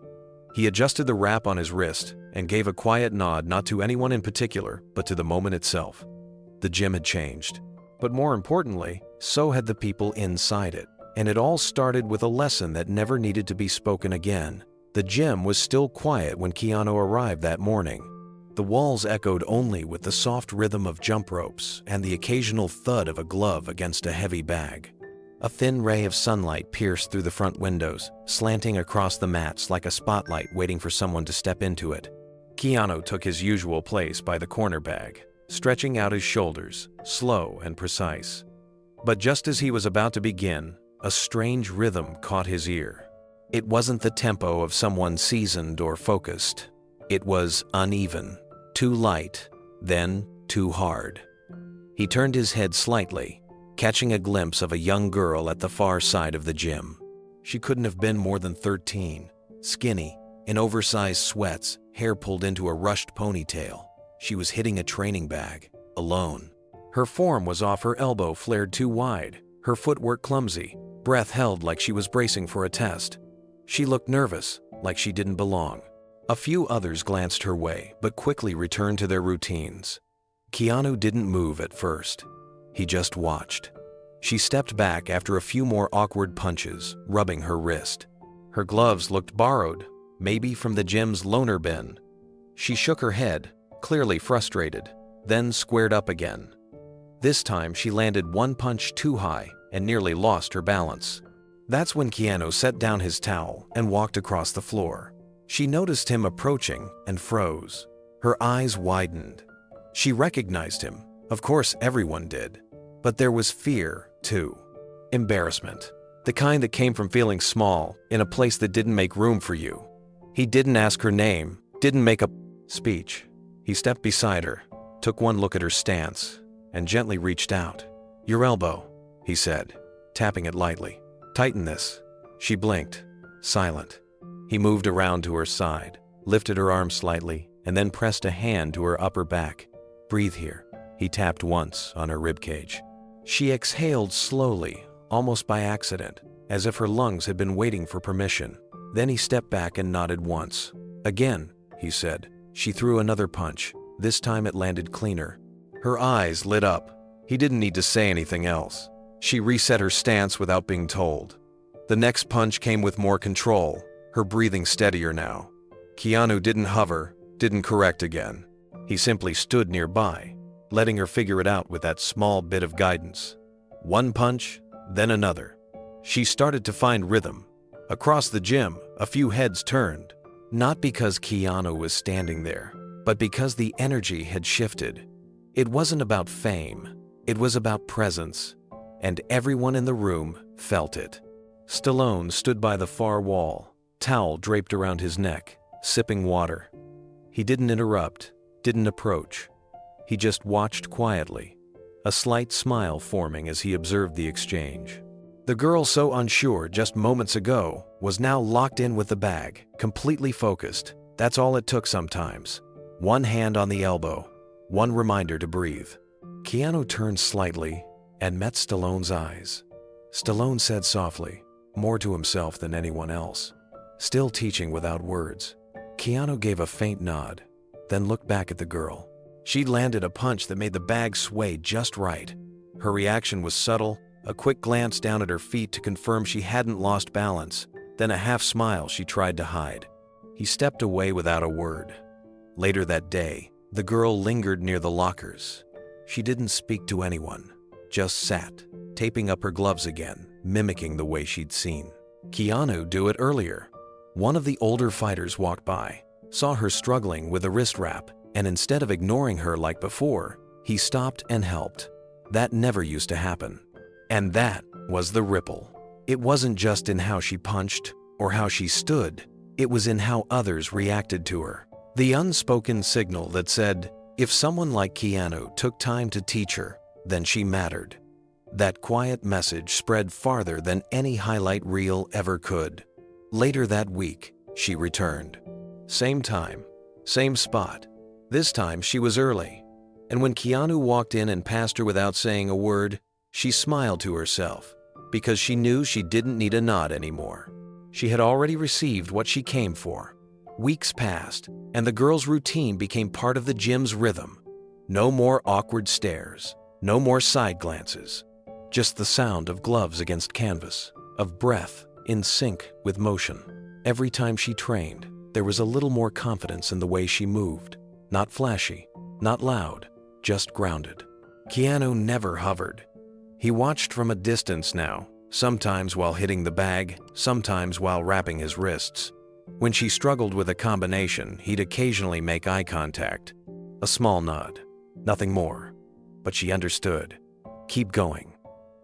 He adjusted the wrap on his wrist and gave a quiet nod, not to anyone in particular, but to the moment itself. The gym had changed, but more importantly, so had the people inside it. And it all started with a lesson that never needed to be spoken again. The gym was still quiet when Keanu arrived that morning. The walls echoed only with the soft rhythm of jump ropes and the occasional thud of a glove against a heavy bag. A thin ray of sunlight pierced through the front windows, slanting across the mats like a spotlight waiting for someone to step into it. Keanu took his usual place by the corner bag, stretching out his shoulders, slow and precise. But just as he was about to begin, a strange rhythm caught his ear. It wasn't the tempo of someone seasoned or focused. It was uneven, too light, then too hard. He turned his head slightly, catching a glimpse of a young girl at the far side of the gym. She couldn't have been more than 13, skinny, in oversized sweats, hair pulled into a rushed ponytail. She was hitting a training bag, alone. Her form was off, her elbow flared too wide, her footwork clumsy, breath held like she was bracing for a test. She looked nervous, like she didn't belong. A few others glanced her way, but quickly returned to their routines. Keanu didn't move at first. He just watched. She stepped back after a few more awkward punches, rubbing her wrist. Her gloves looked borrowed, maybe from the gym's loaner bin. She shook her head, clearly frustrated, then squared up again. This time she landed one punch too high and nearly lost her balance. That's when Keanu set down his towel and walked across the floor. She noticed him approaching and froze. Her eyes widened. She recognized him. Of course, everyone did. But there was fear, too. Embarrassment. The kind that came from feeling small in a place that didn't make room for you. He didn't ask her name, didn't make a speech. He stepped beside her, took one look at her stance, and gently reached out. "Your elbow," he said, tapping it lightly. "Tighten this." She blinked, silent. He moved around to her side, lifted her arm slightly, and then pressed a hand to her upper back. "Breathe here." He tapped once on her ribcage. She exhaled slowly, almost by accident, as if her lungs had been waiting for permission. Then he stepped back and nodded once. "Again," he said. She threw another punch. This time it landed cleaner. Her eyes lit up. He didn't need to say anything else. She reset her stance without being told. The next punch came with more control, her breathing steadier now. Keanu didn't hover, didn't correct again. He simply stood nearby, letting her figure it out with that small bit of guidance. One punch, then another. She started to find rhythm. Across the gym, a few heads turned, not because Keanu was standing there, but because the energy had shifted. It wasn't about fame, it was about presence, and everyone in the room felt it. Stallone stood by the far wall, towel draped around his neck, sipping water. He didn't interrupt, didn't approach. He just watched quietly, a slight smile forming as he observed the exchange. The girl, so unsure just moments ago, was now locked in with the bag, completely focused. That's all it took sometimes. One hand on the elbow, one reminder to breathe. Keanu turned slightly and met Stallone's eyes. Stallone said softly, more to himself than anyone else, still teaching without words. Keanu gave a faint nod, then looked back at the girl. She'd landed a punch that made the bag sway just right. Her reaction was subtle, a quick glance down at her feet to confirm she hadn't lost balance, then a half smile she tried to hide. He stepped away without a word. Later that day, the girl lingered near the lockers. She didn't speak to anyone, just sat, taping up her gloves again, mimicking the way she'd seen Keanu do it earlier. One of the older fighters walked by, saw her struggling with a wrist wrap, and instead of ignoring her like before, he stopped and helped. That never used to happen. And that was the ripple. It wasn't just in how she punched or how she stood, it was in how others reacted to her. The unspoken signal that said, if someone like Keanu took time to teach her, then she mattered. That quiet message spread farther than any highlight reel ever could. Later that week, she returned. Same time, same spot. This time she was early. And when Keanu walked in and passed her without saying a word, she smiled to herself, because she knew she didn't need a nod anymore. She had already received what she came for. Weeks passed, and the girl's routine became part of the gym's rhythm. No more awkward stares, no more side glances, just the sound of gloves against canvas, of breath in sync with motion. Every time she trained, there was a little more confidence in the way she moved. Not flashy, not loud, just grounded. Keanu never hovered. He watched from a distance now, sometimes while hitting the bag, sometimes while wrapping his wrists. When she struggled with a combination, he'd occasionally make eye contact. A small nod, nothing more. But she understood. Keep going.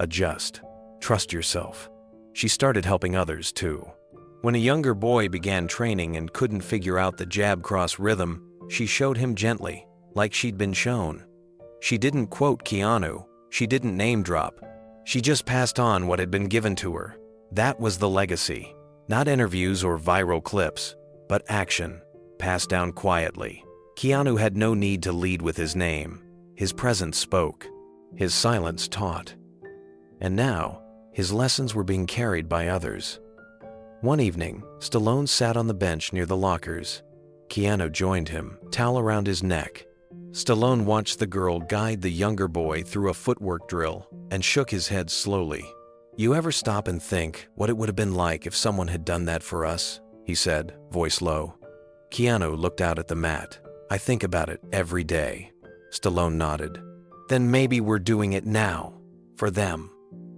Adjust. Trust yourself. She started helping others too. When a younger boy began training and couldn't figure out the jab-cross rhythm, she showed him gently, like she'd been shown. She didn't quote Keanu. She didn't name drop. She just passed on what had been given to her. That was the legacy. Not interviews or viral clips, but action, passed down quietly. Keanu had no need to lead with his name. His presence spoke. His silence taught. And now, his lessons were being carried by others. One evening, Stallone sat on the bench near the lockers. Keanu joined him, towel around his neck. Stallone watched the girl guide the younger boy through a footwork drill and shook his head slowly. "You ever stop and think what it would have been like if someone had done that for us?" he said, voice low. Keanu looked out at the mat. "I think about it every day." Stallone nodded. "Then maybe we're doing it now, for them."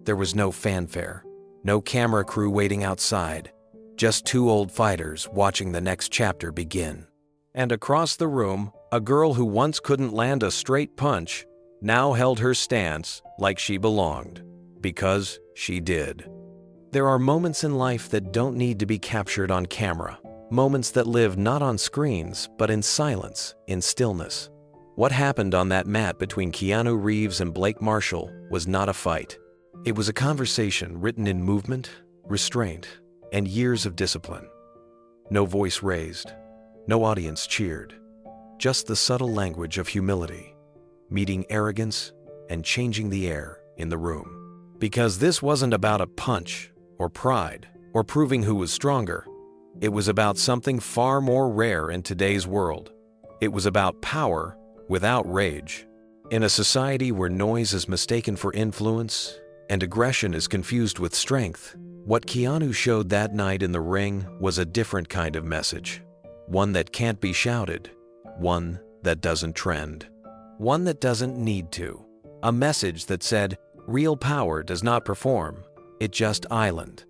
There was no fanfare, no camera crew waiting outside, just two old fighters watching the next chapter begin. And across the room, a girl who once couldn't land a straight punch now held her stance like she belonged, because she did. There are moments in life that don't need to be captured on camera, moments that live not on screens, but in silence, in stillness. What happened on that mat between Keanu Reeves and Blake Marshall was not a fight. It was a conversation written in movement, restraint, and years of discipline. No voice raised. No audience cheered. Just the subtle language of humility, meeting arrogance and changing the air in the room. Because this wasn't about a punch or pride or proving who was stronger. It was about something far more rare in today's world. It was about power without rage. In a society where noise is mistaken for influence and aggression is confused with strength, what Keanu showed that night in the ring was a different kind of message. One that can't be shouted. One that doesn't trend. One that doesn't need to. A message that said, real power does not perform, it just island.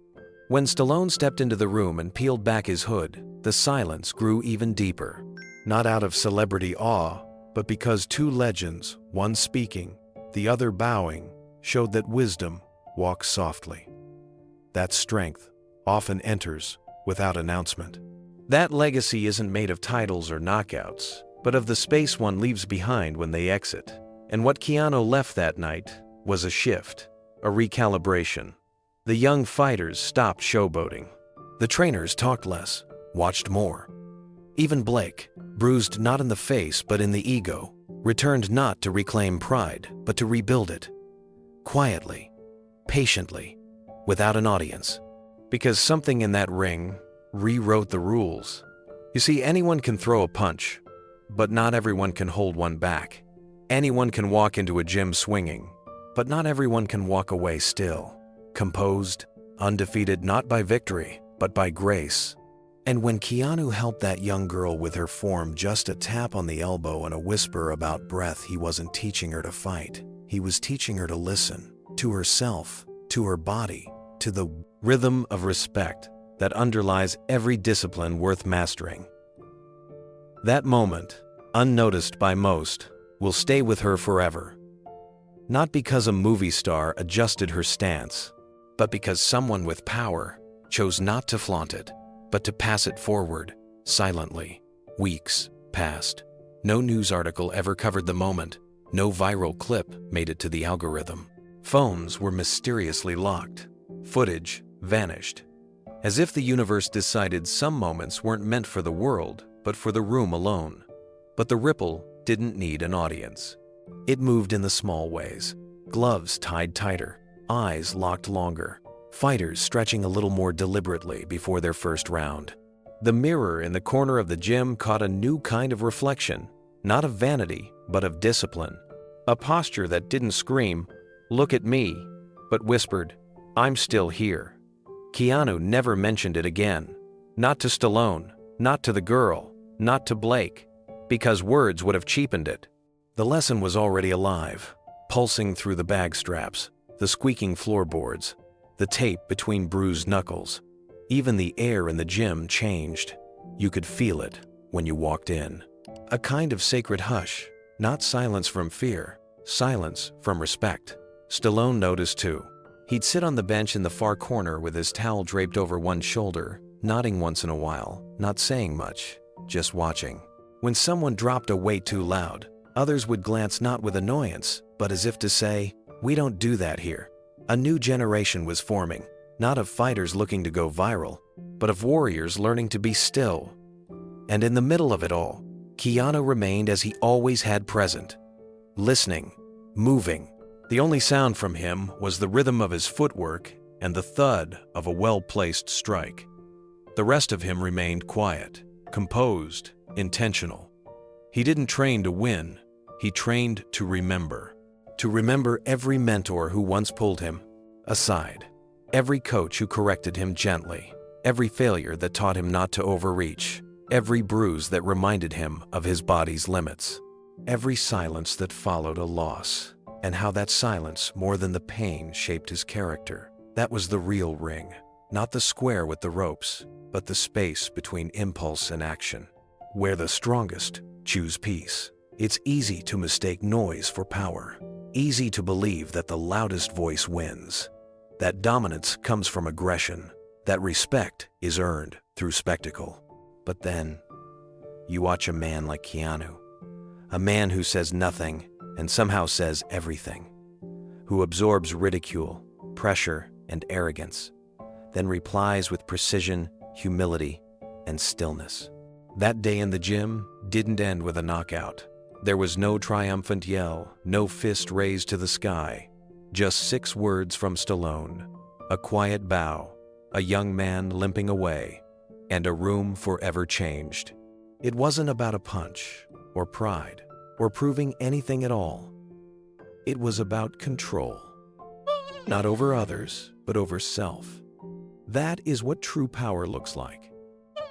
When Stallone stepped into the room and peeled back his hood, the silence grew even deeper. Not out of celebrity awe, but because two legends, one speaking, the other bowing, showed that wisdom walks softly. That strength often enters without announcement. That legacy isn't made of titles or knockouts, but of the space one leaves behind when they exit. And what Keanu left that night was a shift, a recalibration. The young fighters stopped showboating. The trainers talked less, watched more. Even Blake, bruised not in the face but in the ego, returned not to reclaim pride, but to rebuild it. Quietly, patiently, without an audience. Because something in that ring rewrote the rules. You see, anyone can throw a punch, but not everyone can hold one back. Anyone can walk into a gym swinging, but not everyone can walk away still, composed, undefeated not by victory, but by grace. And when Keanu helped that young girl with her form, just a tap on the elbow and a whisper about breath, he wasn't teaching her to fight. He was teaching her to listen, to herself, to her body, to the rhythm of respect that underlies every discipline worth mastering. That moment, unnoticed by most, will stay with her forever. Not because a movie star adjusted her stance, but because someone with power chose not to flaunt it, but to pass it forward, silently. Weeks passed. No news article ever covered the moment. No viral clip made it to the algorithm. Phones were mysteriously locked. Footage vanished. As if the universe decided some moments weren't meant for the world, but for the room alone. But the ripple didn't need an audience. It moved in the small ways. Gloves tied tighter, eyes locked longer, fighters stretching a little more deliberately before their first round. The mirror in the corner of the gym caught a new kind of reflection, not of vanity, but of discipline. A posture that didn't scream, "Look at me," but whispered, "I'm still here." Keanu never mentioned it again. Not to Stallone, not to the girl, not to Blake, because words would have cheapened it. The lesson was already alive, pulsing through the bag straps, the squeaking floorboards, the tape between bruised knuckles. Even the air in the gym changed. You could feel it when you walked in. A kind of sacred hush, not silence from fear, silence from respect. Stallone noticed too. He'd sit on the bench in the far corner with his towel draped over one shoulder, nodding once in a while, not saying much, just watching. When someone dropped a weight too loud, others would glance not with annoyance, but as if to say, "We don't do that here." A new generation was forming, not of fighters looking to go viral, but of warriors learning to be still. And in the middle of it all, Keanu remained as he always had present, listening, moving. The only sound from him was the rhythm of his footwork and the thud of a well-placed strike. The rest of him remained quiet, composed, intentional. He didn't train to win, he trained to remember. To remember every mentor who once pulled him aside, every coach who corrected him gently, every failure that taught him not to overreach, every bruise that reminded him of his body's limits, every silence that followed a loss, and how that silence, more than the pain, shaped his character. That was the real ring, not the square with the ropes, but the space between impulse and action, where the strongest choose peace. It's easy to mistake noise for power, easy to believe that the loudest voice wins, that dominance comes from aggression, that respect is earned through spectacle. But then, you watch a man like Keanu, a man who says nothing and somehow says everything, who absorbs ridicule, pressure, and arrogance, then replies with precision, humility, and stillness. That day in the gym didn't end with a knockout. There was no triumphant yell, no fist raised to the sky. Just 6 words from Stallone, a quiet bow, a young man limping away, and a room forever changed. It wasn't about a punch, or pride, or proving anything at all. It was about control. Not over others, but over self. That is what true power looks like.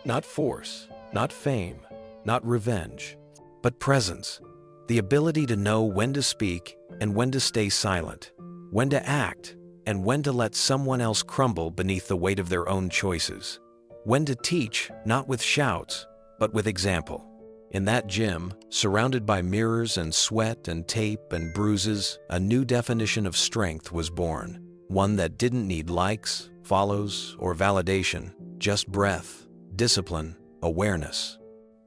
Not force, not fame, not revenge, but presence. The ability to know when to speak and when to stay silent, when to act and when to let someone else crumble beneath the weight of their own choices. When to teach, not with shouts, but with example. In that gym, surrounded by mirrors and sweat and tape and bruises, a new definition of strength was born. One that didn't need likes, follows, or validation, just breath, discipline, awareness,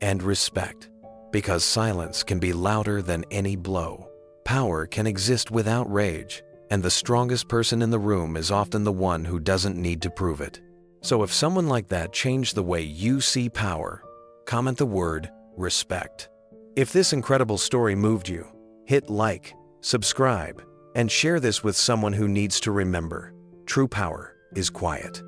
and respect. Because silence can be louder than any blow. Power can exist without rage, and the strongest person in the room is often the one who doesn't need to prove it. So if someone like that changed the way you see power, comment the word respect. If this incredible story moved you, hit like, subscribe, and share this with someone who needs to remember. True power is quiet.